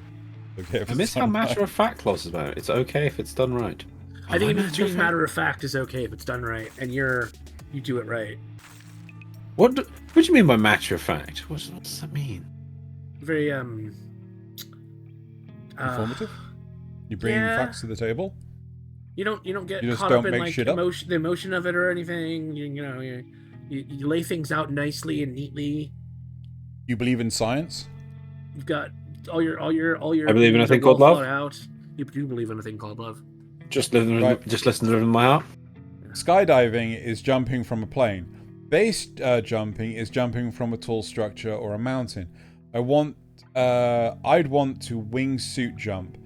Okay, I miss how matter of fact Loz is about it. It's okay if it's done right. I think being matter of fact is okay if it's done right, and you do it right. What do you mean by matter of fact? What does that mean? Very informative. You bring facts to the table. You don't get you just caught don't up in make like the emotion of it or anything. You lay things out nicely and neatly. You believe in science. You've got all your. I believe in a thing called love. Out. You do believe in a thing called love. Just listen to my heart. Skydiving is jumping from a plane. Base jumping is jumping from a tall structure or a mountain. I'd want to wingsuit jump.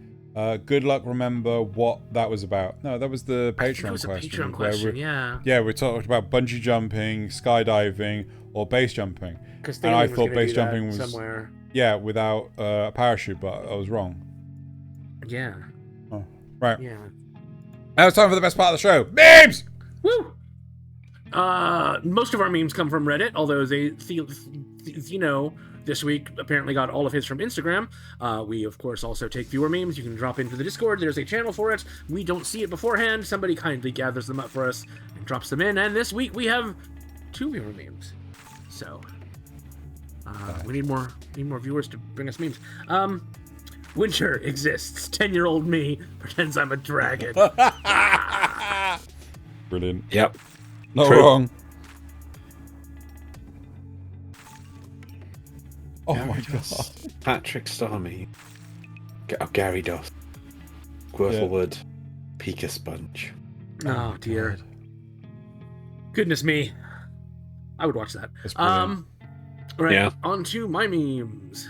Good luck. Remember what that was about? No, that was the Patreon question. Yeah, we talked about bungee jumping, skydiving, or base jumping. And I thought base jumping was somewhere. Yeah, without a parachute, but I was wrong. Yeah. Oh, right. Yeah. Now it's time for the best part of the show. Memes! Woo! Most of our memes come from Reddit, although this week apparently got all of his from Instagram. We, of course, also take viewer memes. You can drop into the Discord. There's a channel for it. We don't see it beforehand. Somebody kindly gathers them up for us and drops them in. And this week we have 2 viewer memes. So, we need more viewers to bring us memes. Winter exists. 10-year-old me pretends I'm a dragon. Brilliant. Yep. Not wrong. Oh my god. Patrick Starmie. Gary Doss. Quirtlewood. Pika Sponge. Oh dear. God. Goodness me. I would watch that. Right, on to my memes.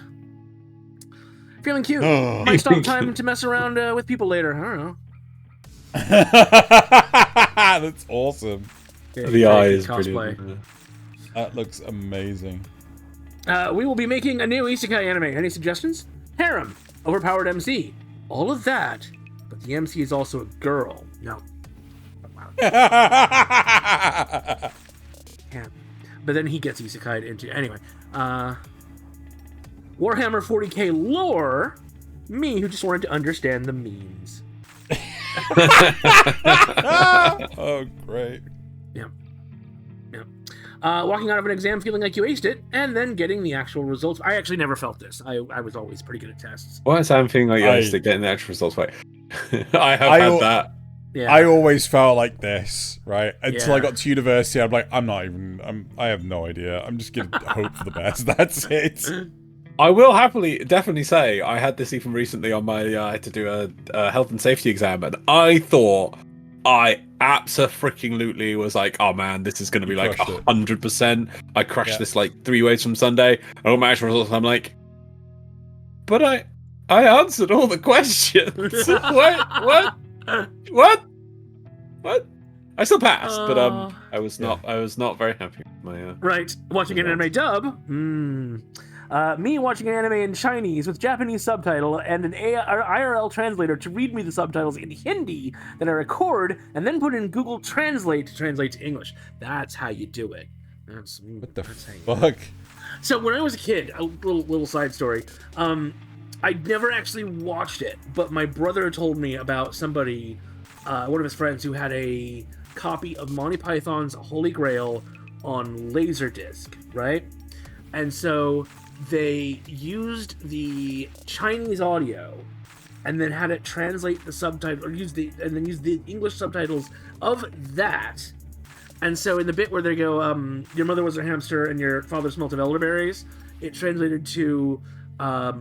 Feeling cute. Might stop time to mess around with people later. I don't know. That's awesome. The eye is brilliant. That looks amazing. We will be making a new isekai anime. Any suggestions? Harem. overpowered MC. All of that, but the MC is also a girl. No. Wow. Yeah. But then he gets isekai'd into... Anyway. Warhammer 40k lore. Me, who just wanted to understand the memes. Oh, great. Yeah. Walking out of an exam feeling like you aced it, and then getting the actual results. I actually never felt this. I was always pretty good at tests. Why is I'm feeling like you aced it, getting the actual results right? I have had that. Yeah. I always felt like this, right? Until I got to university, I'm like, I have no idea. I'm just gonna hope for the best. That's it. I will definitely say I had this even recently on my I had to do a health and safety exam, and I thought I abso-freaking-lutely was like, oh man, this is going to be like 100%. I crushed this like 3 ways from Sunday. I got my actual results. I'm like, but I answered all the questions. What? I still passed, but I was not very happy with my right. Watching an anime dub. Me watching an anime in Chinese with Japanese subtitle and an IRL translator to read me the subtitles in Hindi that I record and then put in Google Translate to translate to English. That's how you do it. What the fuck? So when I was a kid, a little side story. I never actually watched it, but my brother told me about somebody, one of his friends, who had a copy of Monty Python's Holy Grail on Laserdisc, right? And so they used the Chinese audio and then had it translate the subtitle, or use the English subtitles of that. And so in the bit where they go, your mother was a hamster and your father smelt of elderberries, it translated to, oh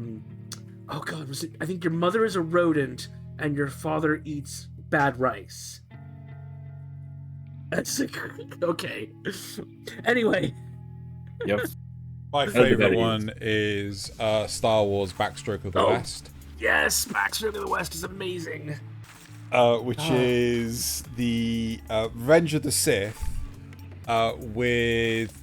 god, I think your mother is a rodent and your father eats bad rice. That's okay. Anyway. Yep. My favorite one is Star Wars Backstroke of the West. Yes, Backstroke of the West is amazing. Which is the Revenge of the Sith with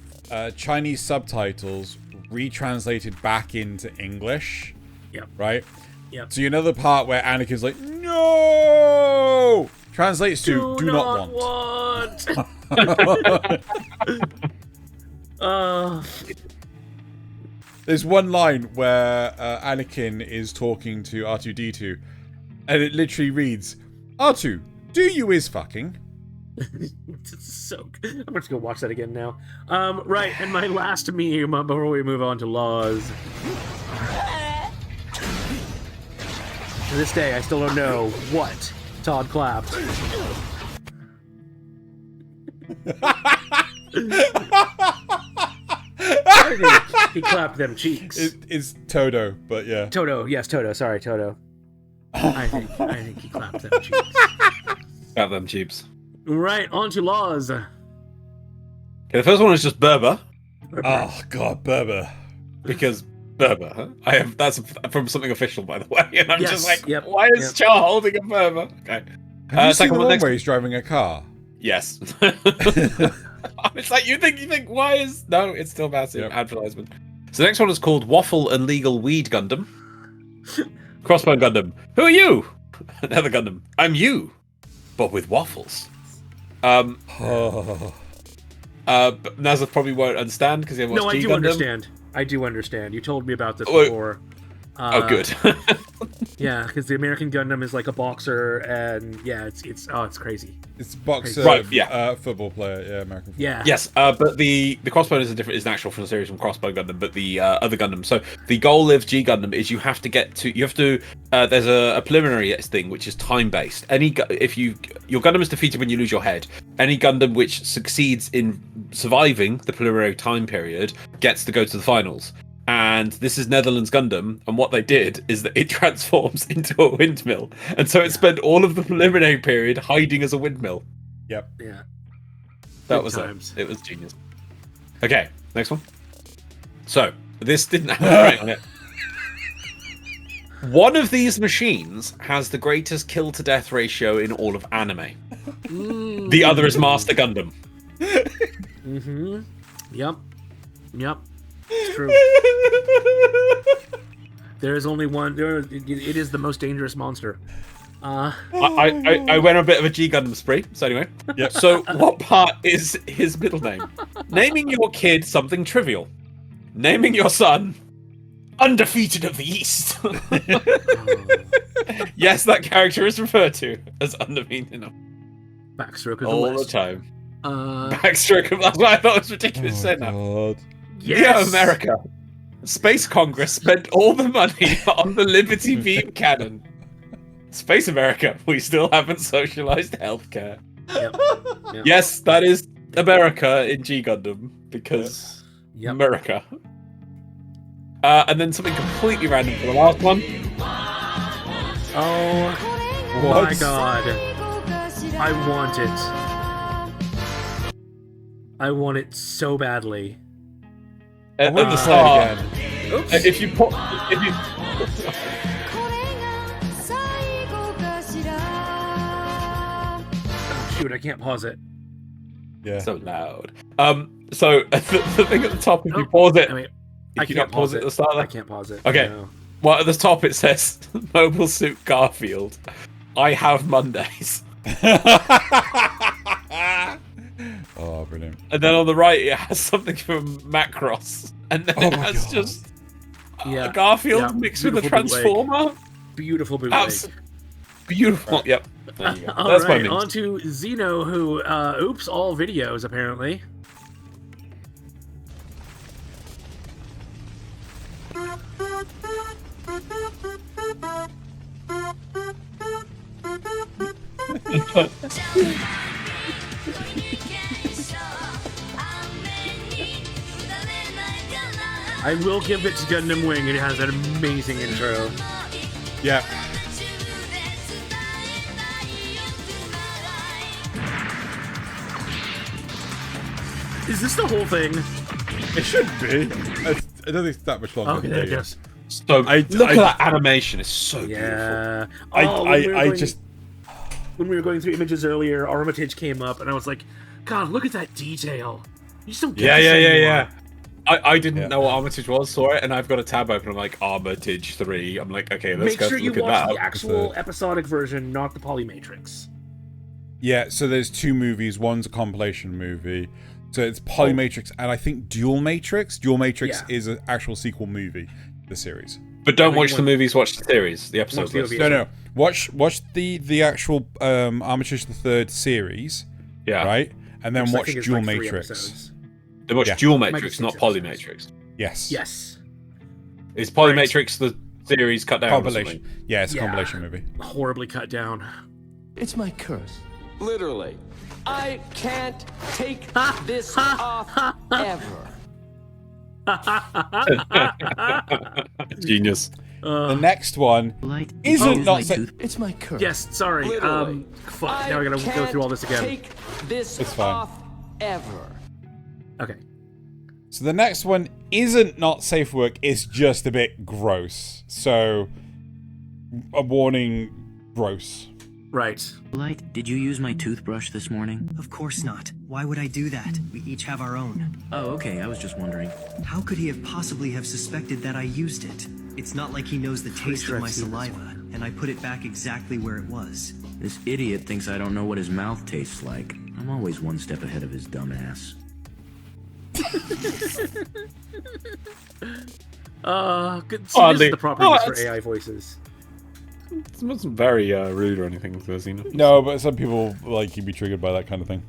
Chinese subtitles retranslated back into English. Yep. Right? Yep. So you know the part where Anakin's like, no! Translates to, do not want. There's one line where Anakin is talking to R2-D2, and it literally reads, R2, do you is fucking? So good. I'm just gonna watch that again now. Right, and my last meme before we move on to laws. To this day, I still don't know what Todd clapped. He clapped them cheeks. It's Toto, but yeah. Toto, yes, Toto. Sorry, Toto. I think he clapped them cheeks. Clap them cheeks. Right, on to laws. Okay, the first one is just Berber. Oh god, Berber. Because Berber, huh? That's from something official, by the way, and I'm just like, yep, why is Char holding a Berber? Okay. Have you seen the one where he's driving a car? Yes. It's like you think why is no? It's still massive advertisement. So the next one is called Waffle and Legal Weed Gundam. Crossbone Gundam. Who are you? Another Gundam. I'm you, but with waffles. But Nasuth probably won't understand because he hasn't watched G Gundam. Understand. I do understand. You told me about this before. Good. Yeah, because the American Gundam is like a boxer, and yeah, it's crazy. It's a boxer, right? Yeah, football player. Yeah, American football. Yeah. Yes, but the Crossbone is an actual from the series from Crossbone Gundam, but the other Gundam. So the goal of G Gundam is you have to there's a preliminary thing which is time based. Your Gundam is defeated when you lose your head. Any Gundam which succeeds in surviving the preliminary time period gets to go to the finals. And this is Netherlands Gundam, and what they did is that it transforms into a windmill, and so it spent all of the preliminary period hiding as a windmill. Yep. Yeah. That was it. It was genius. Okay, next one. So this didn't have a rate on it. One of these machines has the greatest kill to death ratio in all of anime. The other is Master Gundam. Yep. It's true. There is only one. It is the most dangerous monster. I went on a bit of a G Gundam spree. So anyway, Yep. So what part is his middle name? Naming your kid something trivial. Naming your son Undefeated of the East. Yes, that character is referred to as undefeated. Backstroke of the All West. the time. Backstroke of that's what I thought was ridiculous to say that. God. Yes! America. Space Congress spent all the money on the Liberty Beam cannon. Space America, we still haven't socialized healthcare. Yep. Yes, that is America in G Gundam because America. And then something completely random for the last one. Oh What? my god. I want it. I want it so badly. I want to say it again. Oops. If you Shoot, I can't pause it. Yeah. so loud. So the thing at the top, if you pause it, I mean, if I you can't not pause it at the start, I can't pause it. Okay. No. well, at the top it says Mobile Suit Garfield. I have Mondays. Oh, brilliant. And then on the right, it has something from Macross. And then it has God. just Yeah. Garfield Yeah. mixed with a Beautiful bootleg. Transformer. Beautiful bootleg. That's beautiful. Yep. There you go. All That's right, my on news. to Xeno, who oops all videos apparently. I will give it to Gundam Wing. It has an amazing intro. Yeah. Is this the whole thing? It should be. I don't think it's that much longer. Okay, there it goes. So I- look I- at that animation. It's so beautiful. Yeah. I when just. when we were going through images earlier, Armitage came up, and I was like, God, look at that detail. You just don't get this anymore. I didn't Yeah. know what Armitage was, saw it, and I've got a tab open. I'm like, Armitage 3. I'm like, okay, let's Make go sure you look at watch that. the actual episodic version, not the Polymatrix. Yeah, so there's two movies. One's a compilation movie. So it's Polymatrix and I think Dual Matrix. Dual Matrix is an actual sequel movie to the series. But don't watch the movies, watch the series, the episodes. Watch the No. Watch the actual Armitage the Third series. Yeah. Right? And then Which I watch think is Dual like 3 Matrix. episodes. They watch Yeah. Dual Might be Matrix, 6 not episodes. Polymatrix. Yes. Yes. Is Polymatrix the series cut down? Or Compilation. something? Yeah, it's a Yeah. compilation movie. Horribly cut down. It's my curse. Literally. I can't take this off ever. Genius. The next one Light isn't not It's my curse. Yes, sorry. Literally. Fuck, now I gotta go through all this again. Take this It's fine. off ever. Okay. So the next one isn't not safe for work, it's just a bit gross. So a warning, gross. Right. Light, did you use my toothbrush this morning? Of course not. Why would I do that? We each have our own. Oh, okay, I was just wondering. How could he have possibly have suspected that I used it? It's not like he knows the taste sure of I've my seen this saliva, and I put it back exactly where it was. This idiot thinks I don't know what his mouth tastes like. I'm always one step ahead of his dumb ass. Good. See, this is the proper use for it's- AI voices. It wasn't very rude or anything, Xeno. No, but some people like you'd be triggered by that kind of thing.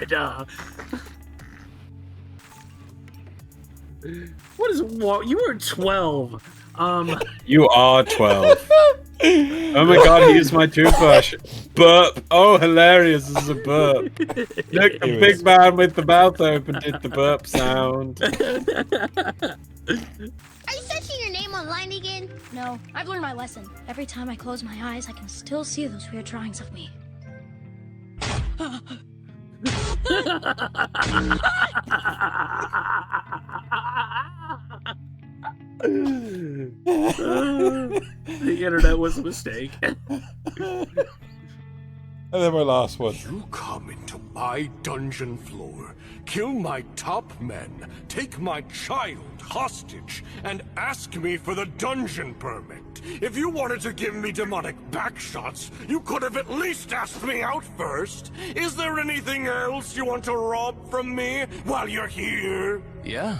God. What is you were 12. You are 12. Oh my god, he used my toothbrush. Burp. Oh, hilarious. This is a burp. Look, the big man with the mouth open did the burp sound. Are you searching your name online again? No, I've learned my lesson. Every time I close my eyes, I can still see those weird drawings of me. The internet was a mistake. And then my last one. You come into my dungeon floor, kill my top men, take my child hostage, and ask me for the dungeon permit. If you wanted to give me demonic backshots, you could have at least asked me out first. Is there anything else you want to rob from me while you're here? Yeah,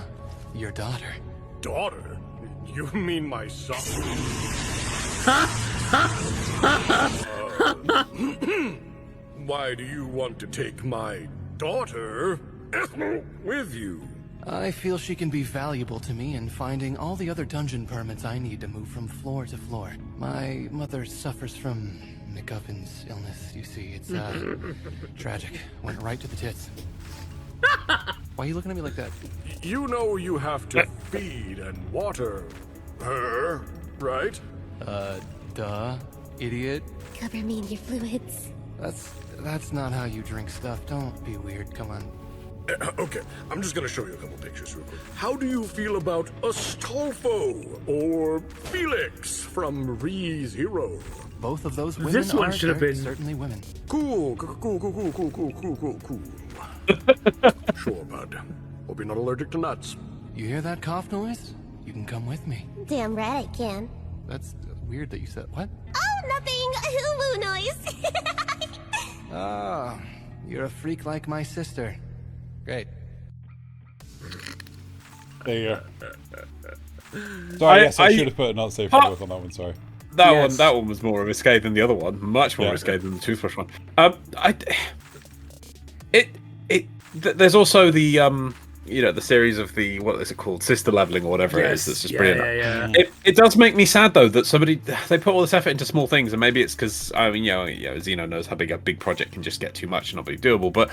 your daughter. Daughter? You mean my son? Why do you want to take my daughter with you? I feel she can be valuable to me in finding all the other dungeon permits I need to move from floor to floor. My mother suffers from McGuffin's illness, you see. It's, tragic. Went right to the tits. Why are you looking at me like that? You know you have to feed and water her, right? Duh, idiot. Cover me in your fluids. That's not how you drink stuff. Don't be weird, come on. Okay, I'm just gonna show you a couple pictures real quick. How do you feel about Astolfo or Felix from ReZero? Both of those women This one are should have been certainly women. Cool. Sure, bud. Hope you're not allergic to nuts. You hear that cough noise? You can come with me. Damn right I can. That's weird that you said what? Oh, nothing. Hulu noise. Ah, you're a freak like my sister. Great. There you go. Sorry, yes, I should have put a not safe for work on that one, sorry. That one was more risque than the other one. Much more risque than the toothbrush one. There's also the the series of the, what is it called, sister leveling or whatever it is. That's just brilliant. It does make me sad though that they put all this effort into small things, and maybe it's because Xeno knows how a big project can just get too much and not be doable. But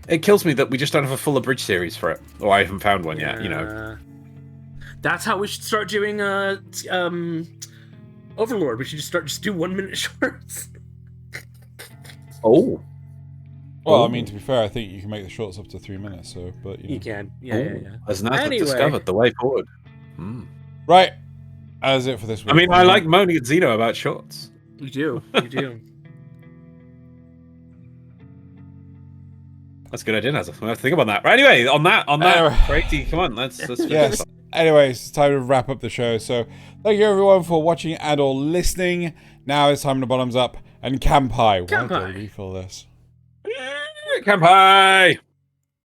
it kills me that we just don't have a full abridged series for it, or I haven't found one yet. That's how we should start doing Overlord. We should just do 1 minute shorts. Oh. Well, I mean, to be fair, I think you can make the shorts up to 3 minutes. So, but you can, yeah. As Nasuth discovered the way forward. Right, as it for this week. I mean, I like moaning at Xeno about shorts. You do. That's a good idea, Nasuth. We'll have to think about that. Right, anyway, on that, Crazy, come on, let's yes. Anyways, it's time to wrap up the show. So, thank you everyone for watching and or listening. Now it's time to bottoms up and Kanpai. Why do I refill this? Kanpai!